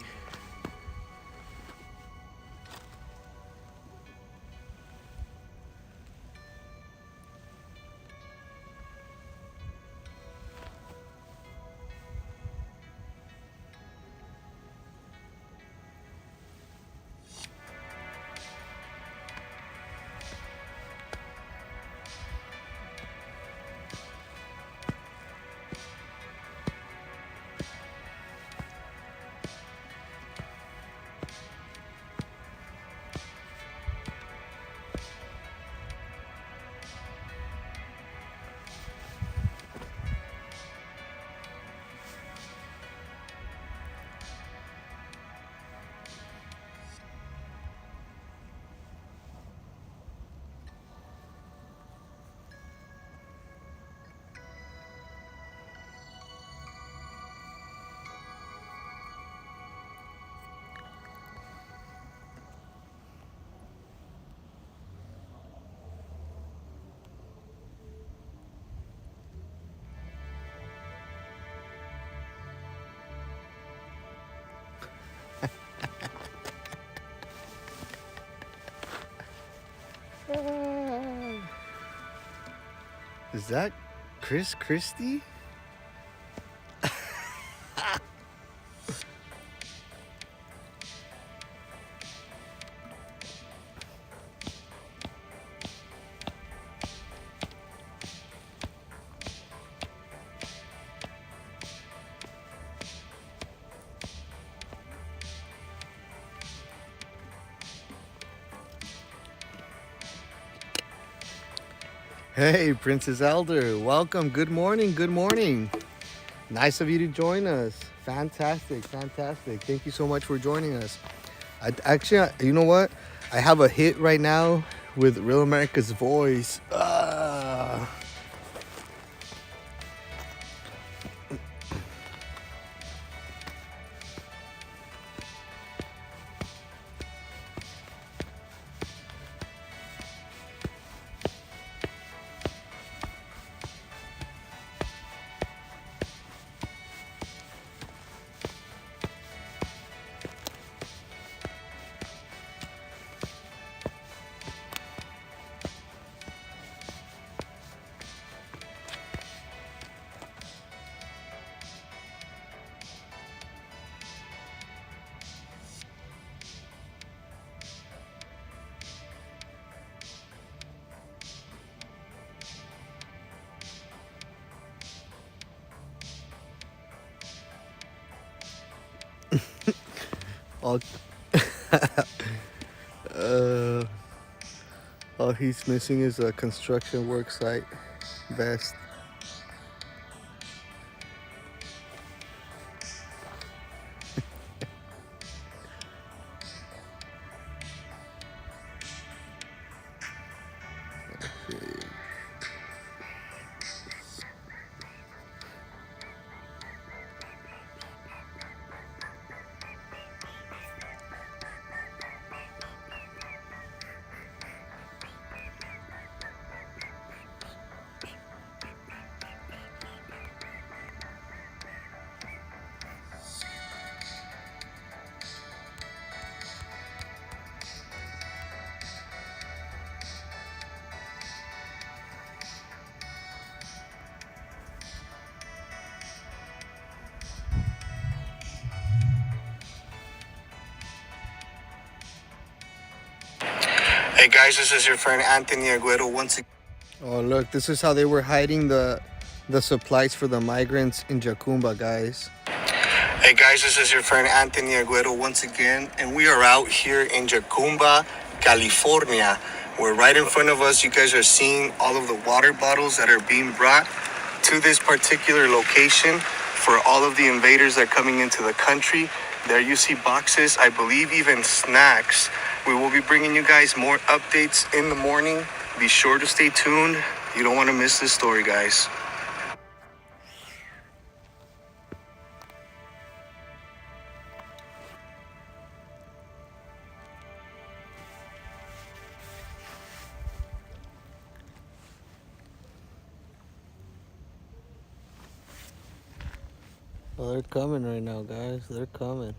Is that Chris Christie? Hey, Princess Elder, welcome. Good morning. Good morning. Nice of you to join us. Fantastic, fantastic. Thank you so much for joining us. Actually, you know what? I have a hit right now with Real America's Voice. All, uh, all he's missing is a construction work site vest. Hey guys, this is your friend Anthony Aguero once again. Oh, look, this is how they were hiding the supplies for the migrants in Jacumba, guys. Hey guys, this is your friend Anthony Aguero once again, and we are out here in Jacumba, California. We're right in front of us. You guys are seeing all of the water bottles that are being brought to this particular location for all of the invaders that are coming into the country. There you see boxes, I believe even snacks. We will be bringing you guys more updates in the morning. Be sure to stay tuned. You don't want to miss this story, guys. Oh, they're coming right now, guys. They're coming.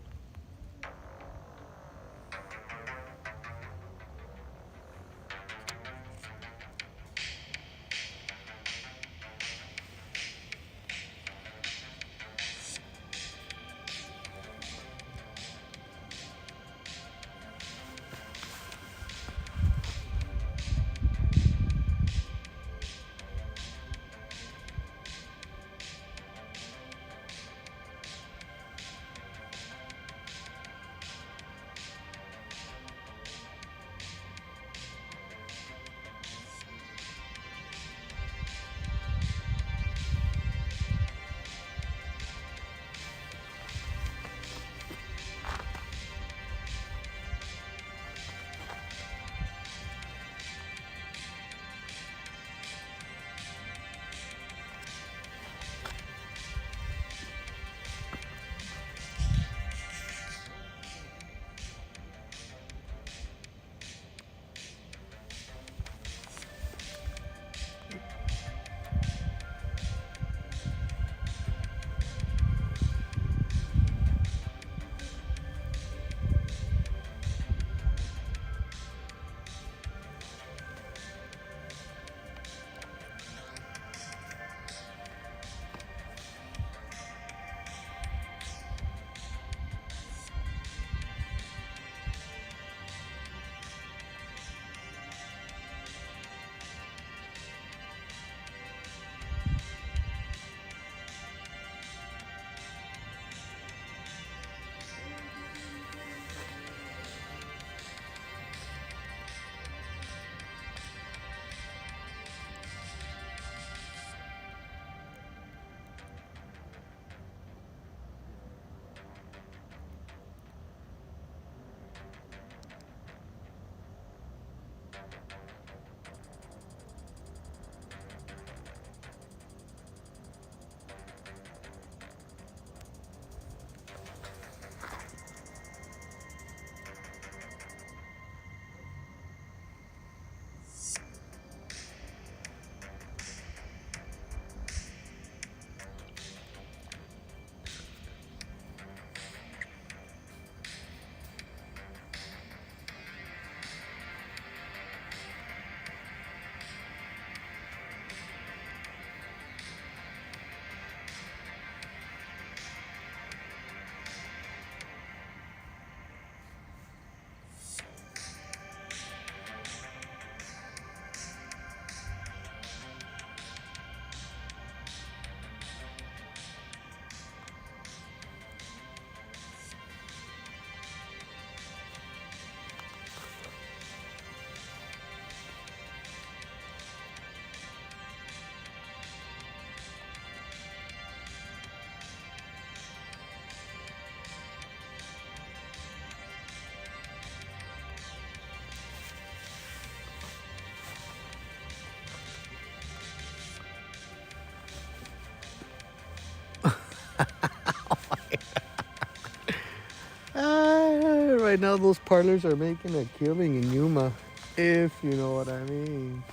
right now those parlors are making a killing in Yuma, if you know what I mean.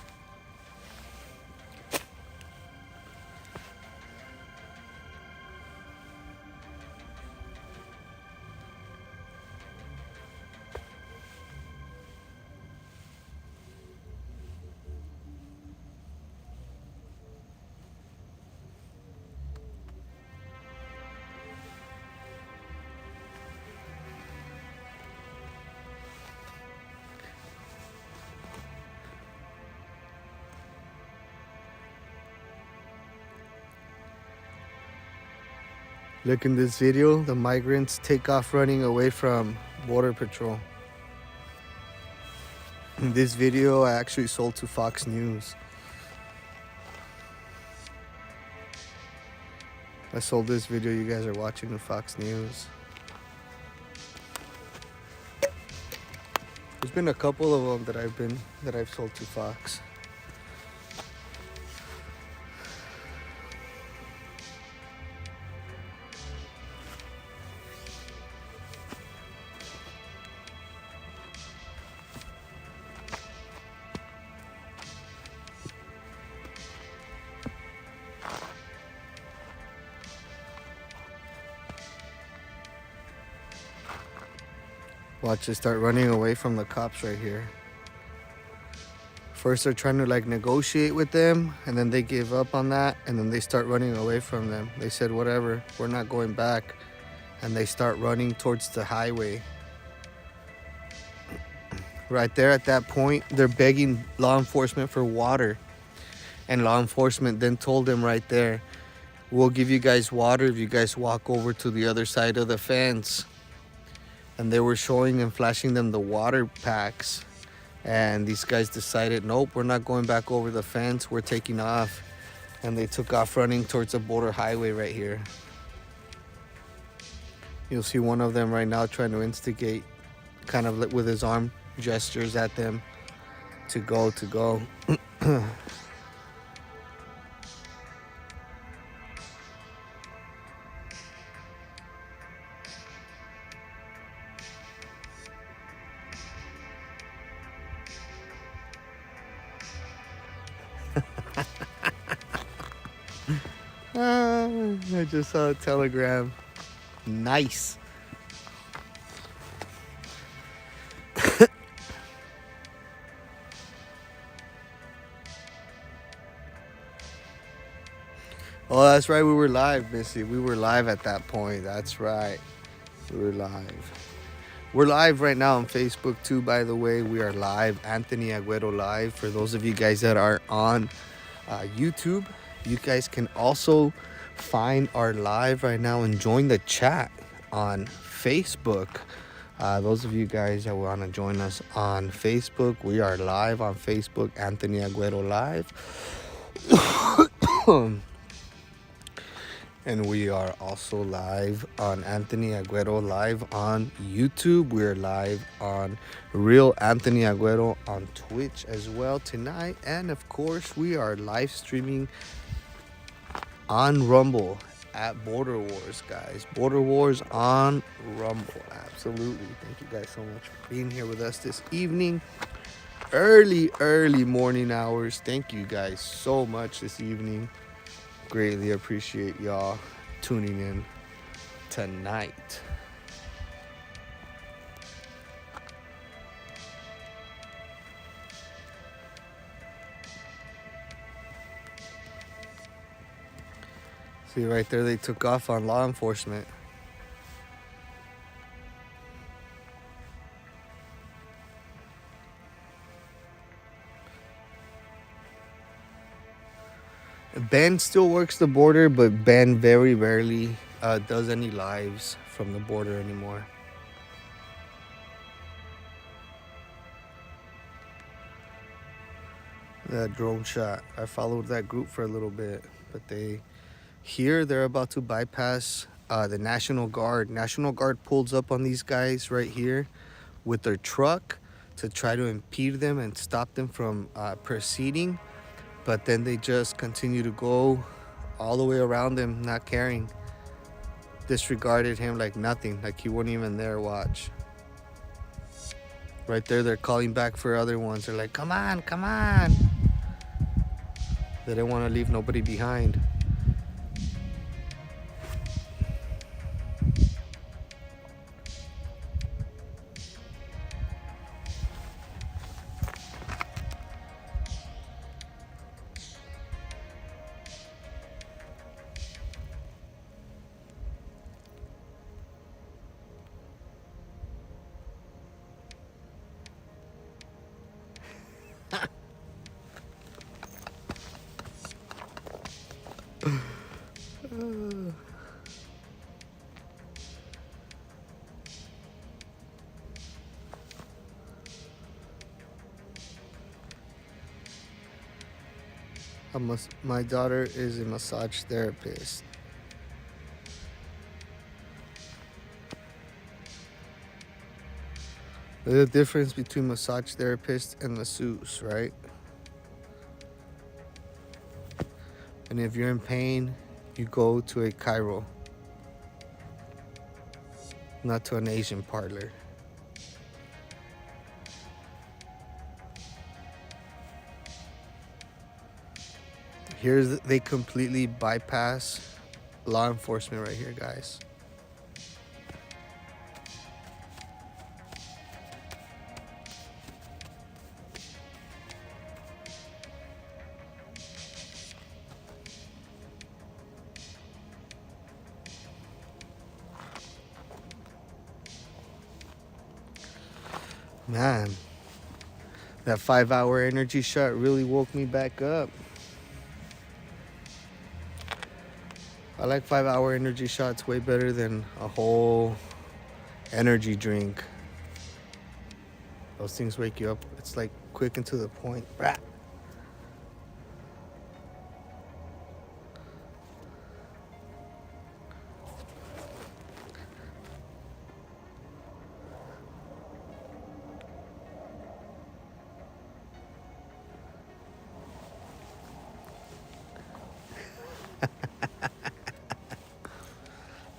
Look in this video, the migrants take off running away from Border Patrol. This video I actually sold to Fox News. I sold this video you guys are watching to Fox News. There's been a couple of them that I've sold to Fox. Watch it start running away from the cops right here. First they're trying to like negotiate with them, and then they give up on that, and then they start running away from them. They said, whatever, we're not going back. And they start running towards the highway. Right there at that point, they're begging law enforcement for water. And law enforcement then told them right there, we'll give you guys water if you guys walk over to the other side of the fence. And they were showing and flashing them the water packs. And these guys decided, nope, we're not going back over the fence. We're taking off. And they took off running towards the border highway right here. You'll see one of them right now trying to instigate, kind of with his arm gestures at them to go. I just saw a telegram. Nice. Oh, that's right. We were live, Missy. We were live at that point. That's right. We were live. We're live right now on Facebook too, by the way. We are live. Anthony Aguero live. For those of you guys that are on YouTube, you guys can also find our live right now and join the chat on Facebook. Those of you guys that want to join us on Facebook, we are live on Facebook, Anthony Aguero Live. And we are also live on Anthony Aguero Live on YouTube. We're live on Real Anthony Aguero on Twitch as well tonight. And of course, we are live streaming on Rumble at Border Wars, guys. Border Wars on Rumble. Absolutely. Thank you guys so much for being here with us this evening. Early morning hours. Thank you guys so much this evening. Greatly appreciate y'all tuning in tonight. See right there, they took off on law enforcement. Ben still works the border, but Ben very rarely does any lives from the border anymore. That drone shot. I followed that group for a little bit, but they're about to bypass the National Guard. National Guard pulls up on these guys right here with their truck to try to impede them and stop them from proceeding. But then they just continue to go all the way around him, not caring. Disregarded him like nothing, like he wasn't even there. Watch. Right there, they're calling back for other ones. They're like, come on, come on. They don't want to leave nobody behind. My daughter is a massage therapist. There's a difference between massage therapist and masseuse, right? And if you're in pain, you go to a chiro, not to an Asian parlor. Here's they completely bypass law enforcement right here, guys. Man, that 5-hour energy shot really woke me back up. I like 5-hour energy shots way better than a whole energy drink. Those things wake you up. It's like quick and to the point. Rah.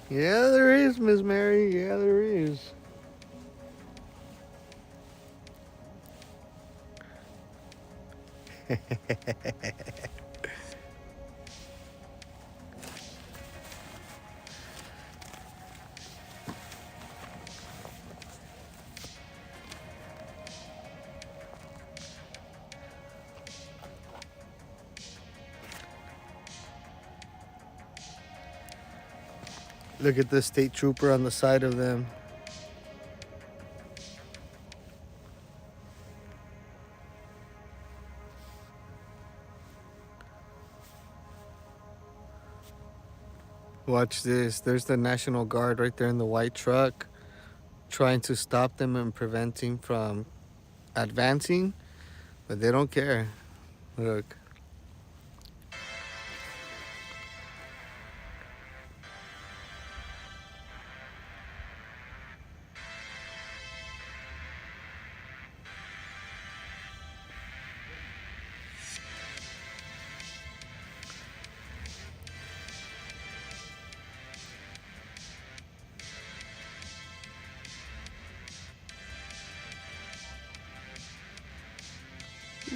Yeah, there is, Miss Mary. Yeah, there is. Look at the state trooper on the side of them. Watch this. There's the National Guard right there in the white truck, trying to stop them and preventing from advancing, but they don't care. Look.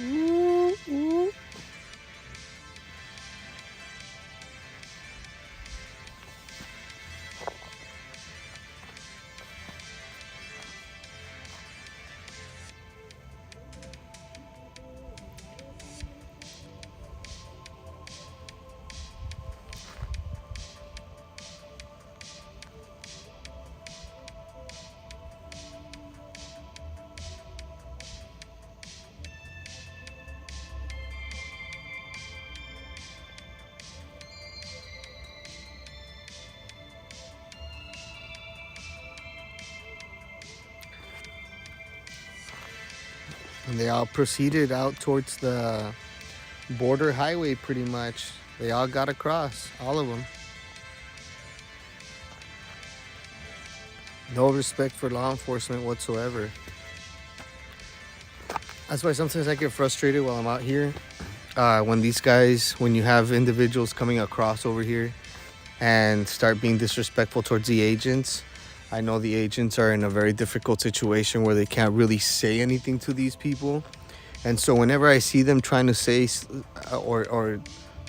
Ooh, ooh. And they all proceeded out towards the border highway pretty much. They all got across, all of them. No respect for law enforcement whatsoever. That's why sometimes I get frustrated while I'm out here. When you have individuals coming across over here and start being disrespectful towards the agents, I know the agents are in a very difficult situation where they can't really say anything to these people. And so whenever I see them trying to say or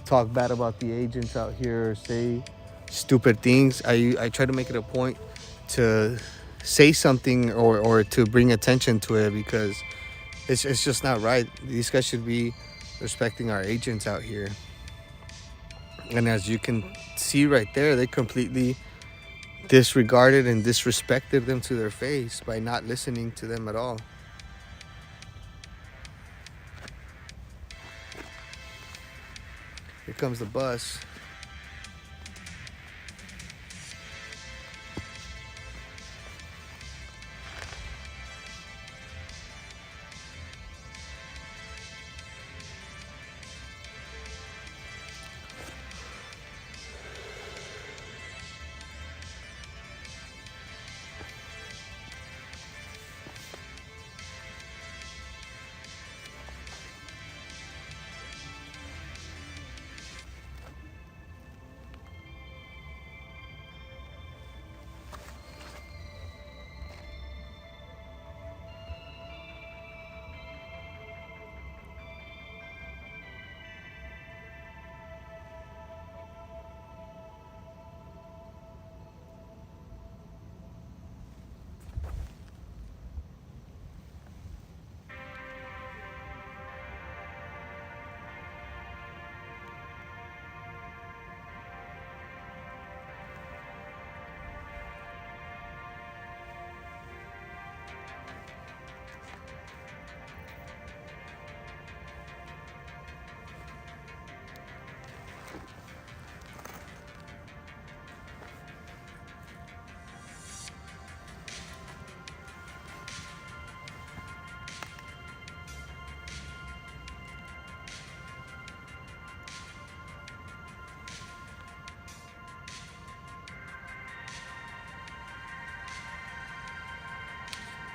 talk bad about the agents out here or say stupid things, I try to make it a point to say something or to bring attention to it, because it's just not right. These guys should be respecting our agents out here. And as you can see right there, they completely disregarded and disrespected them to their face by not listening to them at all. Here comes the bus.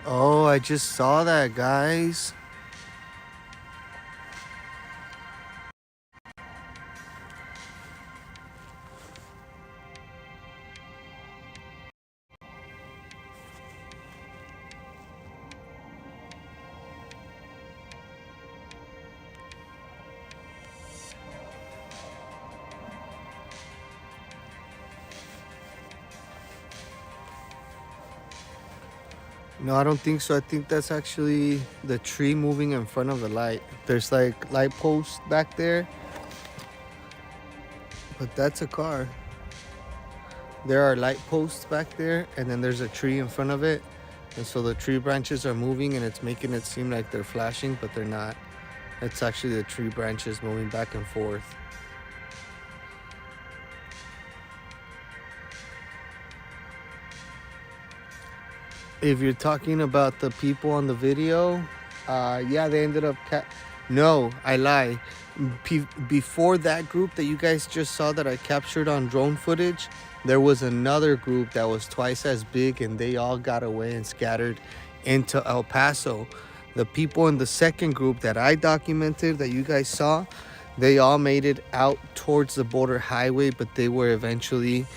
Oh, I just saw that, guys. No, I don't think so. I think that's actually the tree moving in front of the light. There's like light posts back there, but that's a car. There are light posts back there, and then there's a tree in front of it. And so the tree branches are moving, and it's making it seem like they're flashing, but they're not. It's actually the tree branches moving back and forth. If you're talking about the people on the video, yeah, they ended up no, I lie. Before that group that you guys just saw that I captured on drone footage, there was another group that was twice as big, and they all got away and scattered into El Paso. The people in the second group that I documented that you guys saw, they all made it out towards the border highway, but they were eventually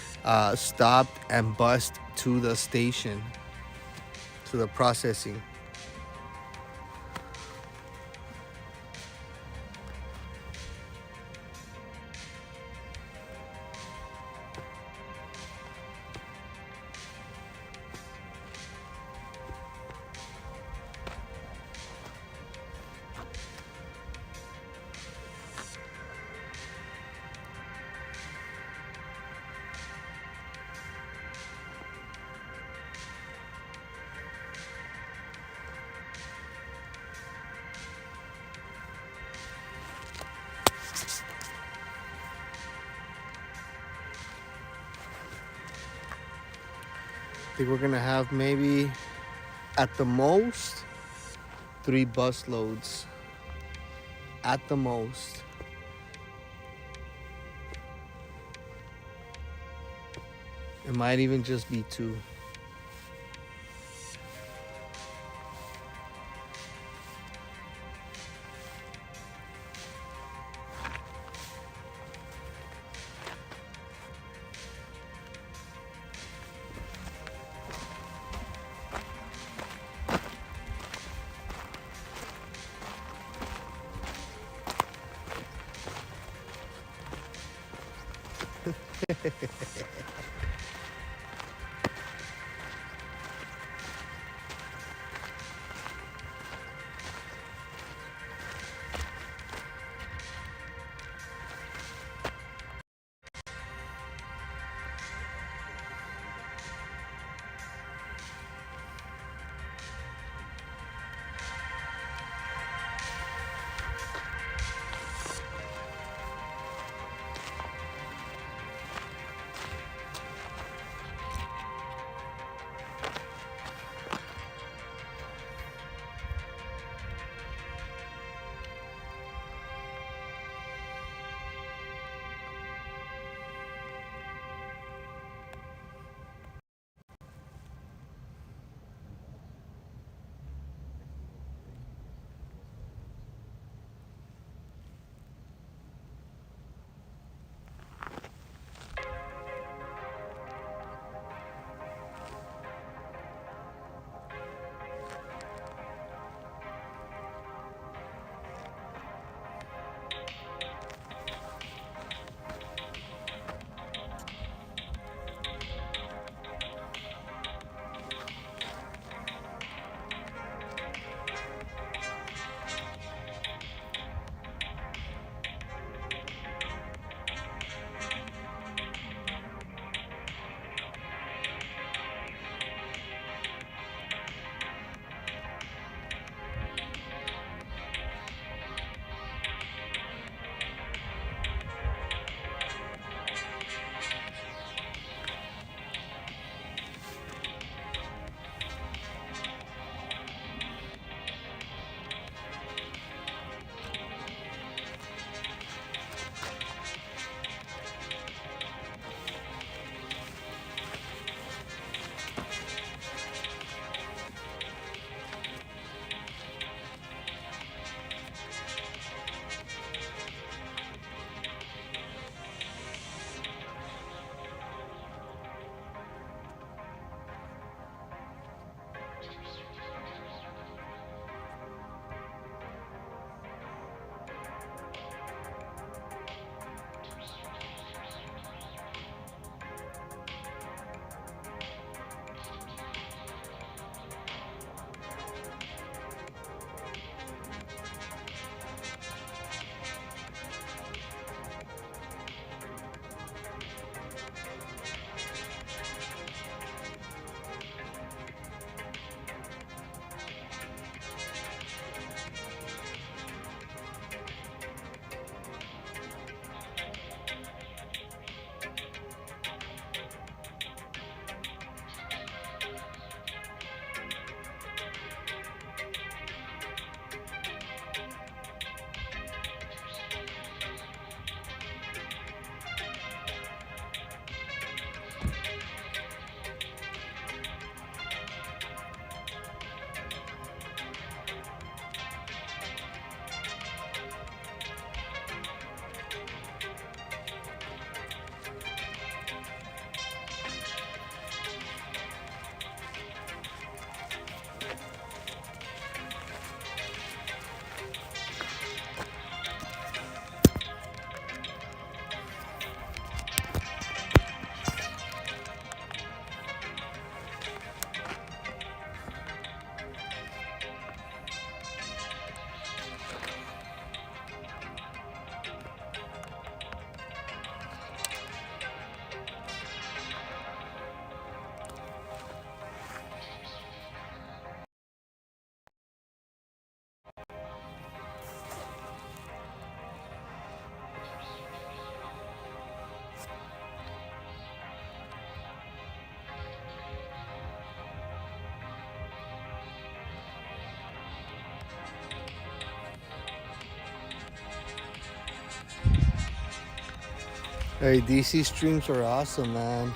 stopped and bused to the station, to the processing. I think we're gonna have maybe at the most 3 bus loads. At the most. It might even just be 2. Hey, DC streams are awesome, man.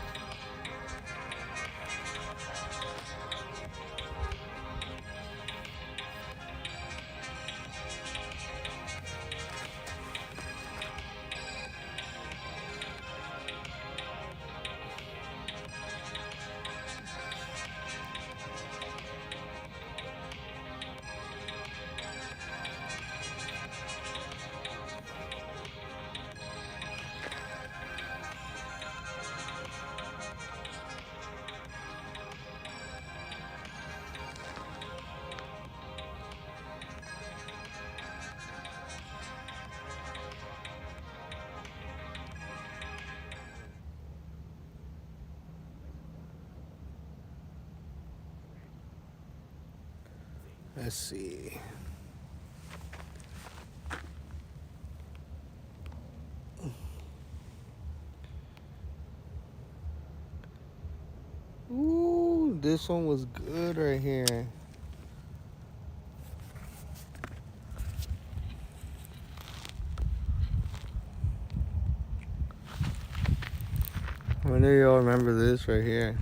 Let's see. Ooh, this one was good right here. I wonder if y'all remember this right here.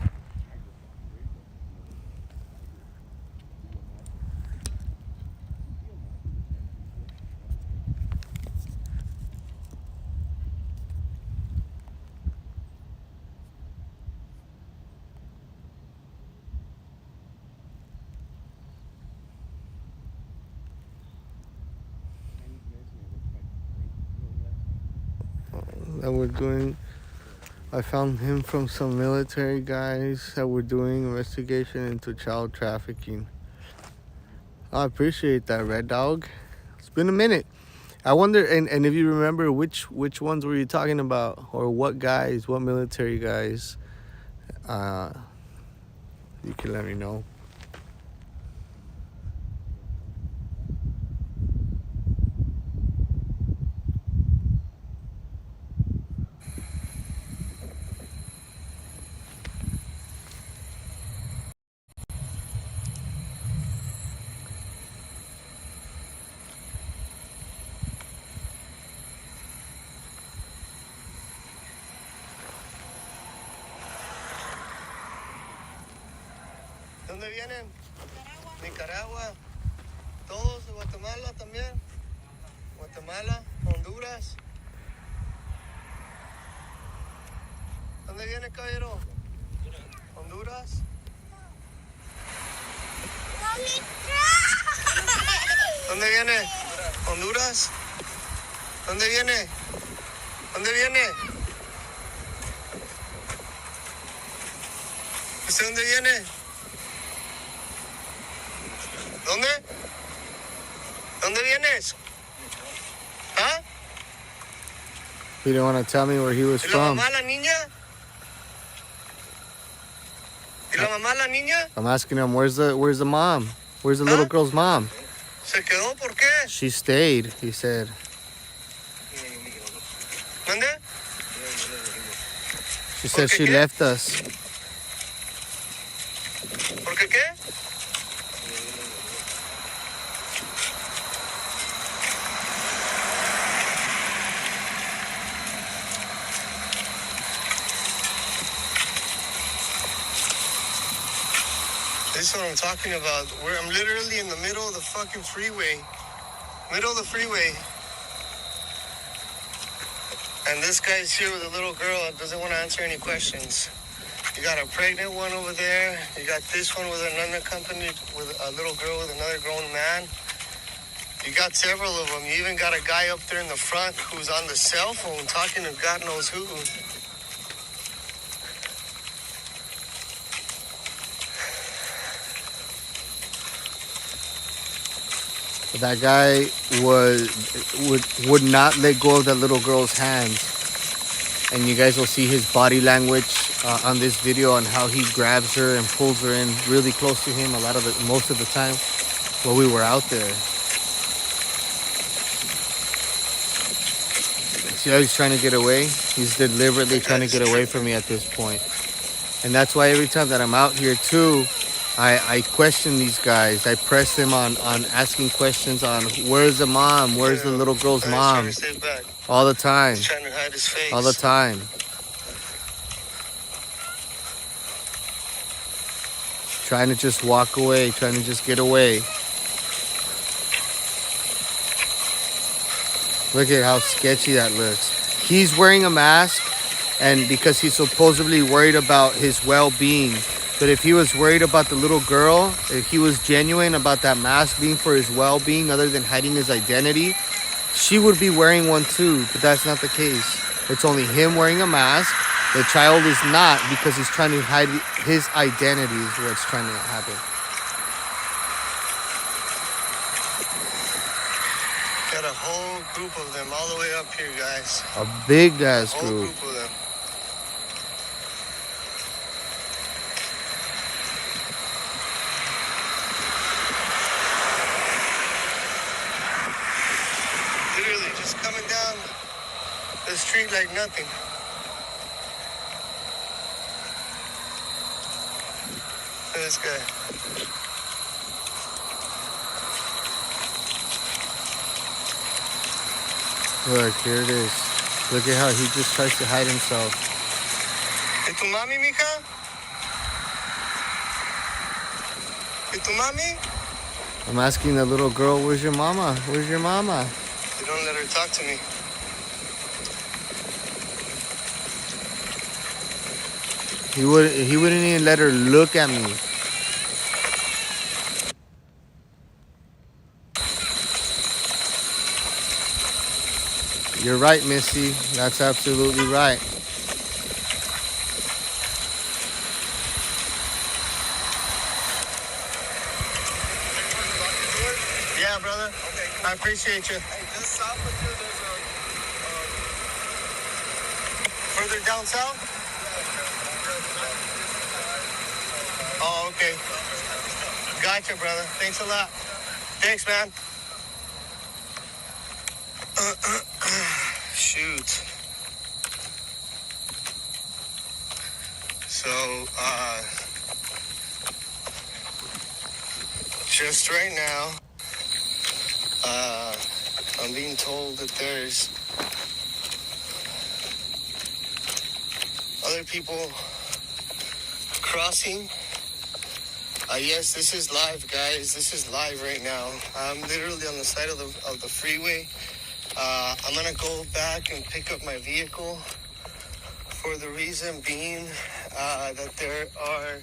That we're doing. I found him from some military guys that were doing investigation into child trafficking. I appreciate that, Red Dog. It's been a minute. I wonder, and if you remember, which ones were you talking about, or what guys, what military guys? You can let me know. ¿Dónde vienen? Nicaragua. Todos de Guatemala también. Guatemala, Honduras. ¿Dónde viene, caballero? Honduras. ¿Dónde viene? Honduras. ¿Dónde viene? ¿Dónde viene? ¿Usted dónde viene? ¿Dónde? ¿Dónde vienes? ¿Ah? He didn't want to tell me where he was ¿Y la from. mamá, la niña? ¿Y la mamá, la niña? I'm asking him, where's the mom? Where's the little girl's mom? ¿Se quedó? ¿Por qué? She stayed, he said. ¿Dónde? She said qué she qué? left us. ¿Por qué qué? This is what I'm talking about. I'm literally in the middle of the fucking freeway. Middle of the freeway. And this guy's here with a little girl that doesn't want to answer any questions. You got a pregnant one over there. You got this one with another company, with a little girl with another grown man. You got several of them. You even got a guy up there in the front who's on the cell phone talking to God knows who. That guy would not let go of that little girl's hands, and you guys will see his body language on this video on how he grabs her and pulls her in really close to him. Most of the time, while we were out there. See how he's trying to get away? He's deliberately trying to get away from me at this point, and that's why every time that I'm out here too, I question these guys. I press them on asking questions on where's the mom, where's the little girl's mom, all the time, He's trying to hide his face. all the time. Trying to just walk away, trying to just get away. Look at how sketchy that looks. He's wearing a mask, and because he's supposedly worried about his well-being. But if he was worried about the little girl, if he was genuine about that mask being for his well-being other than hiding his identity, she would be wearing one too. But that's not the case. It's only him wearing a mask. The child is not, because he's trying to hide his identity is what's trying to happen. Got a whole group of them all the way up here, guys. A big ass Whole group. group of them. street like nothing. Look at this guy. Look, here it is. Look at how he just tries to hide himself. ¿Y tu mami, mija? ¿Y tu mami? I'm asking the little girl, where's your mama? Where's your mama? You don't let her talk to me. He wouldn't even let her look at me. You're right, Missy. That's absolutely right. Yeah, brother. Okay. I appreciate you. Hey, just south of here, there's Further down south? Oh, okay. Gotcha, brother. Thanks a lot. Thanks, man. Shoot. So, just right now, I'm being told that there's other people crossing. Yes, this is live, guys. This is live right now. I'm literally on the side of the freeway. I'm gonna go back and pick up my vehicle for the reason being that there are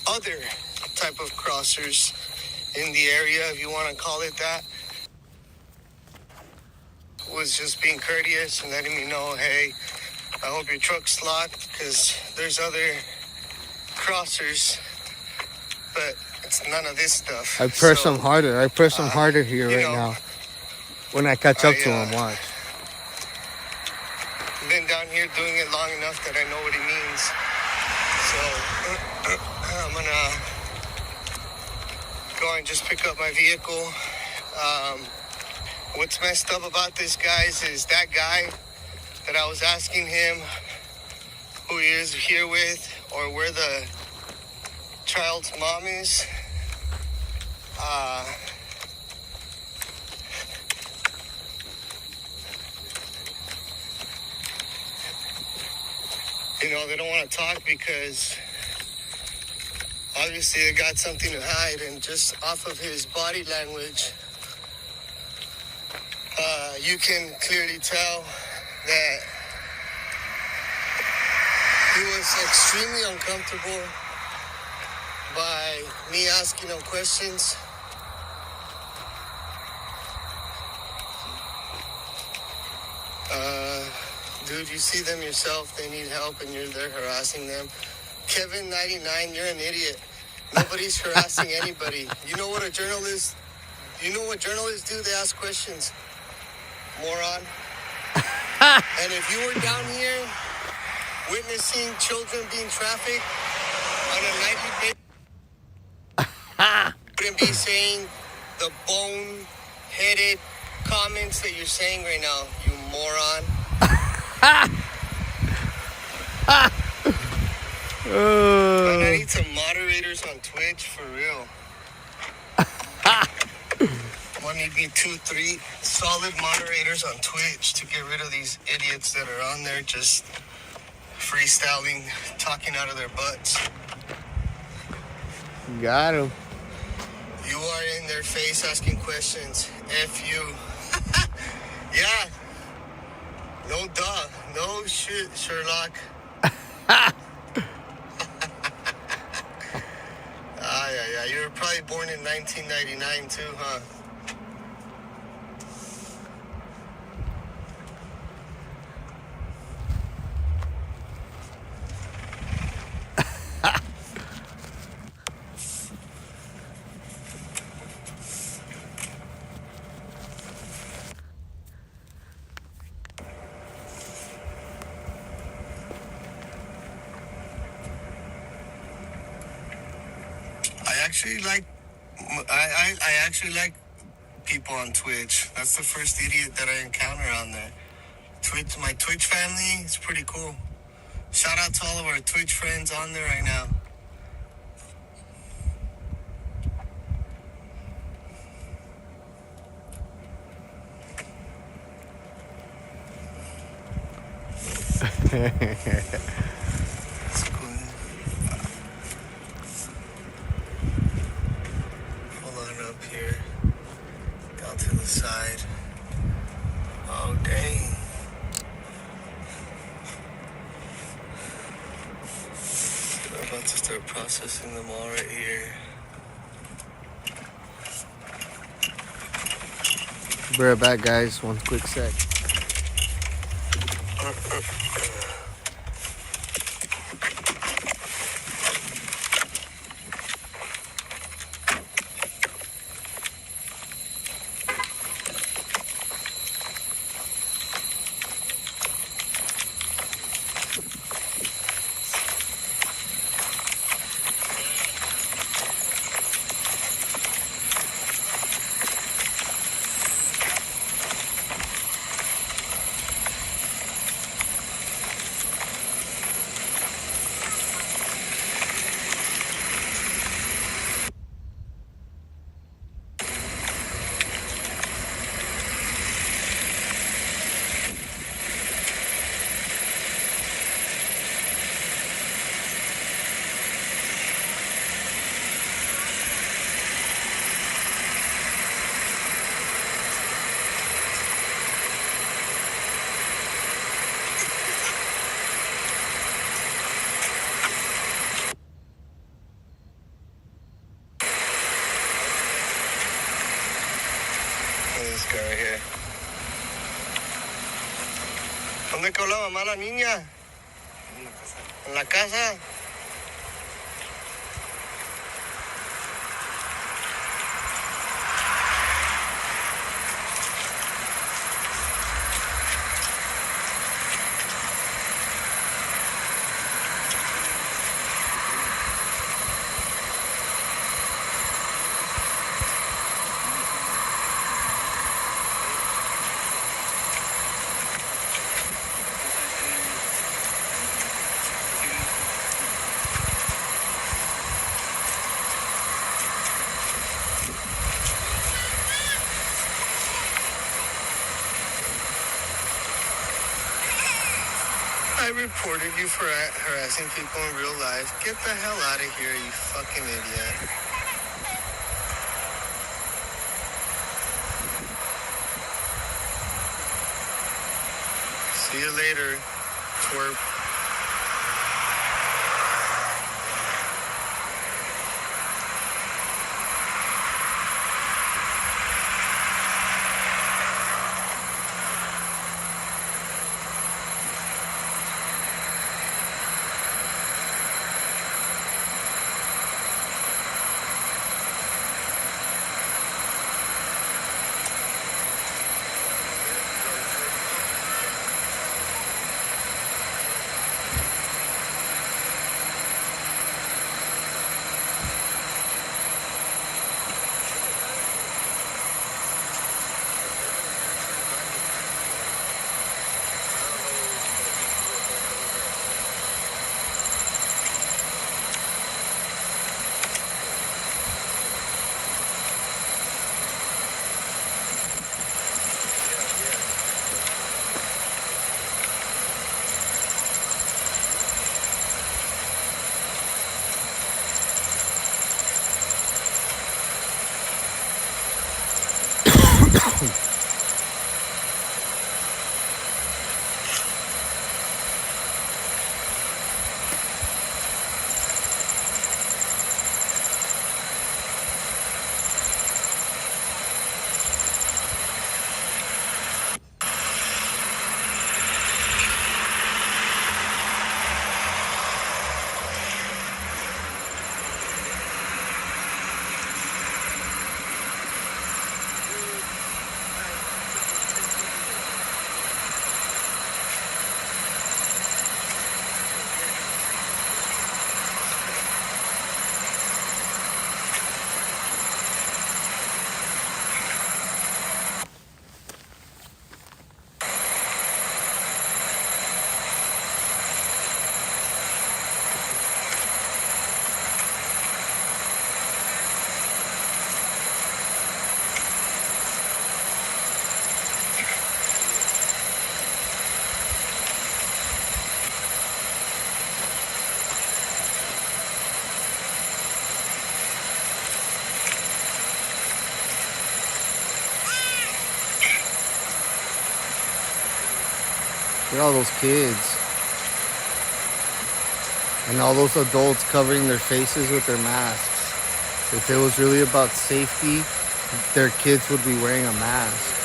other type of crossers in the area, if you want to call it that. Was just being courteous and letting me know, hey, I hope your truck's locked because there's other crossers, but it's none of this stuff. I press him harder. I press him harder here right know, now. When I catch up to him, watch. Been down here doing it long enough that I know what he means. So I'm gonna go and just pick up my vehicle. What's messed up about this, guys, is that guy that I was asking him who he is here with or where the child's mom is. You know, they don't want to talk because obviously they got something to hide, and just off of his body language, you can clearly tell that he was extremely uncomfortable by me asking him questions. Dude, you see them yourself, they need help, and you're there harassing them. Kevin 99, you're an idiot. Nobody's harassing anybody. You know what a journalist, you know what journalists do? They ask questions. Moron. And if you were down here witnessing children being trafficked on a nightly basis, you wouldn't be saying the bone-headed comments that you're saying right now, you moron. And I need some moderators on Twitch for real. I need me 2-3 solid moderators on Twitch to get rid of these idiots that are on there just freestyling, talking out of their butts. Got him. You are in their face asking questions. F you. Yeah. No duh. No shit, Sherlock. Yeah. You were probably born in 1999 too, huh? I actually like people on Twitch. That's the first idiot that I encounter on there. Twitch, my Twitch family is pretty cool. Shout out to all of our Twitch friends on there right now. That's cool. Pull on up here, down to the side. Oh, dang. I'm about to start processing them all right here. Be right back, guys. One quick sec. This guy right here. ¿Dónde quedó la mamá, la niña? En la casa. I reported you for harassing people in real life. Get the hell out of here, you fucking idiot. See you later, twerp. Look at all those kids. And all those adults covering their faces with their masks. If it was really about safety, their kids would be wearing a mask.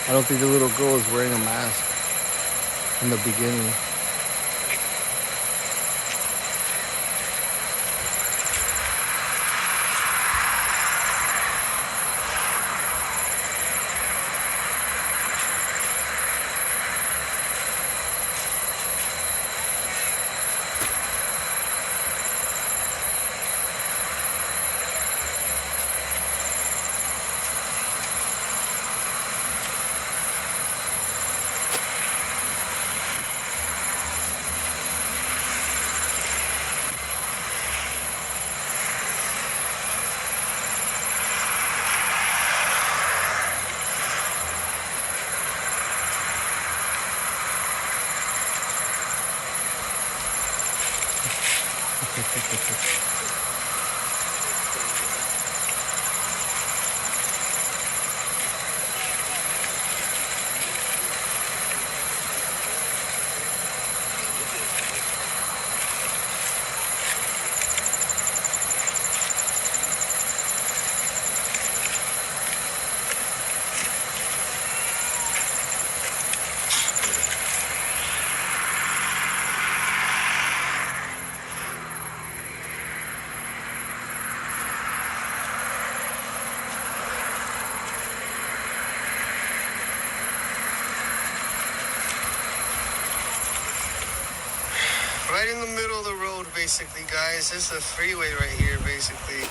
I don't think the little girl is wearing a mask in the beginning. Right in the middle of the road, basically, guys. This is a freeway right here, basically.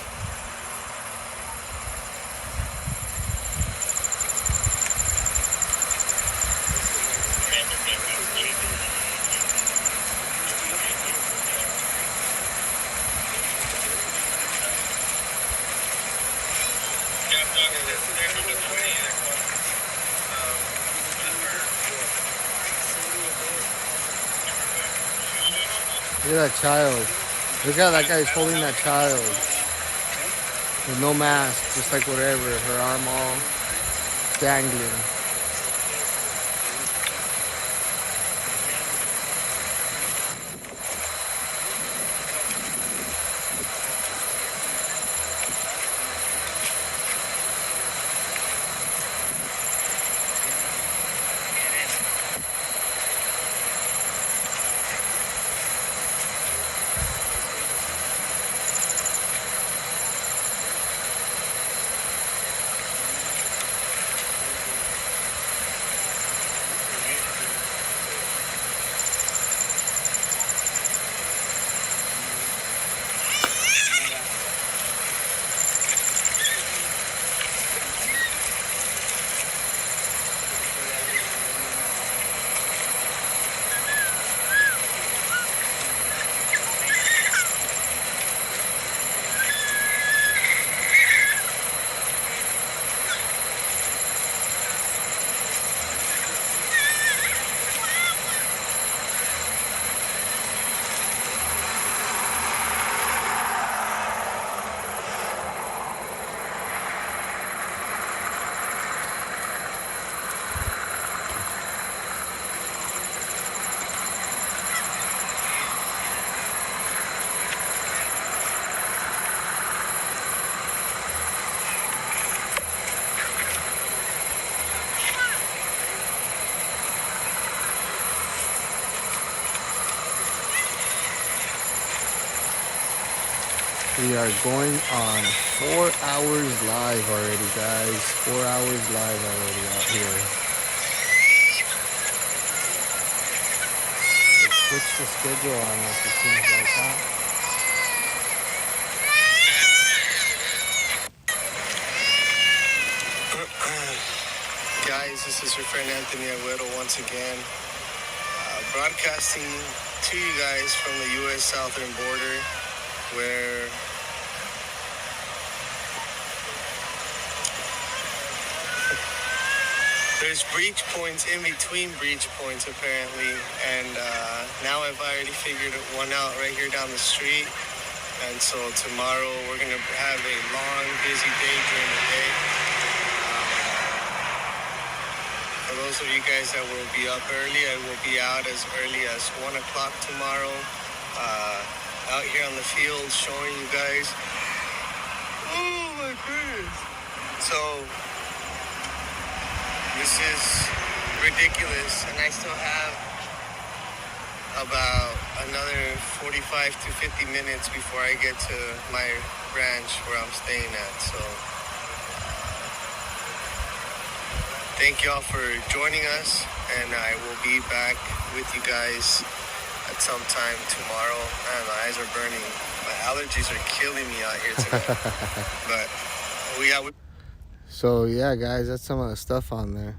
Look at that child. Look how that guy's holding that child. With no mask, just like whatever. Her arm all dangling. We are going on 4 hours live already, guys. 4 hours live already out here. Let's switch the schedule on us, it seems like, huh? Guys, this is your friend Anthony Aguero once again, broadcasting to you guys from the U.S. southern border, where there's breach points in between breach points apparently, and now I've already figured one out right here down the street. And so tomorrow we're gonna have a long, busy day during the day. For those of you guys that will be up early, I will be out as early as 1 o'clock tomorrow, out here on the field showing you guys. Oh my goodness! So this is ridiculous, and I still have about another 45 to 50 minutes before I get to my ranch where I'm staying at. So thank y'all for joining us, and I will be back with you guys at some time tomorrow. Man, my eyes are burning. My allergies are killing me out here today. But we got. So yeah, guys, that's some of the stuff on there.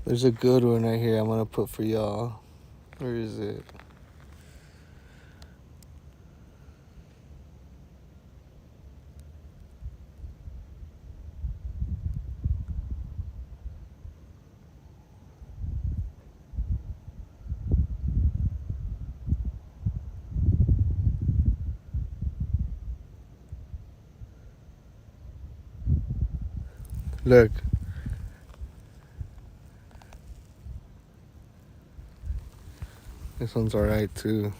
There's a good one right here I'm gonna put for y'all. Where is it? Look. This one's alright too.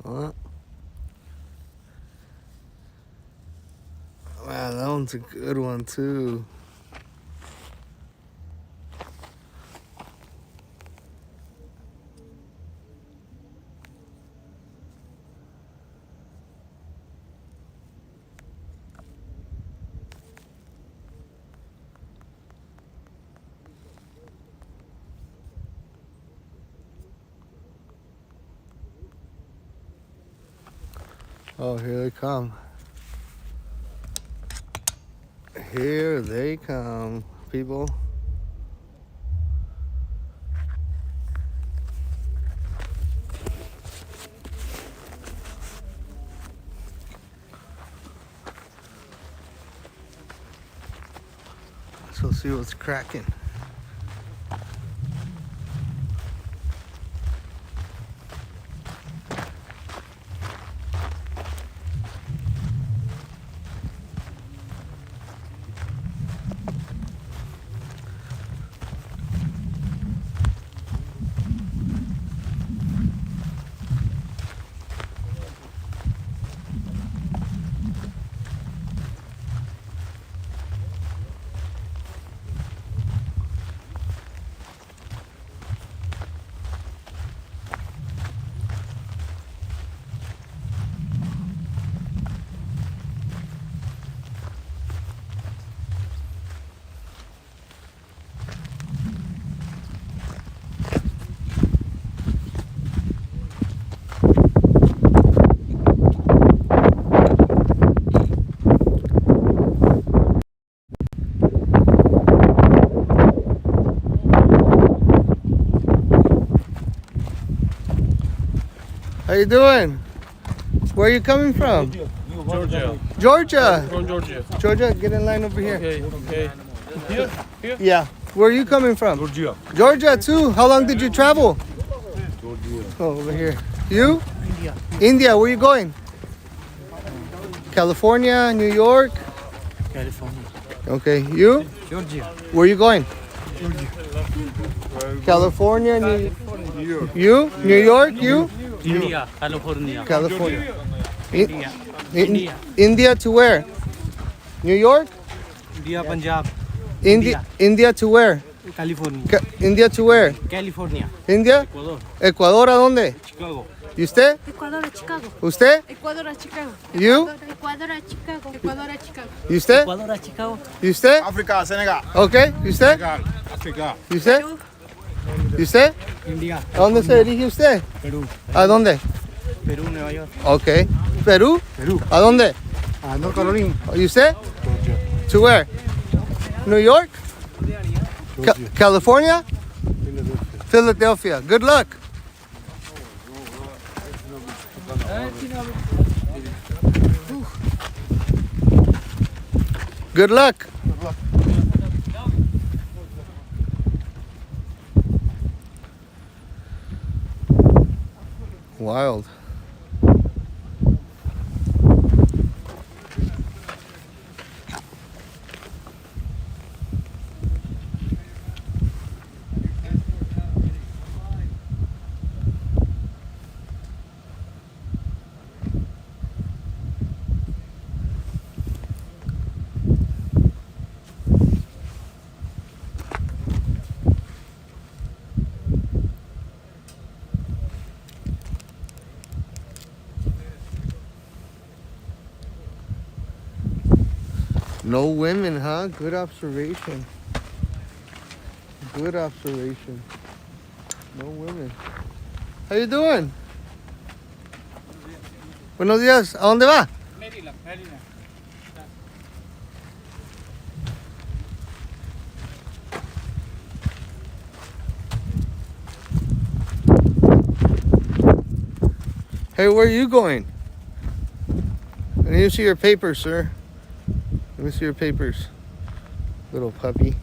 What? Man, that one's a good one too. Oh, here they come. Here they come, people. Let's go see what's cracking. How you doing? Where are you coming from? Georgia. Georgia. From Georgia. Georgia, get in line over here. Okay, okay. Here? Here? Yeah. Where are you coming from? Georgia. Georgia too. How long did you travel? Georgia. Oh, over here. You? India. Where you going? California, New York. California. Okay. You? Georgia. Where are you going? California. New York. You? New York? You? India, California. California. India. India. India to where? New York? India, Punjab. India to where? California. India to where? California. India? Ecuador. Ecuador, ¿a dónde? Chicago. ¿Y usted? Ecuador a Chicago. ¿Usted? Ecuador a Chicago. You? Ecuador a Chicago. Ecuador a Chicago. ¿Y usted? Ecuador a Chicago. ¿Y usted? África, Senegal. Okay. ¿Y usted? África. ¿Y usted? ¿Y usted? India. ¿A dónde se dirige usted? Perú. ¿A dónde? Perú, Nueva York. Okay. ¿Perú? Perú. ¿A dónde? North Carolina. ¿Y usted? To where? New York? California? Philadelphia. Good luck. Good luck. Wild. No women, huh? Good observation. Good observation. No women. How you doing? Buenos días. ¿A dónde va? Maryland, Maryland. Hey, where are you going? I need to see your papers, sir. Let me see your papers. Little puppy.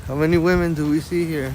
How many women do we see here?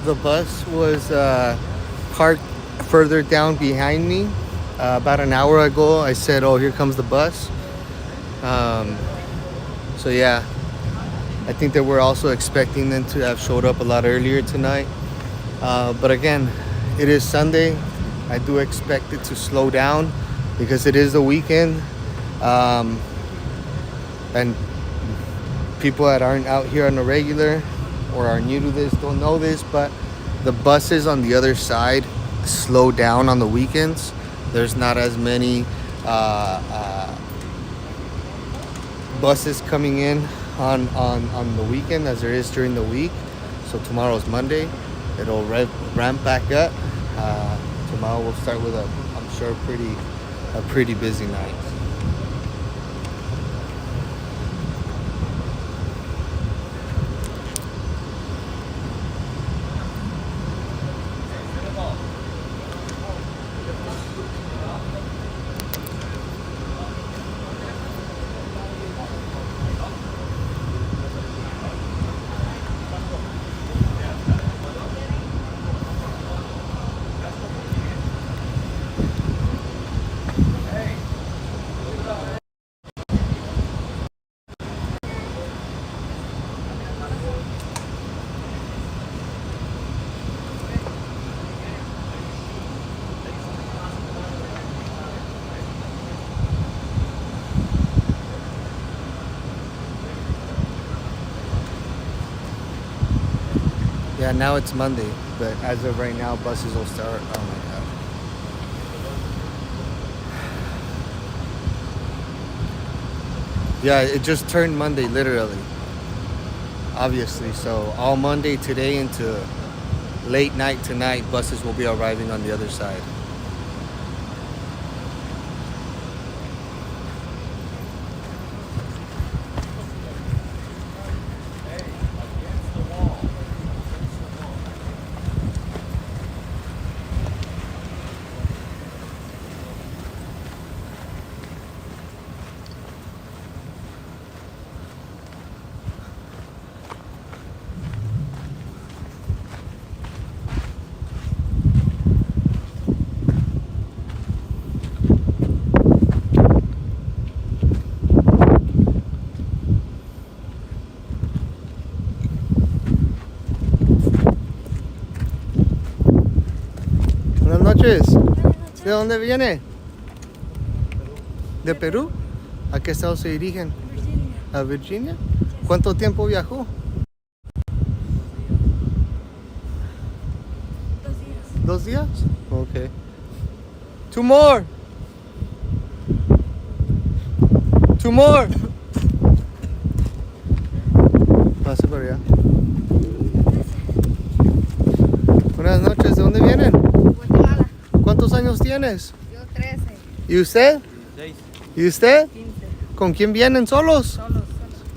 The bus was parked further down behind me. About an hour ago, I said, "Oh, here comes the bus." So yeah, I think that we're also expecting them to have showed up a lot earlier tonight. But again, it is Sunday. I do expect it to slow down because it is the weekend, and people that aren't out here on the regular or are new to this don't know this, but the buses on the other side slow down on the weekends. There's not as many buses coming in on the weekend as there is during the week. So tomorrow's Monday. It'll ramp back up. Tomorrow we'll start with I'm sure a pretty busy night. Yeah, now it's Monday, but as of right now, buses will start. Oh my god. Yeah, it just turned Monday, literally. Obviously, so all Monday today into late night tonight, buses will be arriving on the other side. Buenas noches. ¿De dónde viene? ¿De Perú? ¿A qué estado se dirigen? ¿A Virginia? ¿Cuánto tiempo viajó? 2 días. Okay. 2 more. 2 more. Pase por allá. Buenas noches. ¿De dónde vienen? Guatemala. ¿Cuántos años tienes? Yo 13. ¿Y usted? 6. ¿Y usted? 15. ¿Con quién vienen? ¿Solos? Solos.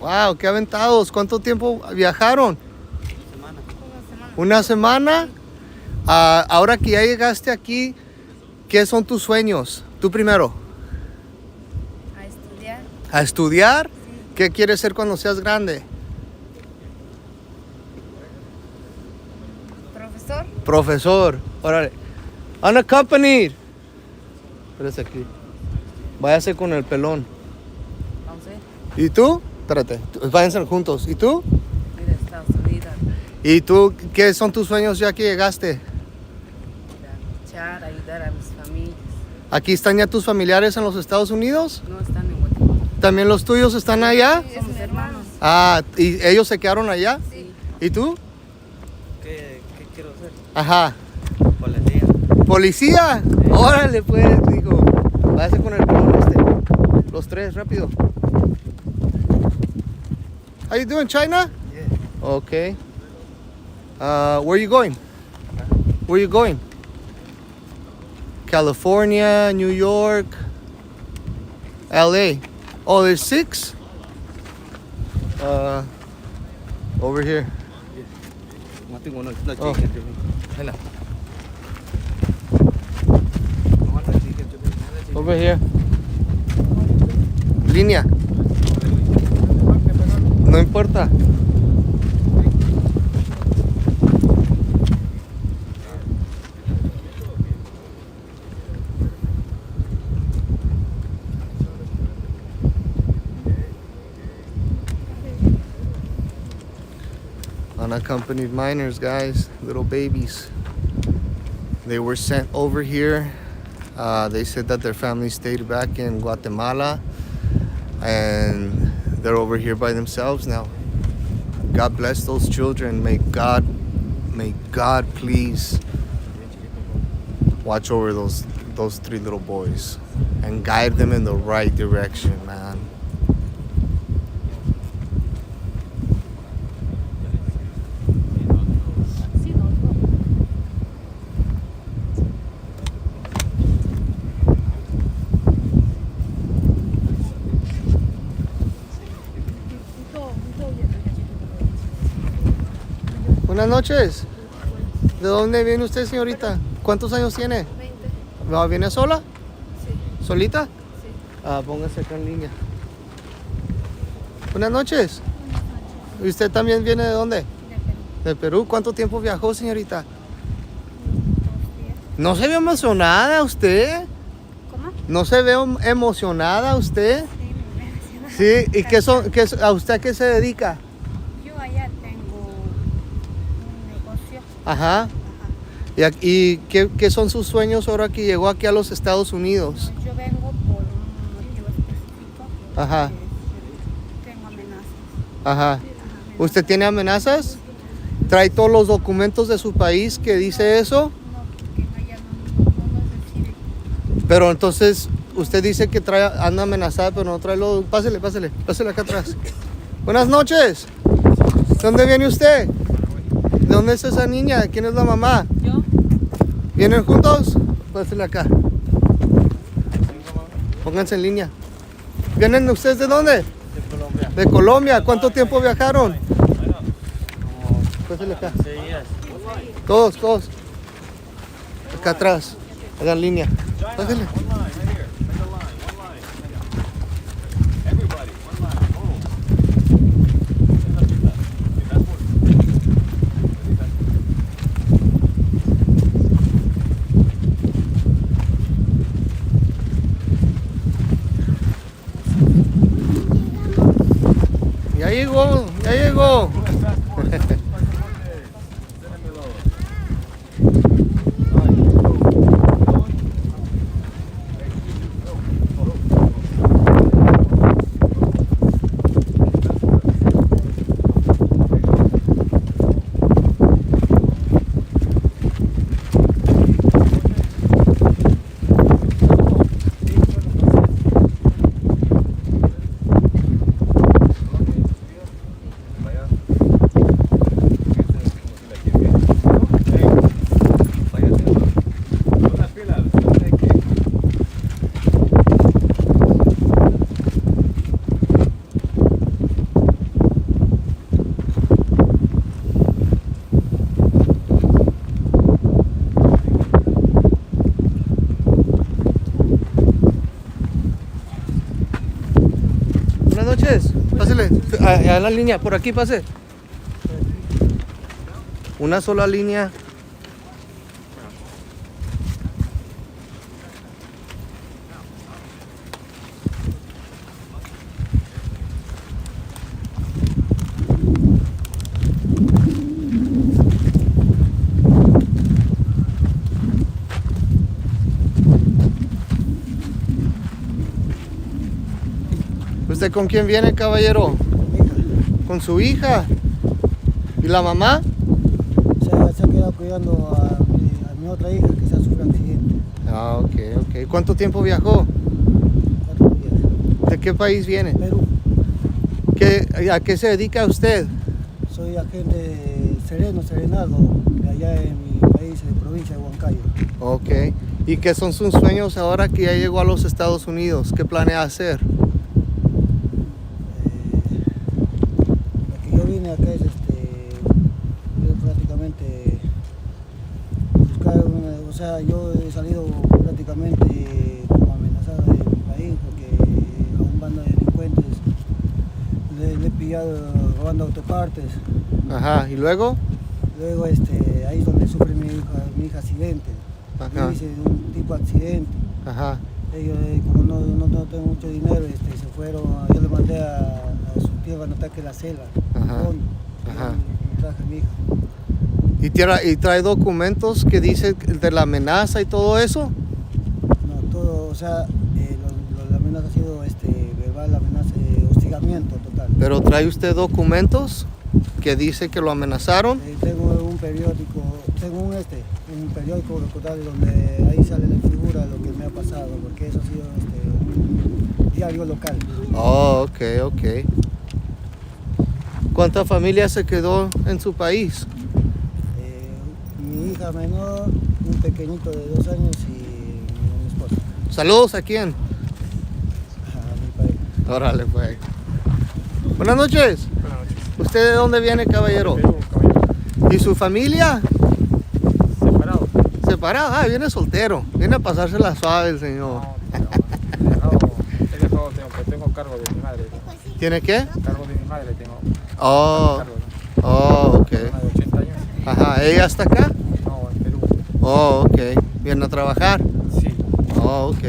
Wow, qué aventados. ¿Cuánto tiempo viajaron? Una semana. ¿Una semana? Ahora que ya llegaste aquí, ¿qué son tus sueños? Tú primero. A estudiar. ¿A estudiar? ¿Qué quieres ser cuando seas grande? Profesor. Profesor. Órale. Unaccompanied. Espérese aquí. Váyase con el pelón. Vamos a ver. ¿Y tú? Espérate. Váyanse juntos. ¿Y tú? Mira, Estados Unidos. ¿Y tú? ¿Qué son tus sueños ya que llegaste? Luchar, ayudar a mis familias. ¿Aquí están ya tus familiares en los Estados Unidos? No están en Guatemala. ¿También los tuyos están allá? Somos hermanos. ¿Y ellos se quedaron allá? Sí. ¿Y tú? ¿Qué quiero hacer? Ajá. Policía. ¿Policía? Órale, pues, digo. Váyase con el pelón Los 3, rápido. How you doing, China? Yeah. Okay. Where you going? Where you going? California, New York, LA. Oh, there's 6? Over here. Oh. Over here. Línea. No importa. Unaccompanied minors, guys, little babies. They were sent over here. They said that their family stayed back in Guatemala and they're over here by themselves now. God bless those children. May God please watch over those 3 little boys and guide them in the right direction, man. Buenas noches. ¿De dónde viene usted, señorita? ¿Cuántos años tiene? 20. ¿Viene sola? Sí. ¿Solita? Sí. Póngase acá en línea. Buenas noches. ¿Y usted también viene de dónde? De Perú. De Perú. ¿Cuánto tiempo viajó, señorita? 2 días. ¿No se ve emocionada usted? ¿Cómo? ¿No se ve emocionada usted? Sí, me emocioné. Sí. ¿Y a usted a qué se dedica? Yo allá tengo un negocio. Ajá. Ajá. ¿Y qué son sus sueños ahora que llegó aquí a los Estados Unidos? Yo vengo por un motivo específico. Ajá. Tengo amenazas. Ajá. Ajá, ¿Usted tiene amenazas? ¿Trae todos los documentos de su país que dice eso? No, porque allá no nos recibe. Pero entonces usted dice que trae, anda amenazada, pero no trae los... Pásele acá atrás. Buenas noches. ¿De dónde viene usted? ¿De dónde es esa niña? ¿Quién es la mamá? Yo, ¿Vienen juntos? Pásele acá. Pónganse en línea. ¿Vienen ustedes de dónde? De Colombia. De Colombia. ¿Cuánto tiempo viajaron? Pásele acá. 6 días. Todos. Acá atrás. Hagan línea. Pásele. Ya llegó. Buenas noches. Pásele. A la línea, por aquí pase. Una sola línea. ¿Usted con quién viene, caballero? ¿Con su hija? ¿Y la mamá? Se ha quedado cuidando a mi otra hija que se ha sufrido accidente. Ah, ok. ¿Cuánto tiempo viajó? 4 días. ¿De qué país viene? Perú. ¿A qué se dedica usted? Soy agente serenado, de allá en mi país, en provincia de Huancayo. Ok. ¿Y qué son sus sueños ahora que ya llegó a los Estados Unidos? ¿Qué planea hacer? Lo que yo vine acá es yo prácticamente buscar o sea, yo he salido prácticamente como amenazado de mi país porque a un bando de delincuentes le he pillado robando autopartes. Ajá. ¿Y luego? Luego ahí es donde sufre mi hija accidente. Ajá. Yo hice un tipo de accidente. Ajá. Ellos, como no tengo mucho dinero, se fueron, yo le mandé a su tío a anotar que la cela. Ajá. Ajá. Y traje a mi hija. ¿Y trae documentos que dice de la amenaza y todo eso? No, todo, o sea, la amenaza ha sido verbal, la amenaza de hostigamiento total. ¿Pero trae usted documentos que dice que lo amenazaron? Tengo un periódico, un periódico local donde ahí sale la figura de lo que me ha pasado, porque eso ha sido un diario local. Oh, ok. ¿Cuánta familia se quedó en su país? Mi hija menor, un pequeñito de 2 años y mi esposa. ¿Saludos a quién? A mi pareja. Órale, pues. Buenas noches. Buenas noches. ¿Usted de dónde viene, caballero? Perú, caballero. ¿Y su familia? Separado. Separado. Ah, viene soltero. Viene a pasársela suave el señor. Tengo cargo de mi madre. ¿Tiene qué? Cargo de mi madre tengo. Oh, Cargo, ok. Una de 80 años. Ajá, ¿ella está acá? No, en Perú. Oh, ok. ¿Viene a trabajar? Sí. Oh, ok.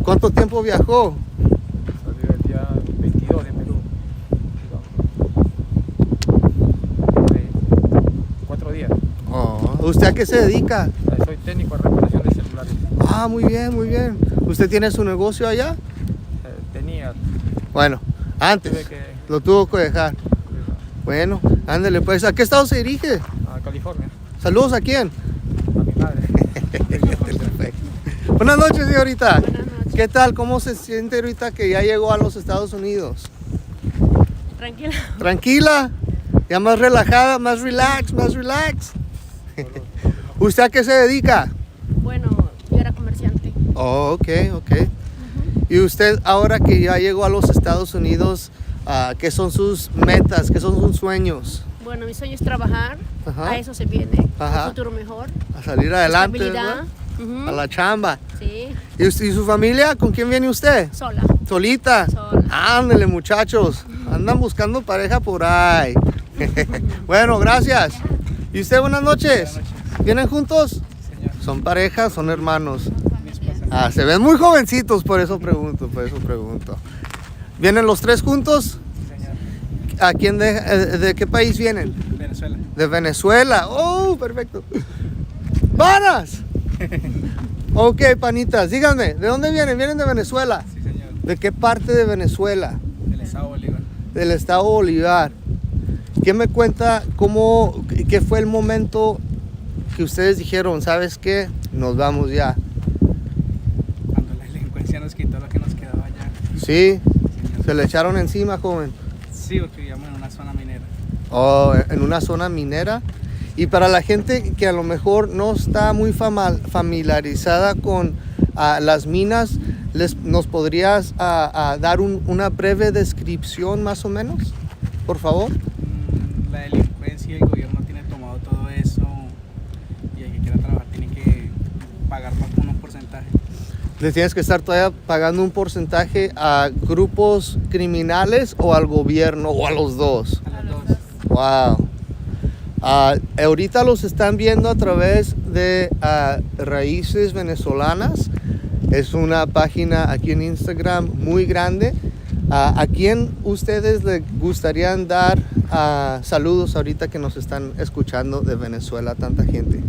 ¿Cuánto tiempo viajó? Salió el día 22 de Perú. 4 días. Oh, ¿usted a qué se dedica? Soy técnico en reparación de celulares. Ah, muy bien. ¿Usted tiene su negocio allá? Tenía. Bueno, antes Tuve que- lo tuvo que dejar. Bueno, ándale pues. ¿A qué estado se dirige? A California, Saludos a quién. a mi madre. Buenas noches, señorita. Buenas noches. ¿Qué tal? ¿Cómo se siente ahorita que ya llegó a los Estados Unidos? Tranquila. ¿Tranquila? ¿Ya más relajada? ¿Más relax? ¿Más relax? ¿Usted a qué se dedica? Bueno, yo era comerciante. Oh, ok. Y usted ahora que ya llegó a los Estados Unidos, ¿qué son sus metas? ¿Qué son sus sueños? Bueno, mi sueño es trabajar. Ajá. A eso se viene. Ajá. Un futuro mejor. A salir adelante, Estabilidad. ¿verdad? Ujú. A la chamba. Sí. ¿Y su familia? ¿Con quién viene usted? Sola. ¿Solita? Sola. Ándele, muchachos. Andan buscando pareja por ahí. Bueno, gracias. ¿Y usted, buenas noches? ¿Vienen juntos? ¿Son parejas? ¿Son hermanos? Se ven muy jovencitos, por eso pregunto. ¿Vienen los tres juntos? ¿A quién de qué país vienen? Venezuela. De Venezuela. Oh, perfecto. ¡Vanas! Ok, panitas, díganme, ¿de dónde vienen? ¿Vienen de Venezuela? Sí, señor. ¿De qué parte de Venezuela? Del estado Bolívar. Del estado Bolívar. ¿Qué me cuenta? ¿Qué fue el momento que ustedes dijeron, ¿sabes qué? Nos vamos ya. Cuando la delincuencia nos quitó lo que nos quedaba allá. ¿Sí? Señor. ¿Se le echaron encima, joven? Sí, porque vivíamos en una zona minera. Oh, en una zona minera. Y para la gente que a lo mejor no está muy familiarizada con las minas, ¿nos podrías dar una breve descripción más o menos? Por favor. La delincuencia, el gobierno tiene tomado todo eso y el que quiera trabajar tiene que pagar un porcentaje. ¿Le tienes que estar todavía pagando un porcentaje a grupos criminales o al gobierno o a los dos? A los dos. Wow. Ahorita los están viendo a través de Raíces Venezolanas. Es una página aquí en Instagram muy grande. ¿A quién ustedes les gustarían dar saludos ahorita que nos están escuchando de Venezuela, tanta gente?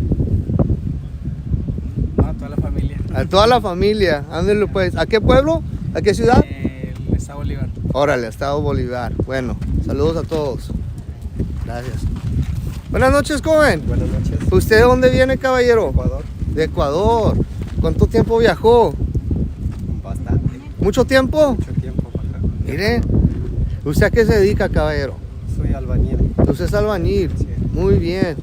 No, a toda la familia. A toda la familia, ándale pues. ¿A qué pueblo? ¿A qué ciudad? El estado Bolívar. Órale, Estado Bolívar. Bueno, saludos a todos. Gracias. Buenas noches, joven. Buenas noches. ¿Usted de dónde viene, caballero? Ecuador. De Ecuador. ¿Cuánto tiempo viajó? Bastante. ¿Mucho tiempo? Mucho tiempo para acá. Mire. ¿Usted a qué se dedica, caballero? Soy albañil. Usted es albañil. Sí. Muy bien.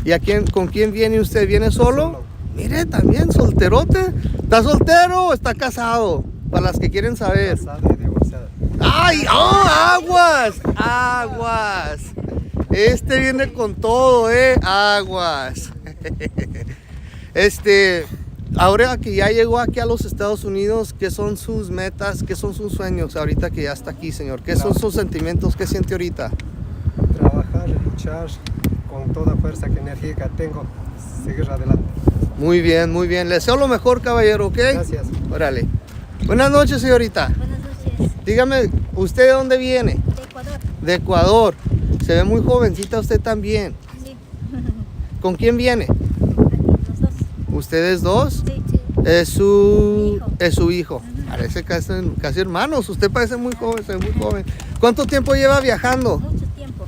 ¿Y con quién viene usted? ¿Viene solo? Solo. Mire, también solterote. ¿Está soltero o está casado? Para las que quieren saber. Casada y divorciada. ¡Ay! ¡Oh! ¡Aguas! ¡Aguas! Este viene con todo, aguas. Ahora que ya llegó aquí a los Estados Unidos, ¿qué son sus metas? ¿Qué son sus sueños ahorita que ya está aquí, señor? ¿Qué son sus sentimientos? ¿Qué siente ahorita? Trabajar, luchar con toda fuerza que energía que tengo. Seguir adelante. Muy bien, muy bien. Le deseo lo mejor, caballero, ¿ok? Gracias. Órale. Buenas noches, señorita. Buenas noches. Dígame, ¿usted de dónde viene? De Ecuador. De Ecuador. Se ve muy jovencita usted también. Sí. ¿Con quién viene? Los dos. ¿Ustedes dos? Sí, sí. Es su Mi hijo. es su hijo. Parece casi hermanos. Usted parece muy joven, se ve muy joven. ¿Cuánto tiempo lleva viajando? Mucho tiempo.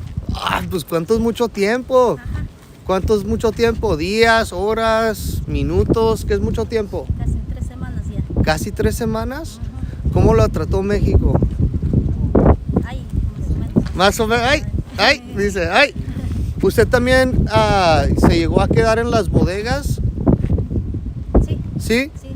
Pues ¿cuánto es mucho tiempo? Ajá. ¿Cuánto es mucho tiempo? ¿Días, horas, minutos? ¿Qué es mucho tiempo? Casi 3 semanas ya. ¿Casi 3 semanas? ¿Cómo lo trató México? Ahí, más o menos. Más o menos. ¡Ay! Dice, ¡ay! ¿Usted también se llegó a quedar en las bodegas? Sí, ¿Sí? sí.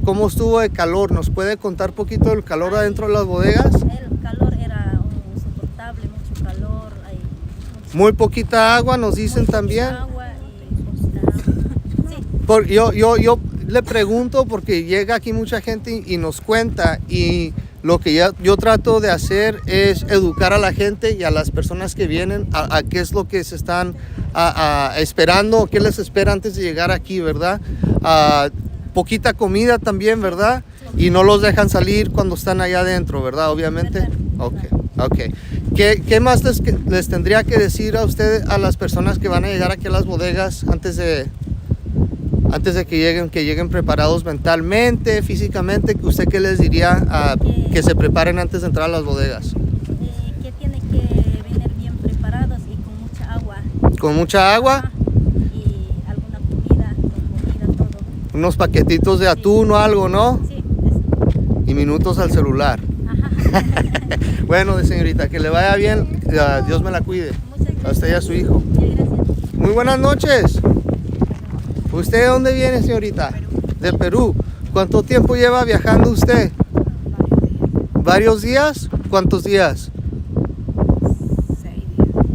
¿Cómo estuvo el calor? ¿Nos puede contar poquito del calor adentro de las bodegas? El calor era insoportable, mucho calor. Hay Muy poquita agua, nos dicen mucha también. agua y poquita. Sí. Yo le pregunto porque llega aquí mucha gente y nos cuenta, y lo que yo trato de hacer es educar a la gente y a las personas que vienen a qué es lo que se están esperando, qué les espera antes de llegar aquí, ¿verdad? Poquita comida también, ¿verdad? Y no los dejan salir cuando están allá adentro, ¿verdad? Obviamente. Ok. ¿Qué más les tendría que decir a ustedes, a las personas que van a llegar aquí a las bodegas antes de que lleguen preparados mentalmente, físicamente? ¿Usted qué les diría que se preparen antes de entrar a las bodegas? Que tiene que venir bien ¿Con mucha agua? Ajá. Y alguna comida, con comida, todo. Unos paquetitos de atún o algo, ¿no? Sí, eso. Y minutos al celular. Ajá. Bueno, señorita, que le vaya bien. Dios me la cuide. Muchas gracias. A usted y a su hijo. Sí, gracias. Muy buenas noches. ¿Usted de dónde viene, señorita? De Perú. ¿Cuánto tiempo lleva viajando usted? ¿Varios días? ¿Cuántos días?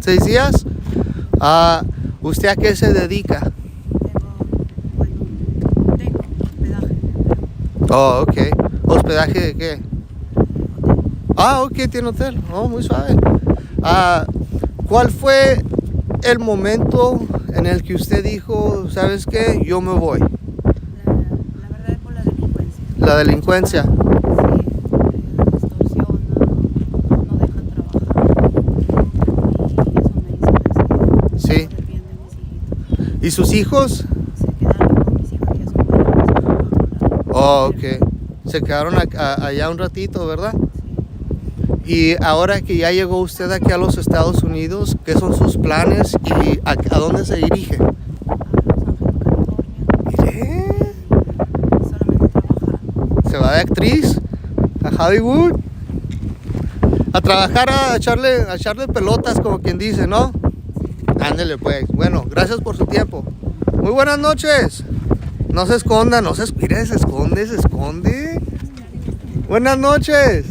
6 días. ¿6 días? ¿Usted a qué se dedica? Tengo hospedaje. Oh, ok. ¿Hospedaje de qué? Ok, tiene hotel. Oh, muy suave. ¿Cuál fue el momento en el que usted dijo, ¿sabes qué? Yo me voy. La verdad es por la delincuencia. La delincuencia. Sí, extorsiona, no dejan trabajar. Y eso me hizo eso. Sí. No defiende a mis hijitos. ¿Y sus hijos? Se quedaron con mis hijos que son mayores por otro lado. Oh, ok. Se quedaron allá un ratito, ¿verdad? Sí. Y ahora que ya llegó usted aquí a los Estados Unidos, ¿qué son sus planes y a dónde se dirige? A Los Ángeles, California. Mire, Y solamente trabajar. se va de actriz a Hollywood a trabajar, a echarle pelotas, como quien dice, ¿no? Ándele pues. Bueno, gracias por su tiempo. Muy buenas noches. No se esconda, mire, se esconde. Buenas noches.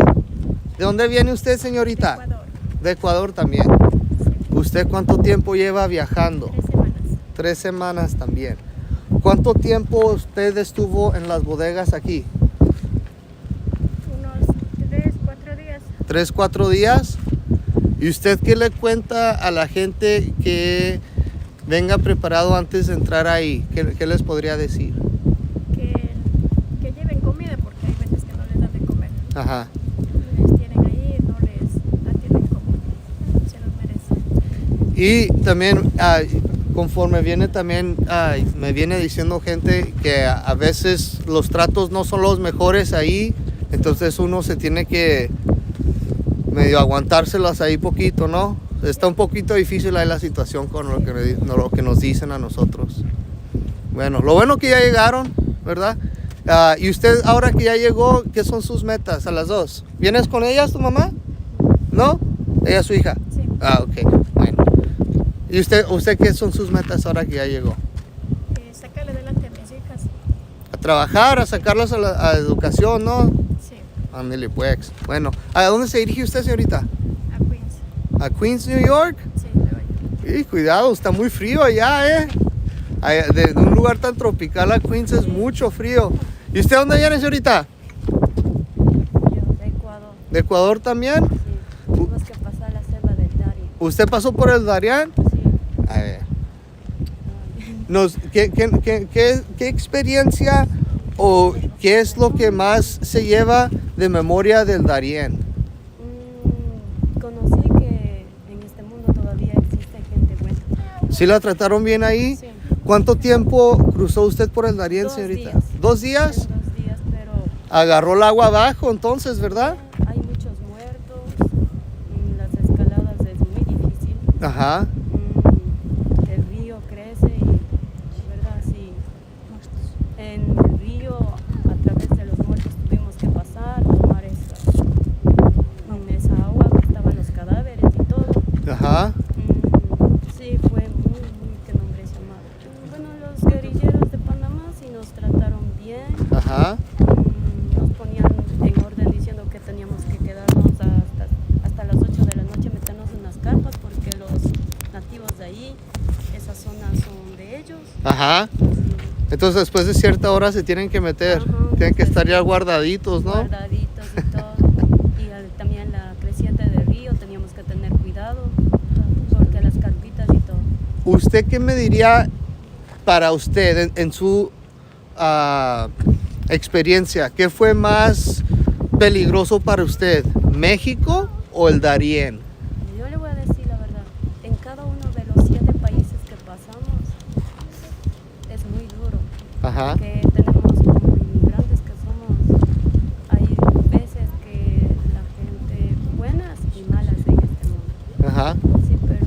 ¿De dónde viene usted, señorita? Ecuador. De Ecuador también. ¿Usted cuánto tiempo lleva viajando? 3 semanas. 3 semanas también. ¿Cuánto tiempo usted estuvo en las bodegas aquí? Unos 3, 4 días. 3, 4 días. ¿Y usted qué le cuenta a la gente que venga preparado antes de entrar ahí? ¿Qué les podría decir? Que lleven comida porque hay veces que no les dan de comer. Ajá. Les tienen ahí, no les atienden como se los merecen. Y también, conforme viene también, me viene diciendo gente que a veces los tratos no son los mejores ahí, entonces uno se tiene que medio aguantárselas ahí poquito, ¿no? Está un poquito difícil ahí la situación con lo que nos dicen a nosotros. Bueno, lo bueno que ya llegaron, ¿verdad? Y usted ahora que ya llegó, ¿qué son sus metas a las dos? ¿Vienes con ellas, tu mamá? ¿No? ¿Ella es su hija? Sí. Ok, bueno. ¿Y usted qué son sus metas ahora que ya llegó? Sacarle adelante a mis hijas. A trabajar, a sacarlas a la educación, ¿no? Sí. Ándale pues. Bueno, ¿a dónde se dirige usted, señorita? A Queens. ¿A Queens, New York? Sí, me voy. Y cuidado, está muy frío allá, ¿eh? De un lugar tan tropical a Queens es mucho frío. ¿Y usted dónde viene, señorita? Yo de Ecuador. ¿De Ecuador también? Sí. Tuvimos que pasar la selva del Dari. ¿Usted pasó por el Darién? Sí. A ver. Ay. ¿Qué experiencia o qué es lo que más se lleva de memoria del Darién? Conocí que en este mundo todavía existe gente buena. ¿Sí la trataron bien ahí? Sí. ¿Cuánto tiempo cruzó usted por el Darién, 2 señorita? días. 2 días. En 2 días, pero Agarró el agua abajo entonces, ¿verdad? hay muchos muertos. Las escaladas es muy difícil. Ajá. El río crece y, ¿verdad? Sí. En el río, a través de los muertos, tuvimos que pasar, tomar esa agua que estaban los cadáveres y todo. Ajá. Sí, fue muy, ¿qué nombre se llama? Bueno, los guerrilleros de Panamá sí nos trataron bien. Ajá. Nos ponían en orden diciendo que teníamos que quedarnos hasta las 8 de la noche, meternos en las carpas porque los nativos de ahí, esas zonas son de ellos. Ajá. Sí. Entonces después de cierta hora se tienen que meter. Ajá, Tienen que entonces, estar ya guardaditos, ¿no? Guardaditos y todo. Y también la creciente del río, teníamos que tener cuidado porque las carpitas y todo. ¿Usted qué me diría para usted en su experiencia? ¿Qué fue más peligroso para usted? ¿México o el Darién? Yo le voy a decir la verdad, en cada uno de los 7 países que pasamos es muy duro. Ajá. Que tenemos como inmigrantes que somos, hay veces que la gente buenas y malas en este mundo. Ajá. Sí, pero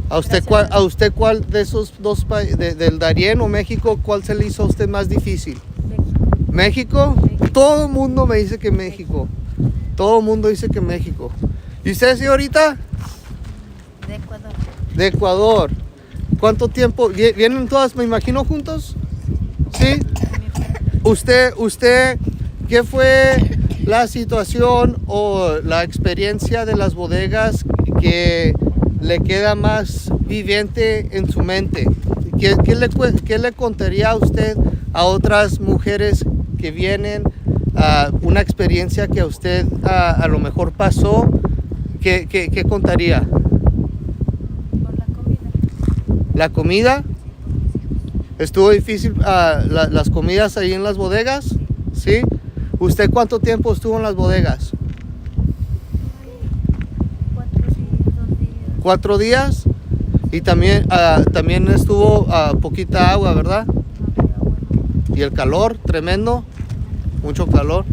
¿A Gracias. ¿A usted cuál de esos dos países, del Darién o México, cuál se le hizo a usted más difícil? México. ¿México? Todo el mundo me dice que México. Todo el mundo dice que México. ¿Y usted, señorita? De Ecuador. De Ecuador. ¿Cuánto tiempo? ¿Vienen todas, me imagino, juntos? ¿Sí? Usted, ¿qué fue la situación o la experiencia de las bodegas que le queda más viviente en su mente? ¿Qué le contaría a usted a otras mujeres que vienen, una experiencia que a usted a lo mejor pasó? ¿Qué contaría? Por la comida. ¿La comida? ¿Estuvo difícil las comidas ahí en las bodegas? ¿Sí? ¿Usted cuánto tiempo estuvo en las bodegas? 4 días, 2 días. 4 días. Y también estuvo poquita agua, ¿verdad? Y el calor, tremendo. Mucho calor.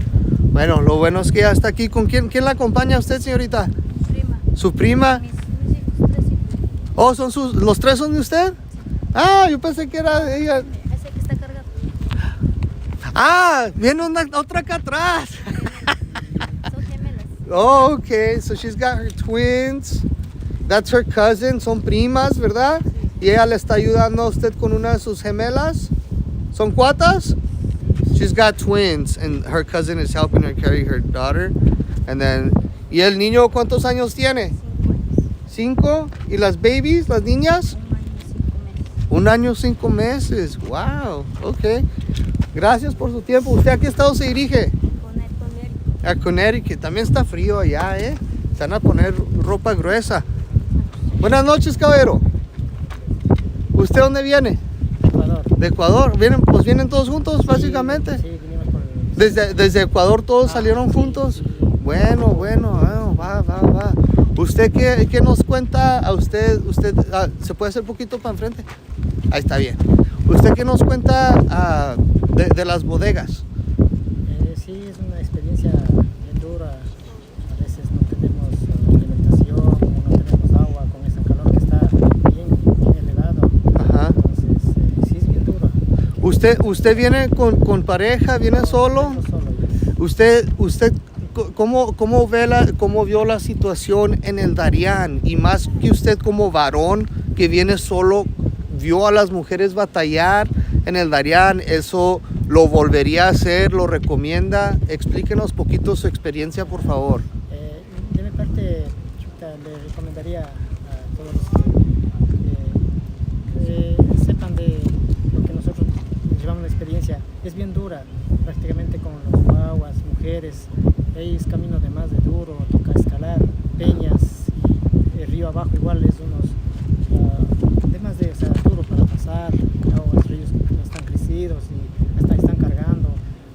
Bueno, lo bueno es que ya está aquí. ¿Con quién la acompaña usted, señorita? Prima. ¿Su prima? Mis hijos, 3 hijos. Oh, ¿los 3 son de usted? Ah, yo pensé que era de ella. Ese que está cargado. Ah, viene otra acá atrás. Son gemelas. Oh, okay, so she's got her twins. That's her cousin, son primas, ¿verdad? Y ella le está ayudando a usted con una de sus gemelas. ¿Son cuatas? She's got twins and her cousin is helping her carry her daughter. And then, ¿y el niño cuántos años tiene? 5 años. 5. ¿Y las babies, las niñas? 1 año, 5 meses. 1 año, 5 meses. Wow, ok. Gracias por su tiempo. ¿Usted a qué estado se dirige? Con él. A Connecticut. También está frío allá, ¿eh? Se van a poner ropa gruesa. Buenas noches, caballero. ¿Usted dónde viene? Ecuador. De Ecuador. Vienen todos juntos, básicamente. Sí, vinimos por el... Desde Ecuador todos salieron juntos. sí. Bueno, va. ¿Usted qué nos cuenta a usted? ¿Se puede hacer un poquito para enfrente? Ahí está bien. ¿Usted qué nos cuenta de las bodegas? Sí, es una experiencia bien dura. A veces no tenemos alimentación, no tenemos agua con ese calor que está bien elevado. Ajá. Entonces, sí es bien duro. ¿Usted viene con pareja? ¿Viene solo? Vengo solo yo. ¿Usted cómo vio la situación en el Darién? Y más que usted como varón que viene solo, vio a las mujeres batallar en el Darién, ¿eso lo volvería a hacer? ¿Lo recomienda? Explíquenos poquito su experiencia, por favor. De mi parte, le recomendaría a todos los que sepan de lo que nosotros llevamos la experiencia. Es bien dura, prácticamente con los guaguas, mujeres. Es camino de más de duro, toca escalar peñas y el río abajo igual es unos temas de duro para pasar. Los ríos están crecidos y hasta están cargando.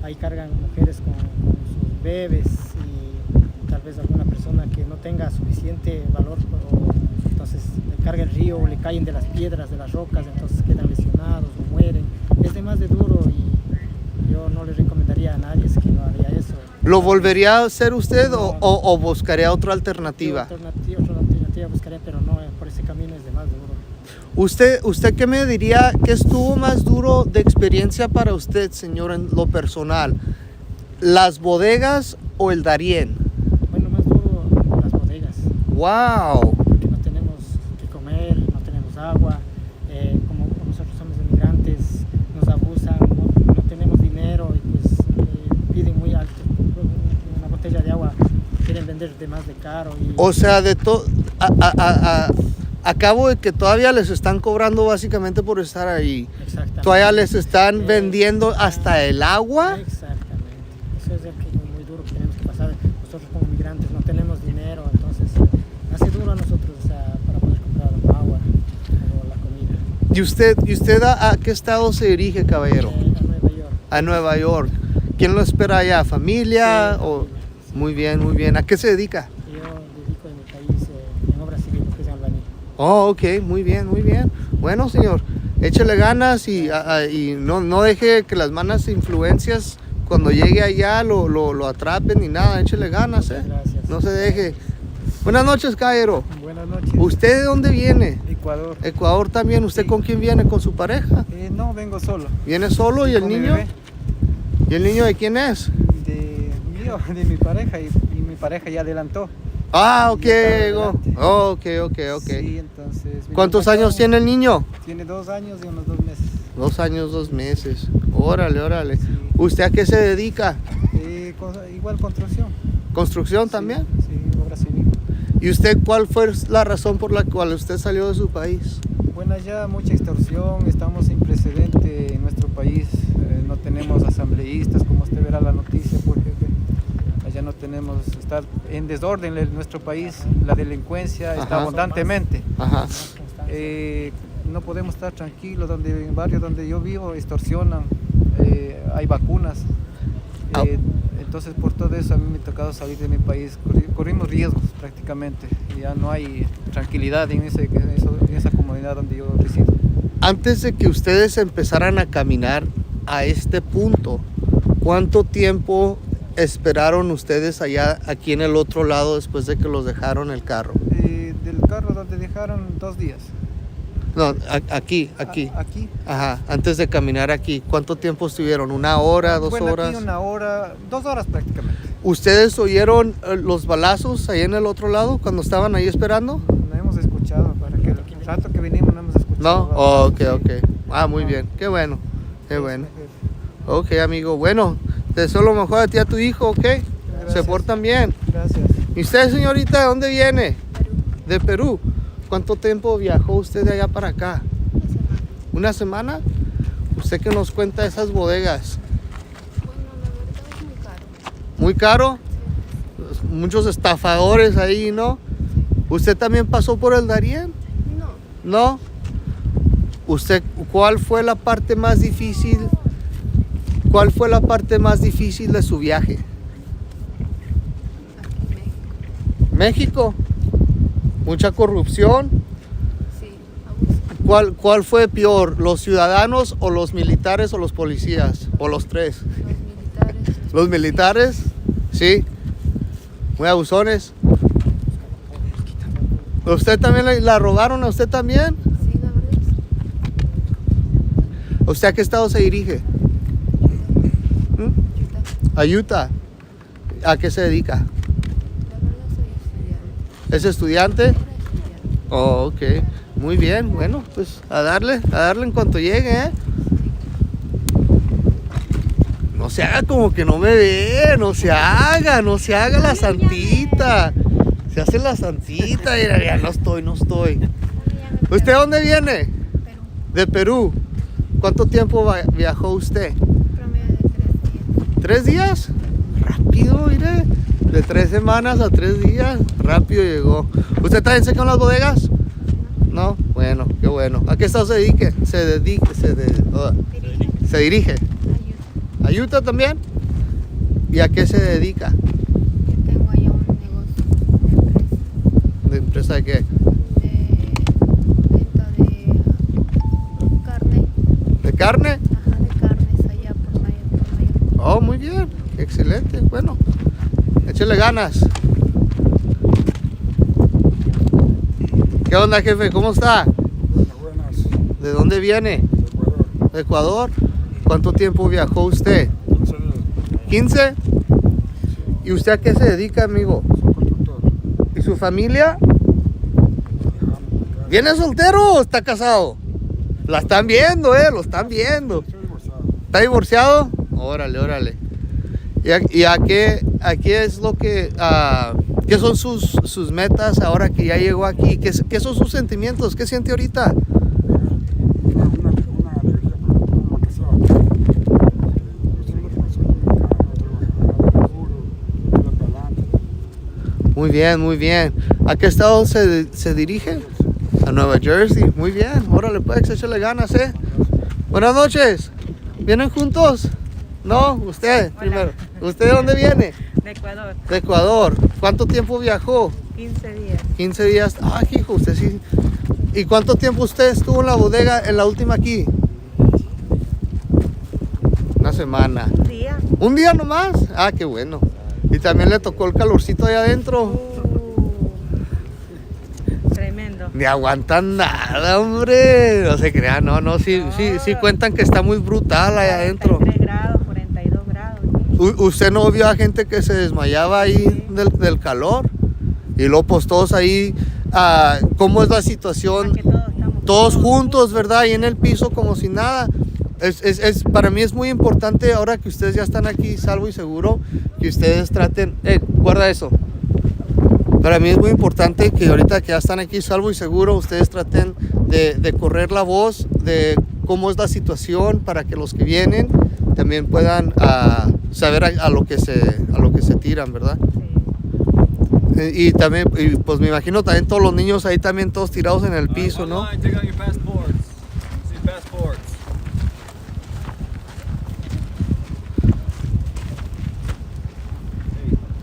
Ahí cargan mujeres con sus bebés y tal vez alguna persona que no tenga suficiente valor, entonces le carga el río, le caen de las piedras, de las rocas, entonces quedan lesionados o mueren. Es de más de duro y yo no le recomendaría a nadie que no haría eso. ¿Lo volvería a hacer usted No. o buscaría otra alternativa? Otra alternativa buscaría, pero no, por ese camino es de más duro. ¿Usted qué me diría que estuvo más duro de experiencia para usted, señor, en lo personal? ¿Las bodegas o el Darién? Bueno, más duro las bodegas, ¡Wow! porque no tenemos que comer, no tenemos agua, como nosotros somos inmigrantes, nos abusan, no tenemos dinero y pues piden muy alto. Una botella de agua quieren vender de más de caro. Y, O sea, de todo... Acabo de que todavía les están cobrando básicamente por estar ahí. exactamente. Todavía les están vendiendo hasta el agua. Exactamente. Eso es el que es muy duro que tenemos que pasar. Nosotros como migrantes no tenemos dinero, entonces hace duro a nosotros para poder comprar agua o la comida. ¿Y usted a qué estado se dirige, caballero? A Nueva York. A Nueva York. ¿Quién lo espera allá? ¿Familia? Sí, O... familia, sí. Muy bien, muy bien. ¿A qué se dedica? Yo dedico en mi país en obra civil, que es albañil. Oh, ok, muy bien, muy bien. Bueno, señor, échele ganas y no deje que las malas influencias cuando llegue allá lo atrapen ni nada. Échele ganas, Muchas gracias. No se deje. Buenas noches, caballero. Buenas noches. ¿Usted de dónde viene? Ecuador. Ecuador también. ¿Usted con quién viene? ¿Con su pareja? No, vengo solo. ¿Viene solo? ¿Y el Con mi niño? bebé. ¿Y el niño de quién es? De mi pareja y mi pareja ya adelantó. Ah, ok. Ya está adelante. Ok. Sí, entonces. ¿Cuántos años tiene el niño? Tiene 2 años y unos 2 meses. 2 años, 2 meses. Órale. Sí. ¿Usted a qué se dedica? Igual construcción. ¿Construcción también? Sí, obra civil. ¿Y usted cuál fue la razón por la cual usted salió de su país? Bueno, allá mucha extorsión, estamos sin precedente en nuestro país. No tenemos asambleístas, como usted verá la noticia, por jefe. Allá no tenemos, está en desorden en nuestro país, la delincuencia está abundantemente. Ajá. No podemos estar tranquilos, en el barrio donde yo vivo extorsionan, hay vacunas. Entonces por todo eso a mí me ha tocado salir de mi país, corrimos riesgos prácticamente, ya no hay tranquilidad en esa comunidad donde yo resido. Antes de que ustedes empezaran a caminar a este punto, ¿cuánto tiempo esperaron ustedes allá, aquí en el otro lado, después de que los dejaron el carro? Del carro donde dejaron 2 días. No, aquí. Aquí. Ajá, antes de caminar aquí, ¿cuánto tiempo estuvieron? ¿1 hora, 2 horas? Aquí 1 hora, 2 horas prácticamente. ¿Ustedes oyeron los balazos ahí en el otro lado cuando estaban ahí esperando? No hemos escuchado, para que el rato que vinimos no hemos escuchado. No, ok. Ah, muy bien, qué bueno. Ok, amigo, bueno, te deseo lo mejor a ti y a tu hijo, ok. Gracias. Se portan bien. Gracias. ¿Y usted, señorita, de dónde viene? De Perú. ¿Cuánto tiempo viajó usted de allá para acá? 1 semana. ¿Usted qué nos cuenta de esas bodegas? Bueno, la verdad es muy caro. ¿Muy caro? Muchos estafadores ahí, ¿no? ¿Usted también pasó por el Darién? No. ¿No? ¿Usted cuál fue la parte más difícil? ¿Cuál fue la parte más difícil de su viaje? Aquí en México. ¿México? ¿Mucha corrupción? Sí, abuso. ¿Cuál fue peor? ¿Los ciudadanos o los militares o los policías? ¿O los tres? Los militares. ¿Los militares? Sí. Muy abusones. ¿Usted también la robaron a usted también? Sí, la verdad. ¿Usted a qué estado se dirige? A Utah. ¿A qué se dedica? La verdad soy estudiante. ¿Es estudiante? Era estudiante. Oh, ok. Muy bien. Bueno, pues a darle en cuanto llegue, ¿eh? No se haga como que no me ve, no se haga la santita. Se hace la santita, mira, ya no estoy. ¿Usted dónde viene? Perú. De Perú. ¿Cuánto tiempo viajó usted? Promedio de 3 días. ¿3 días? Rápido, mire. De 3 semanas a 3 días, rápido llegó. ¿Usted también se quedó en las bodegas? No. Bueno, qué bueno. ¿A qué estado se dedique? Se dirige. ¿A Utah también? ¿Y a qué se dedica? Yo tengo allá un negocio de empresa. ¿De empresa de qué? De venta de carne. ¿De carne? Ajá, de carnes allá por mayor. Oh, muy bien. Excelente. Bueno, échale ganas. ¿Qué onda, jefe? ¿Cómo está? Buenas. ¿De dónde viene? Ecuador. ¿De Ecuador? ¿Cuánto tiempo viajó usted? 15 años. ¿15? ¿Y usted a qué se dedica, amigo? Soy constructor. ¿Y su familia? Viajamos. ¿Viene soltero o está casado? La están viendo, lo están viendo. Estoy divorciado. ¿Está divorciado? Órale. ¿Y a qué es lo que... ¿qué son sus metas ahora que ya llegó aquí? ¿Qué son sus sentimientos? ¿Qué siente ahorita? Una alegría por lo que sea. Yo soy una persona mexicana, duro, para adelante. Muy bien. ¿A qué estado se dirige? A Nueva Jersey. Muy bien. Órale, pues, échale ganas, Buenas noches. ¿Vienen juntos? No, usted primero. ¿Usted de dónde viene? De Ecuador, De Ecuador. ¿Cuánto tiempo viajó? 15 días. 15 días. Ah, hijo, usted sí. ¿Y cuánto tiempo usted estuvo en la bodega en la última aquí? 1 semana. Un día. ¿Un día nomás? Ah, qué bueno. ¿Y también le tocó el calorcito ahí adentro? Ni aguantan nada, hombre. No se crean, no, sí cuentan que está muy brutal ahí adentro. 43 grados, 42 grados. ¿Usted no vio a gente que se desmayaba ahí del calor? Y luego pues todos ahí, ¿cómo es la situación? Que todos estamos Todos juntos, ¿verdad? Ahí en el piso como si nada. Para mí es muy importante ahora que ustedes ya están aquí salvo y seguro, que ustedes traten, guarda eso. Para mí es muy importante que ahorita que ya están aquí salvo y seguro, ustedes traten de correr la voz de cómo es la situación para que los que vienen también puedan saber a lo que se tiran, ¿verdad? Y también, pues me imagino también todos los niños ahí también todos tirados en el piso, ¿no?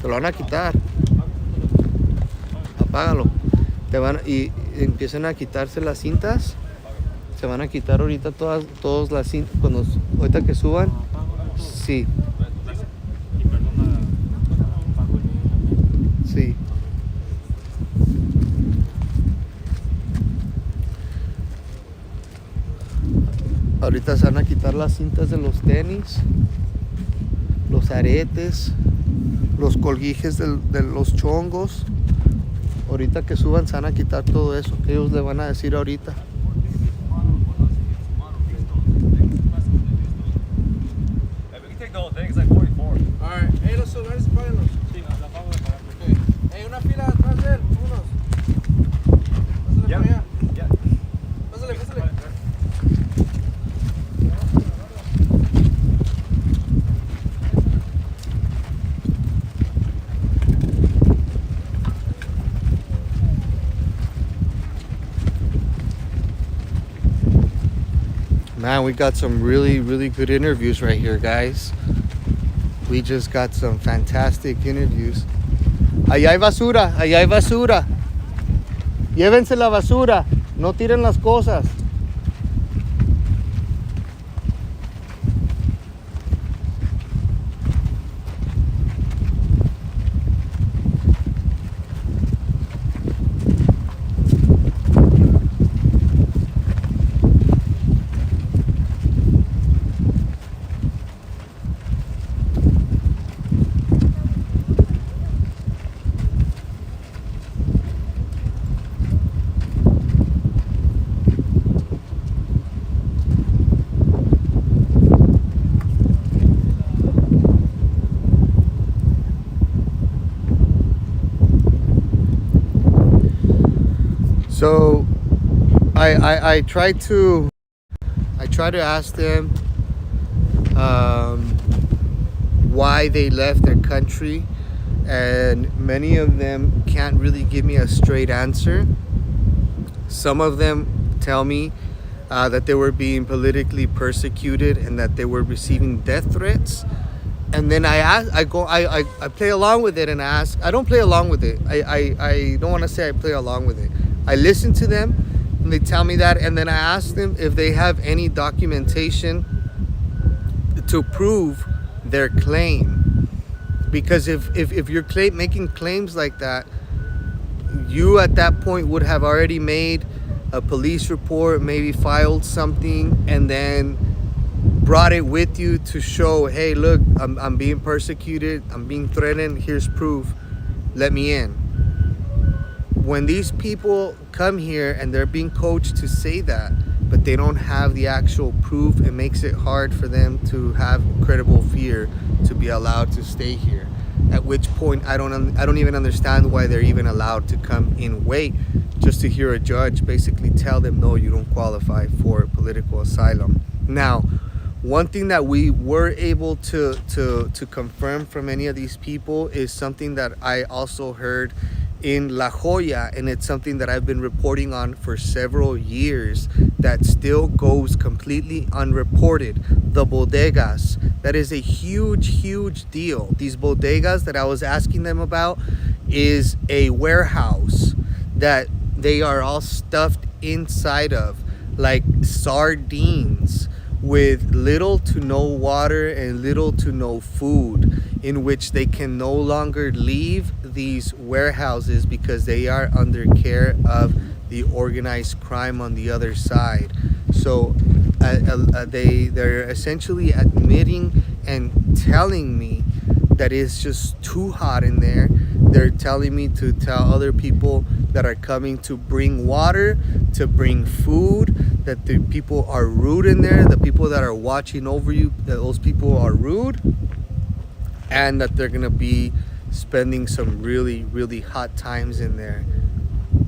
Te lo van a quitar. Apágalo. Y empiezan a quitarse las cintas. Se van a quitar ahorita todas las cintas. Ahorita que suban. Sí. Sí. Ahorita se van a quitar las cintas de los tenis, los aretes, los colguijes de los chongos. Ahorita que suban se van a quitar todo eso que ellos le van a decir ahorita. Hey, los celulares, párenlos. Sí, la pago de pagar. Hey, una fila atrás de él, unos. Pásale para allá. Pásale. Man, we got some really, really good interviews right here, guys. We just got some fantastic interviews. Allá hay basura. Llévense la basura. No tiren las cosas. So I try to ask them why they left their country, and many of them can't really give me a straight answer. Some of them tell me that they were being politically persecuted and that they were receiving death threats. And then I play along with it and ask. I don't play along with it. I don't want to say I play along with it. I listen to them and they tell me that, and then I ask them if they have any documentation to prove their claim. Because if you're making claims like that, you at that point would have already made a police report, maybe filed something, and then brought it with you to show, hey, look, I'm being persecuted, I'm being threatened, here's proof, let me in. When these people come here and they're being coached to say that, but they don't have the actual proof, it makes it hard for them to have credible fear to be allowed to stay here. At which point I don't even understand why they're even allowed to come in wait just to hear a judge basically tell them, no, you don't qualify for political asylum. Now, one thing that we were able to confirm from any of these people is something that I also heard in La Jolla, and it's something that I've been reporting on for several years that still goes completely unreported. The bodegas, that is a huge deal. These bodegas that I was asking them about is a warehouse that they are all stuffed inside of like sardines, with little to no water and little to no food, in which they can no longer leave these warehouses because they are under care of the organized crime on the other side. So they're essentially admitting and telling me that it's just too hot in there. They're telling me to tell other people that are coming to bring water, to bring food, that the people are rude in there, the people that are watching over you, that those people are rude, and that they're gonna be spending some really, really hot times in there.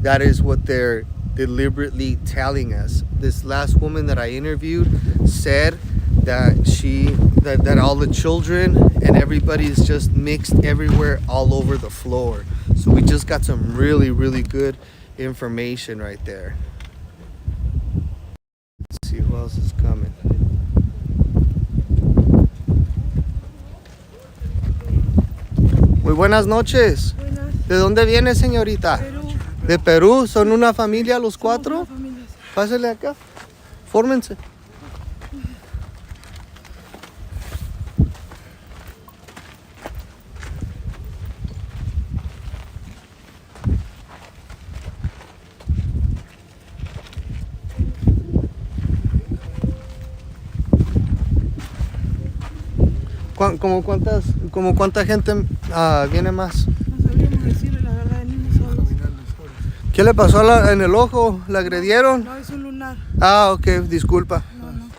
That is what they're deliberately telling us. This last woman that I interviewed said that all the children and everybody's just mixed everywhere all over the floor. So we just got some really, really good information right there. Let's see who else is coming. Muy buenas noches. Buenas. ¿De dónde viene, señorita? Perú. ¿De Perú? ¿Son una familia los cuatro? Somos una familia. Pásale acá. Fórmense. ¿Como cuánta gente viene más? No sabríamos decirle la verdad, venimos solos. ¿Qué le pasó en el ojo? ¿La agredieron? No, es un lunar. Ah, ok, disculpa. No.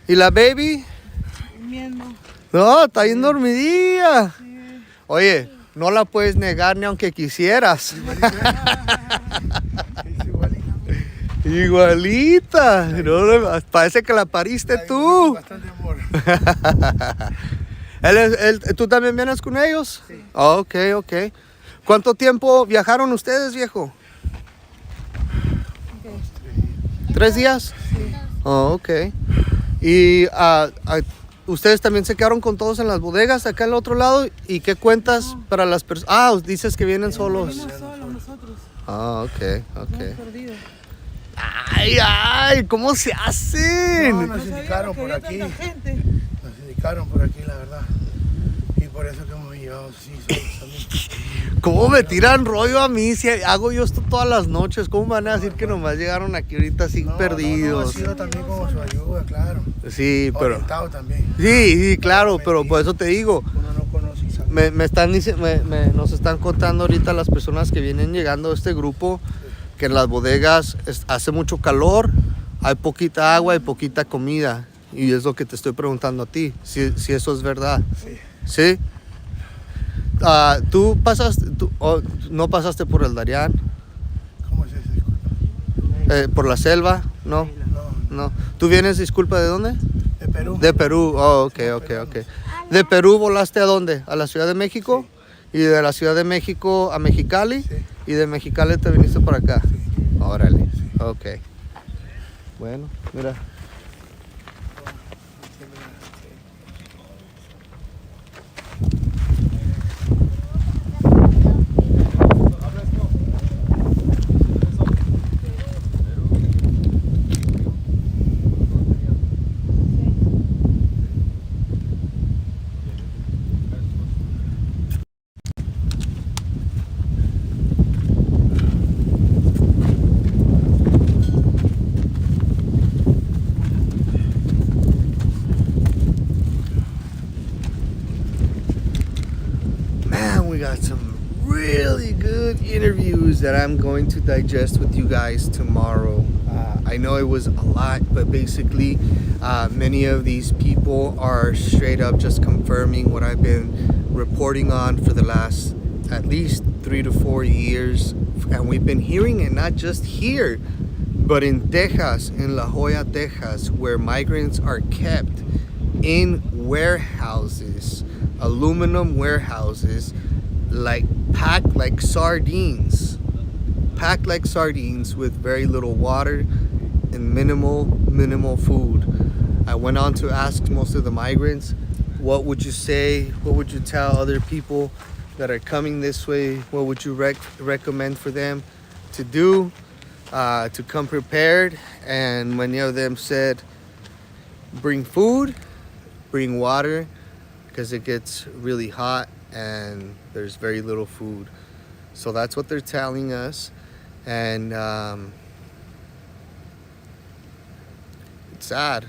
¿Y la baby? Durmiendo. No, está bien dormidilla. Sí. Oye, no la puedes negar ni aunque quisieras. Igualita. No, parece que la pariste tú. Bastante amor. ¿Tú también vienes con ellos? Sí. Ok. ¿Cuánto tiempo viajaron ustedes, viejo? Okay. 3 días. Sí. Oh, ok. ¿Y ustedes también se quedaron con todos en las bodegas acá al otro lado? ¿Y qué cuentas para las personas? Dices que vienen solos. Venimos solos nosotros. Ok. Nos hemos perdido. Ay, ¿cómo se hacen? No, nos indicaron por aquí. Tanta gente. Nos indicaron por aquí, la verdad. Y por eso que hemos llevado así solos también. ¿Cómo me tiran rollo a mí si hago yo esto todas las noches? ¿Cómo me van a decir que nomás llegaron aquí ahorita así perdidos? No, ha sido también como su ayuda, claro. Sí, pero... Orientado también. Sí, claro, pero por eso te digo. Uno no conoce y sabe. Nos están contando ahorita las personas que vienen llegando a este grupo que en las bodegas hace mucho calor, hay poquita agua y poquita comida. Y es lo que te estoy preguntando a ti, si eso es verdad. ¿Sí? ¿Tú no pasaste por el Darién? ¿Cómo es eso? Disculpa. ¿Por la selva? No. ¿Tú vienes, disculpa, de dónde? De Perú. De Perú, ok. ¿De Perú volaste a dónde? ¿A la Ciudad de México? Sí. ¿Y de la Ciudad de México a Mexicali? Sí. ¿Y de Mexicali te viniste para acá? Sí. Órale, Sí. ok. Bueno, mira. We got some really good interviews that I'm going to digest with you guys tomorrow. I know it was a lot, but basically many of these people are straight up just confirming what I've been reporting on for the last at least 3 to 4 years, and we've been hearing it not just here but in Texas, in La Joya, Texas, where migrants are kept in warehouses, aluminum warehouses, packed like sardines with very little water and minimal food. I went on to ask most of the migrants, what would you say, what would you tell other people that are coming this way, what would you recommend for them to do to come prepared? And many of them said, bring food, bring water, because it gets really hot and there's very little food. So that's what they're telling us. And sad.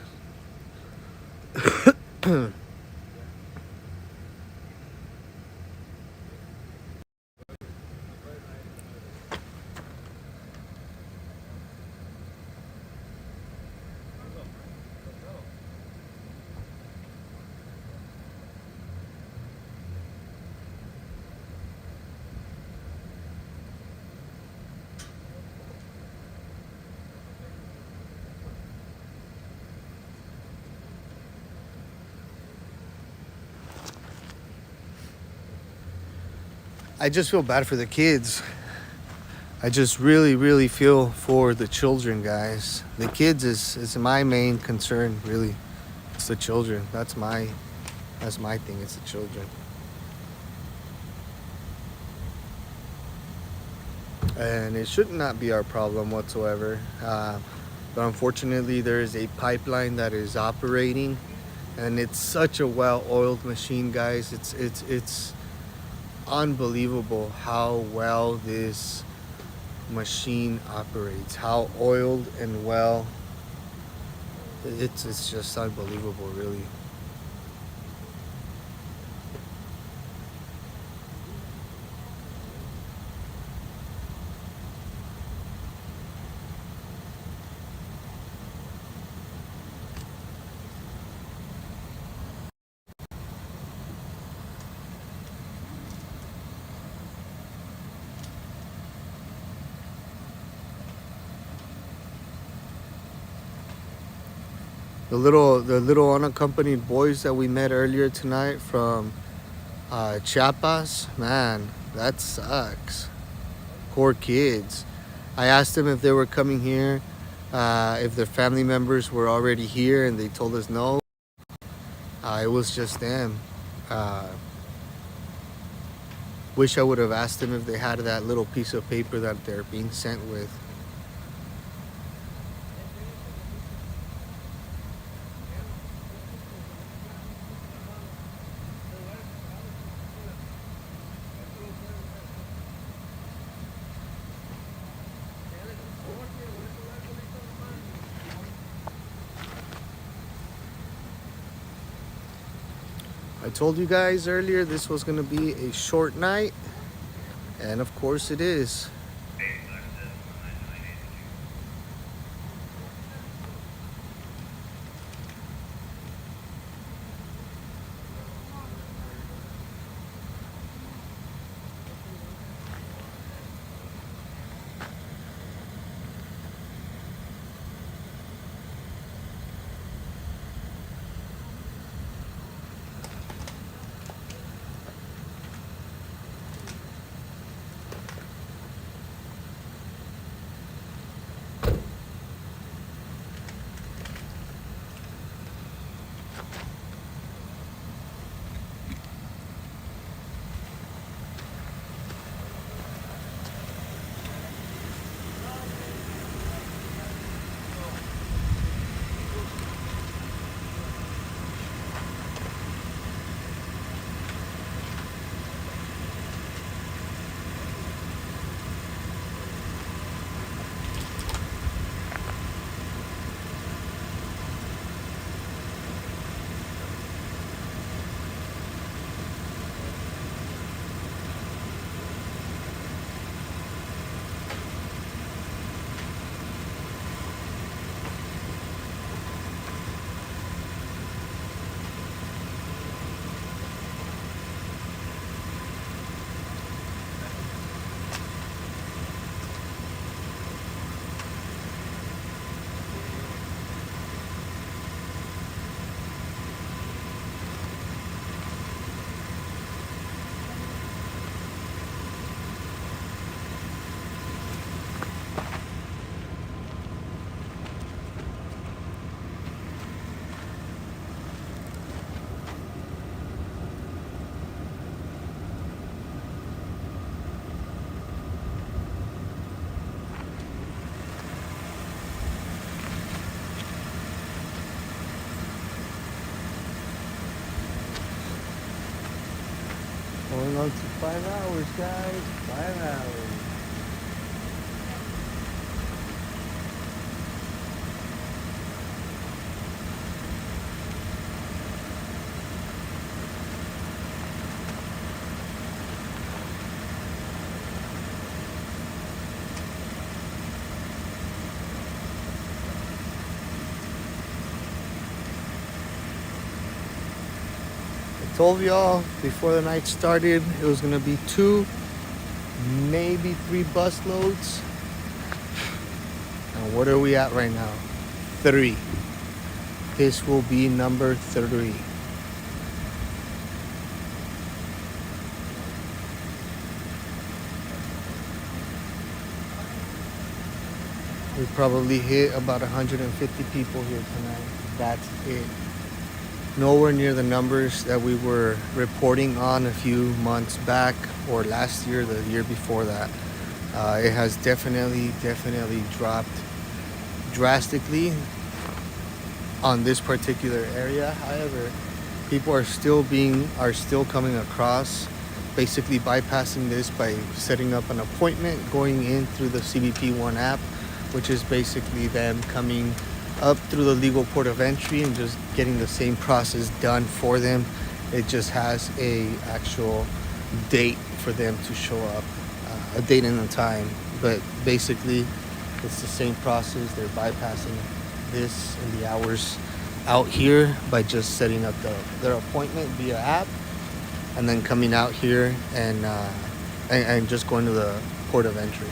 I just feel bad for the kids. I just really, really feel for the children, guys. The kids is my main concern, really. It's the children. That's my thing. It's the children. And it should not be our problem whatsoever. But unfortunately, there is a pipeline that is operating, and it's such a well-oiled machine, guys. It's unbelievable how well this machine operates, how oiled and well. It's just unbelievable, really. The little unaccompanied boys that we met earlier tonight from Chiapas, man, that sucks. Poor kids. I asked them if they were coming here, if their family members were already here, and they told us no. It was just them. Wish I would have asked them if they had that little piece of paper that they're being sent with. I told you guys earlier this was going to be a short night, and of course it is. Going on to 5 hours, guys. 5 hours. told y'all before the night started it was gonna be 2, maybe 3 bus loads. And what are we at right now? 3. This will be number 3. We probably hit about 150 people here tonight. That's it. Nowhere near the numbers that we were reporting on a few months back, or last year, the year before that. It has definitely dropped drastically on this particular area. However, people are still coming across, basically bypassing this by setting up an appointment, going in through the CBP One app, which is basically them coming up through the legal port of entry and just getting the same process done for them. It just has a actual date for them to show up, a date and a time. But basically, it's the same process. They're bypassing this and the hours out here by just setting up their appointment via app, and then coming out here and just going to the port of entry.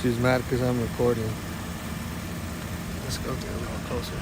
She's mad because I'm recording. Let's go get a little closer.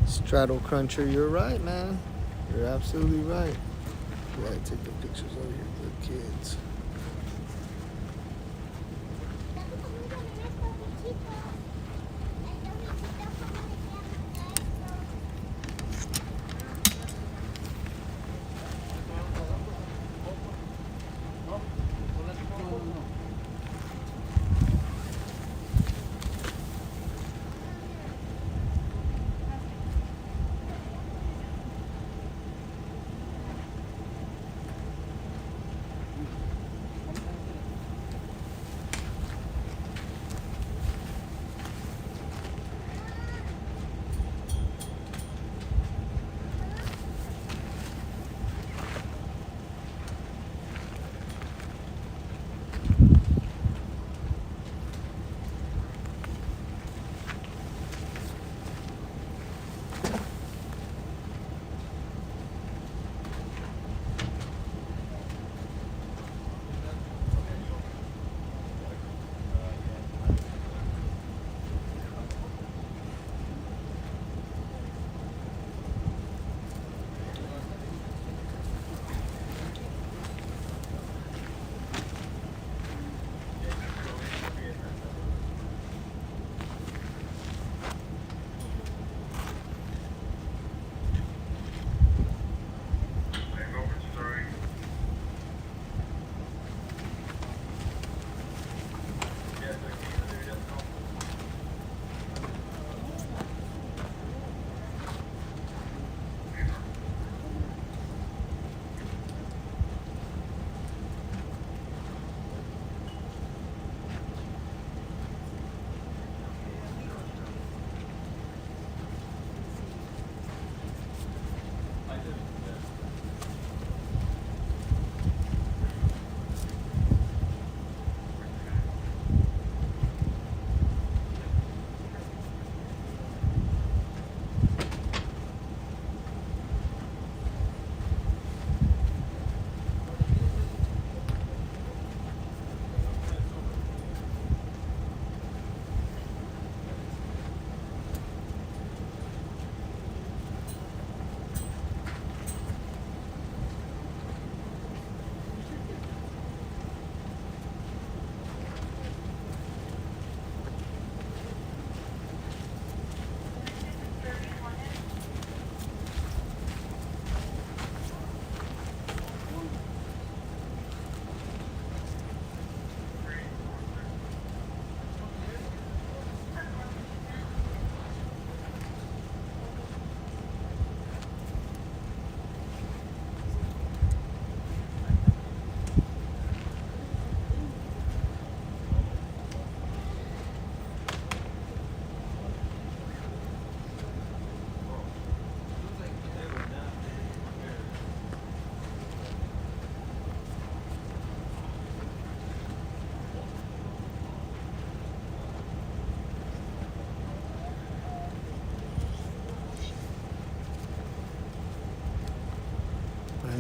Straddle Cruncher, you're right, man. You're absolutely right. You gotta take the pictures of your good kids.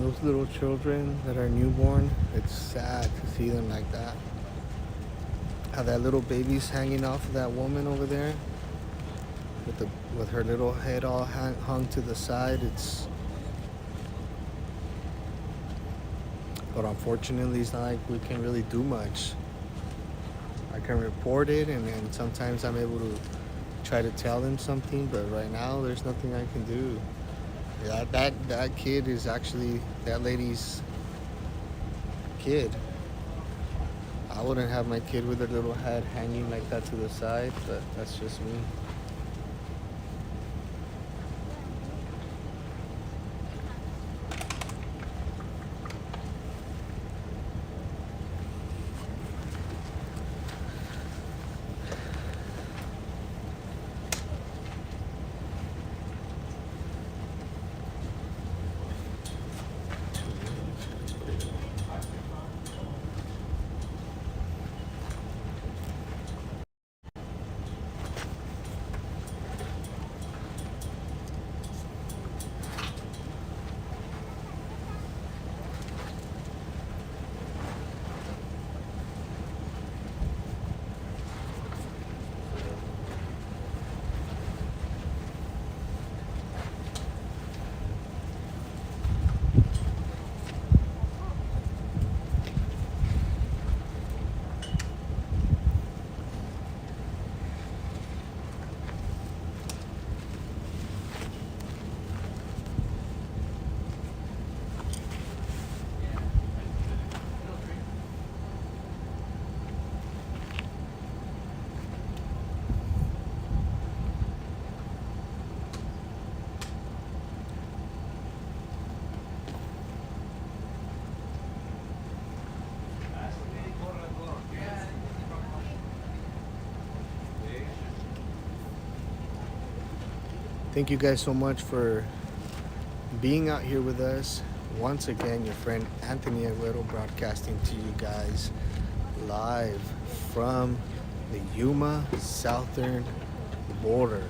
those little children that are newborn, it's sad to see them like that. How that little baby's hanging off of that woman over there with her little head all hung to the side. But unfortunately, it's not like we can really do much. I can report it, and then sometimes I'm able to try to tell them something, but right now there's nothing I can do. That kid is actually that lady's kid. I wouldn't have my kid with her little head hanging like that to the side, but that's just me. Thank you guys so much for being out here with us. Once again, your friend Anthony Aguero broadcasting to you guys live from the Yuma southern border.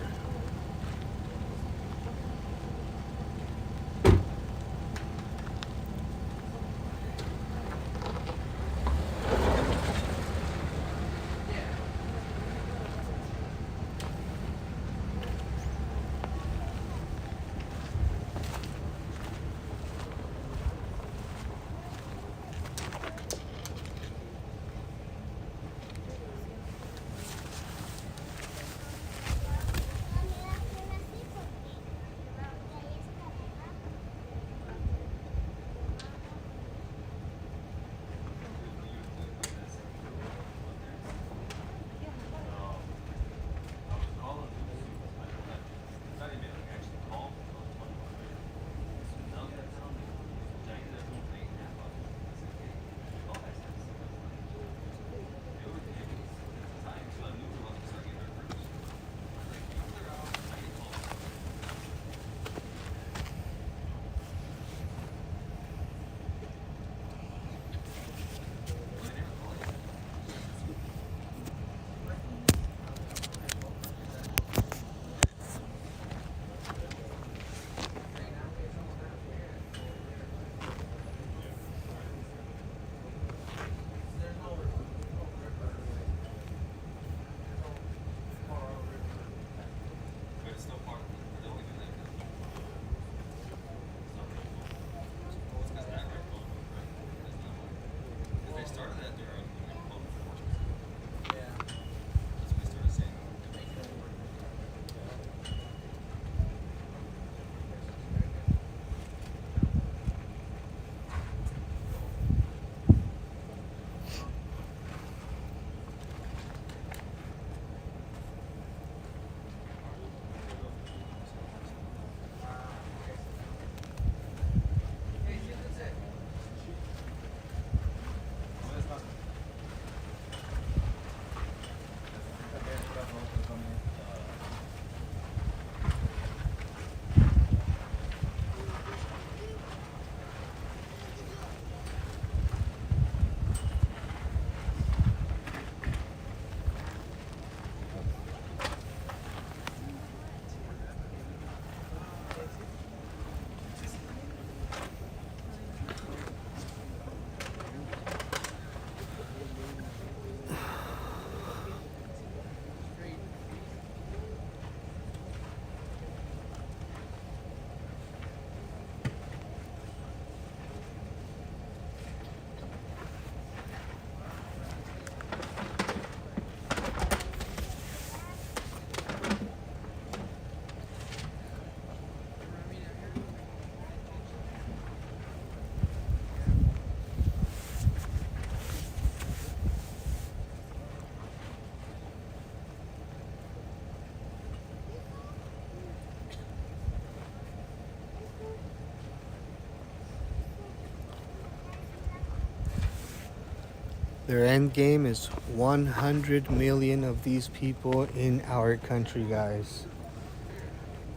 Their end game is 100 million of these people in our country, guys.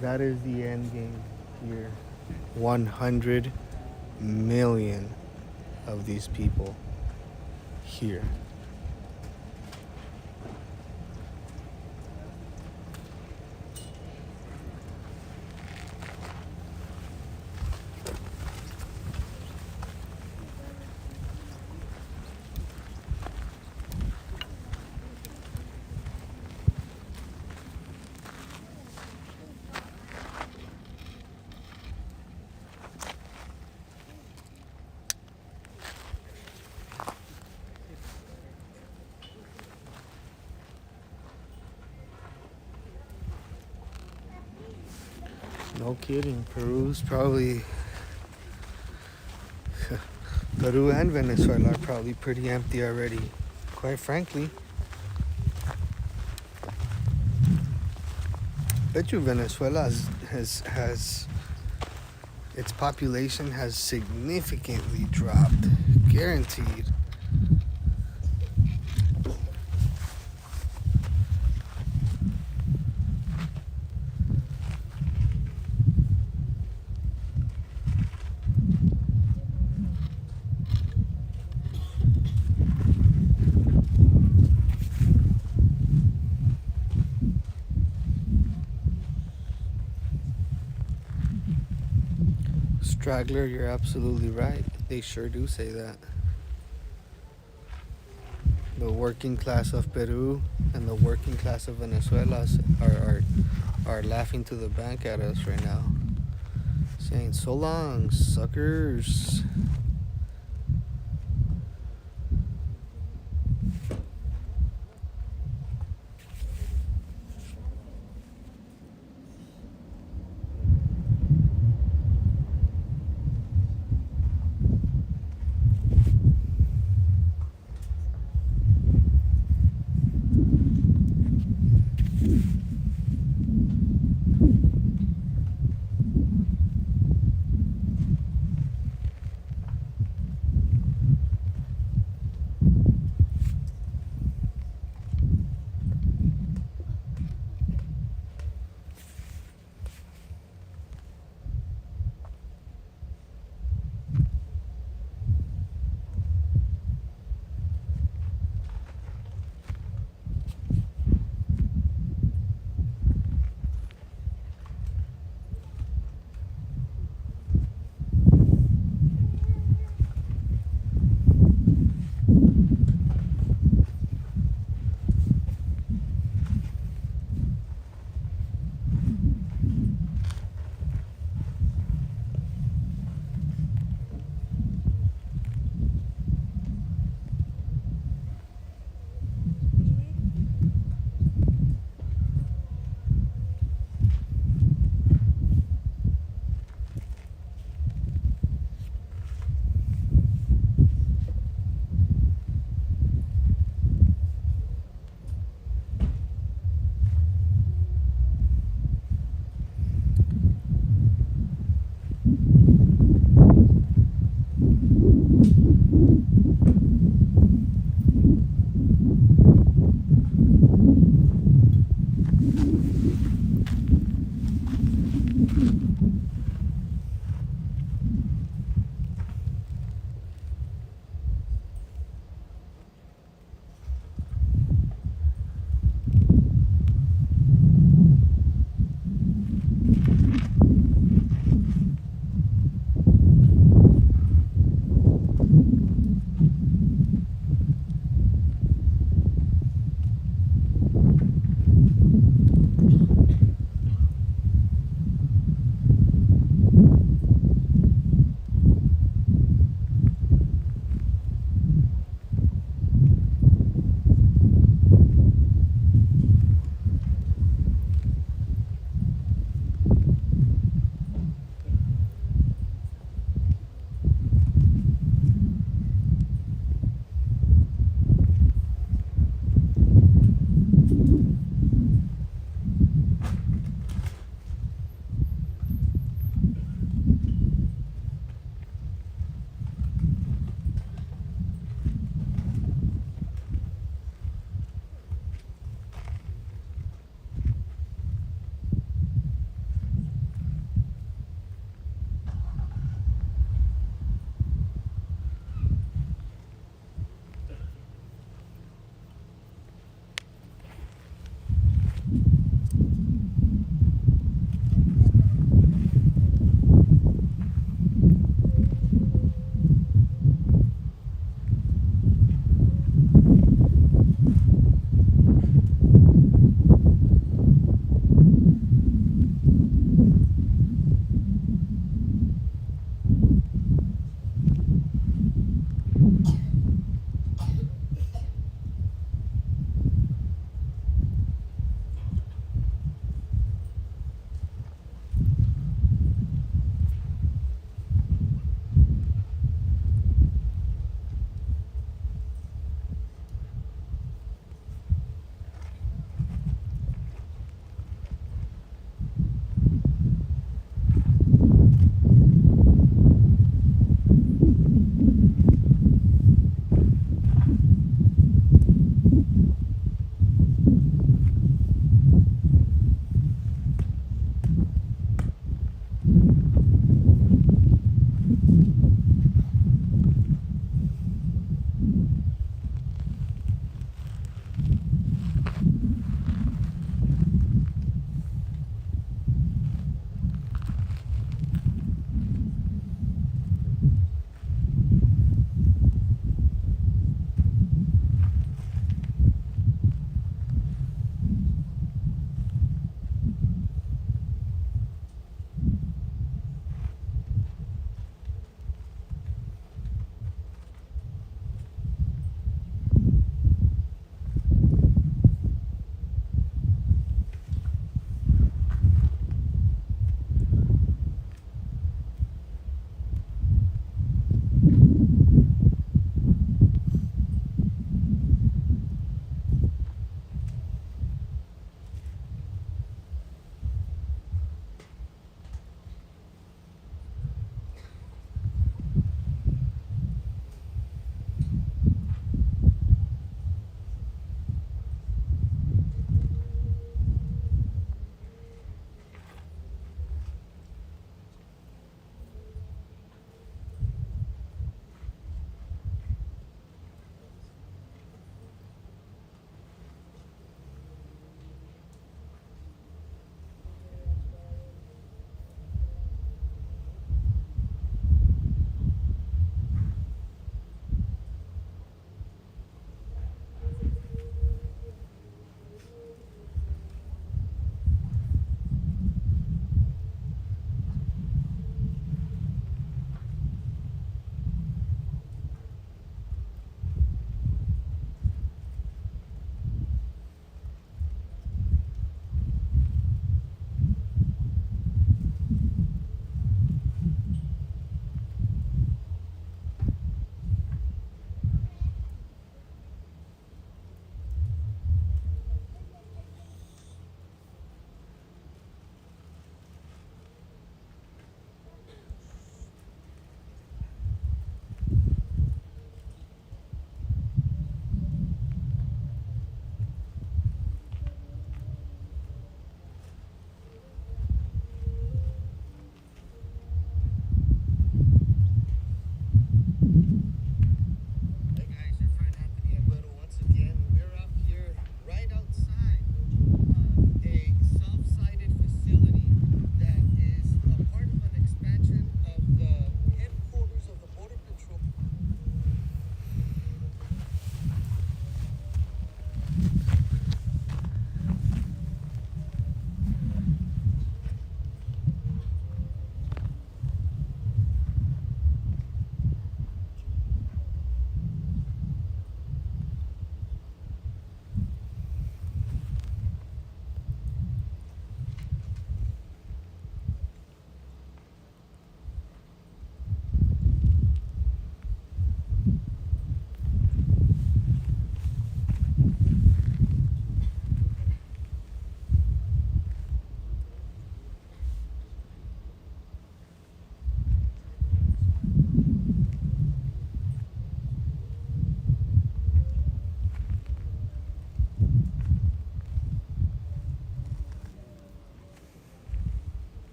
That is the end game here. 100 million of these people here. No kidding. Peru's probably Peru and Venezuela are probably pretty empty already, quite frankly. Bet you Venezuela has its population has significantly dropped, guaranteed. Straggler, you're absolutely right. They sure do say that. The working class of Peru and the working class of Venezuela are laughing to the bank at us right now, saying, "So long, suckers."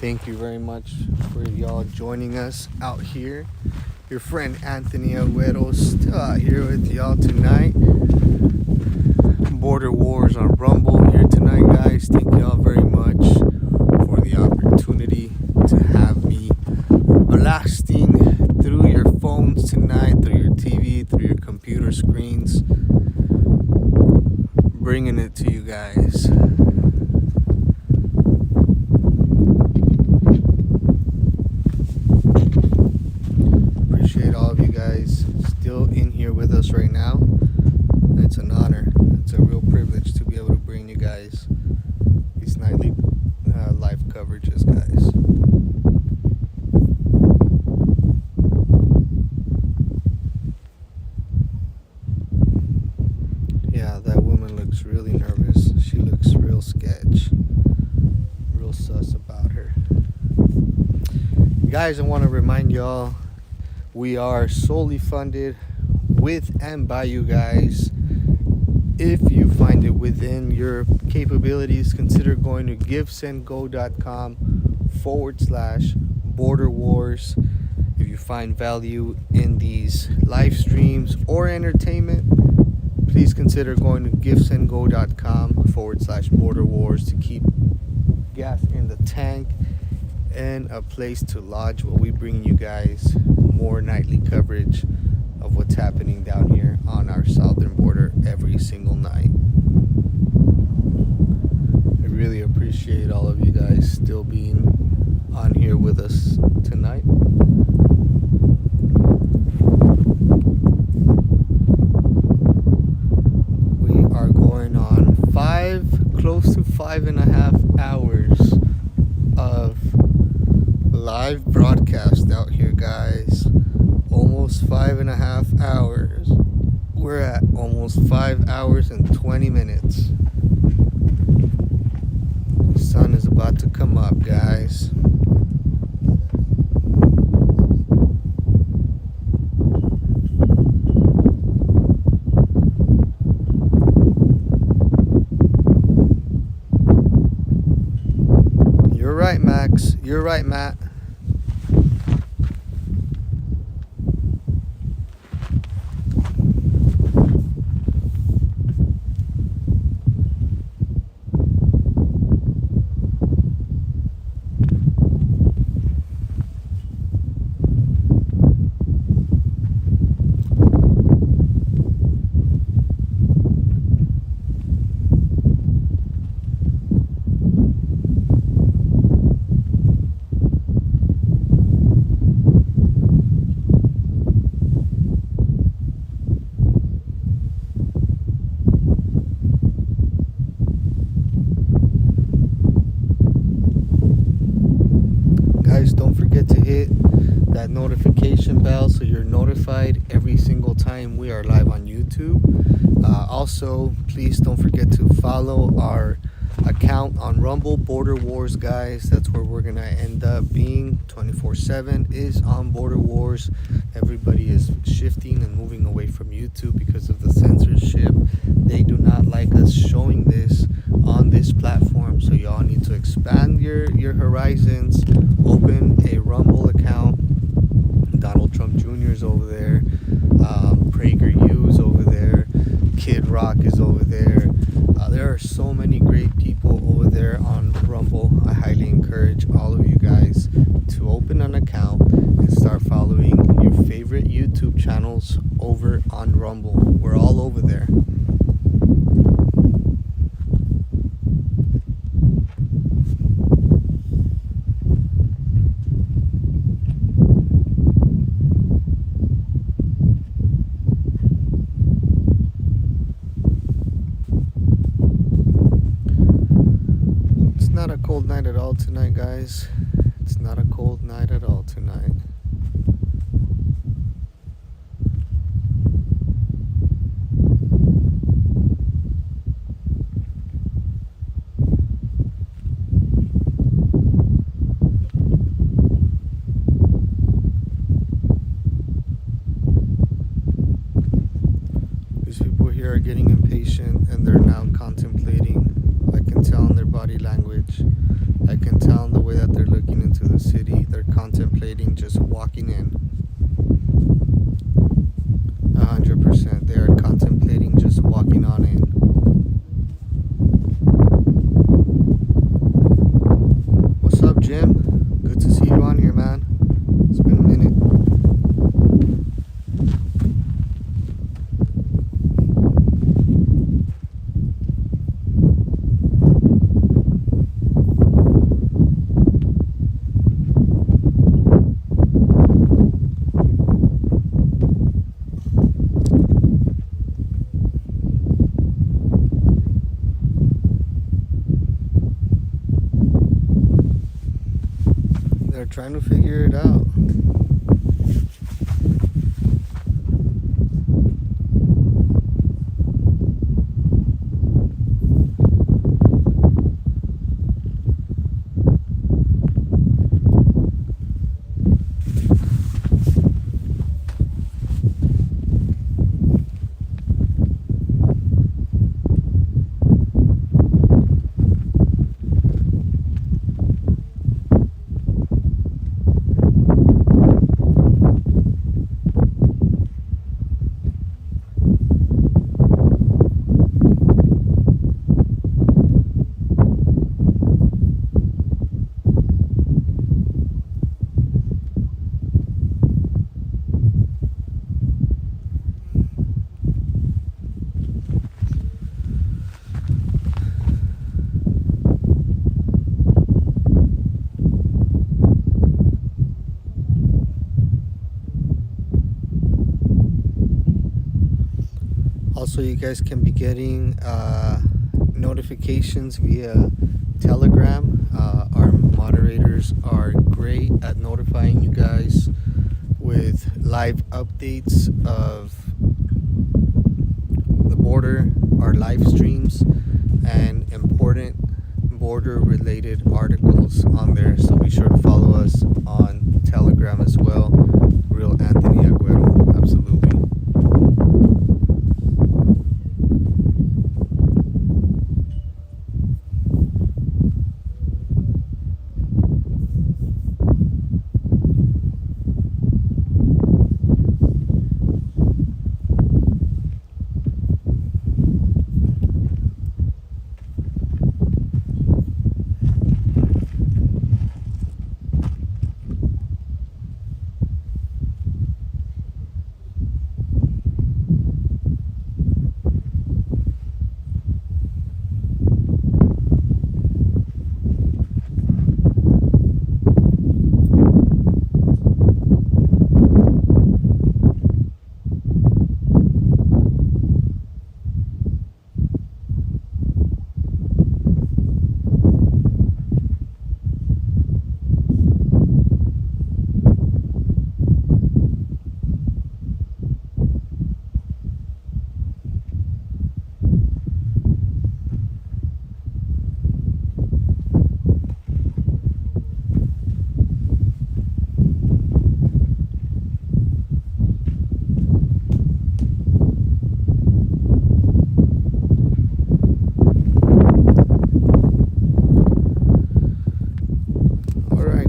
Thank you very much for y'all joining us out here. Your friend Anthony Aguero still out here with y'all tonight. Border Wars on Rumble here tonight, guys. Thank y'all very much for the opportunity to have me blasting through your phones tonight, through your TV, through your computer screens, bringing it to you guys. Appreciate all of you guys still in here with us right now. It's an honor. It's a real privilege to be able to bring you guys these nightly live coverages, guys. Yeah, that woman looks really nervous. She looks real sketch. Real sus about her. Guys, I want to remind y'all, we are solely funded with and by you guys. If you find it within your capabilities, consider going to givesendgo.com/border wars. If you find value in these live streams or entertainment, please consider going to givesendgo.com/border wars to keep gas in the tank and a place to lodge while we bring you guys more nightly coverage of what's happening down here on our southern border every single night. I really appreciate all of you guys still being on here with us tonight. We are going on close to 5.5 hours of live broadcast out here, guys. Almost 5.5 hours. We're at almost 5 hours and 20 minutes. The sun is about to come up, guys. You're right, Max. You're right, Matt. Notification bell so you're notified every single time we are live on YouTube. Also, please don't forget to follow our account on Rumble, Border Wars, guys. That's where we're gonna end up being 24/7 is on Border Wars. Everybody is shifting and moving away from YouTube because of the censorship. They do not like us showing this on this platform, so y'all need to expand your horizons. Open a Rumble account. Donald Trump Jr. is over there. PragerU is over there. Kid Rock is over there. There are so many great people over there on Rumble. I highly encourage all of you guys to open an account and start following your favorite YouTube channels over on Rumble. We're all over there. Not a cold night at all tonight, guys. It's not a cold night at all tonight. These people here are getting impatient and they're now contemplating. I can tell in their body language I can tell in the way that they're looking into the city. They're contemplating just walking in. 100%. They are contemplating just walking on in. What's up, Jim? Good to see you on here, man. It's been a minute. They're trying to figure it out. Also, you guys can be getting notifications via Telegram. Our moderators are great at notifying you guys with live updates of the border, our live streams, and important border related articles on there. So be sure to follow us on Telegram as well. Real Anthony Aguero, absolutely.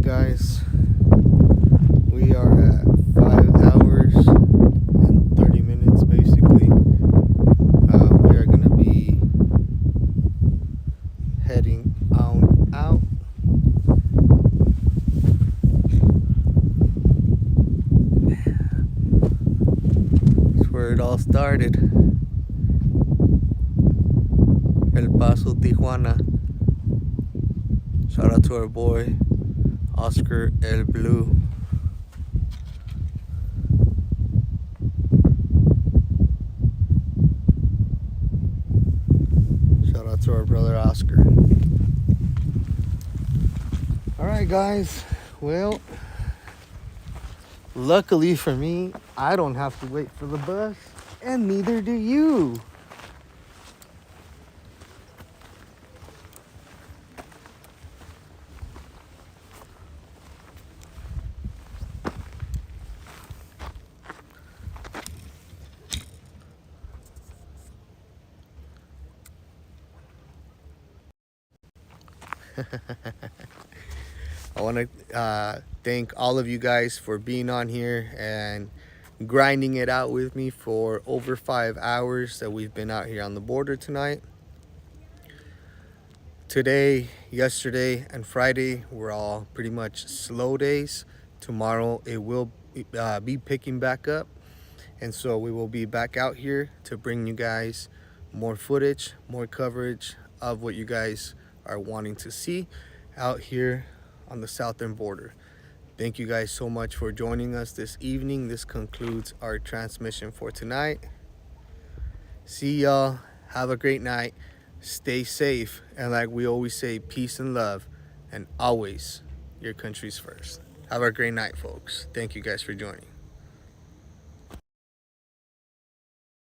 Guys, we are at 5 hours and 30 minutes basically. We are going to be heading on out. That's where it all started. El Paso, Tijuana. Shout out to our boy Oscar El Blue. Shout out to our brother Oscar. Alright guys, well, luckily for me, I don't have to wait for the bus, and neither do you. I want to thank all of you guys for being on here and grinding it out with me for over 5 hours that we've been out here on the border tonight. Today, yesterday, and Friday were all pretty much slow days. Tomorrow it will be picking back up, and so we will be back out here to bring you guys more footage, more coverage of what you guys are wanting to see out here on the southern border. Thank you guys so much for joining us this evening. This concludes our transmission for tonight. See y'all. Have a great night. Stay safe. And like we always say, peace and love. And always your country's first. Have a great night, folks. Thank you guys for joining.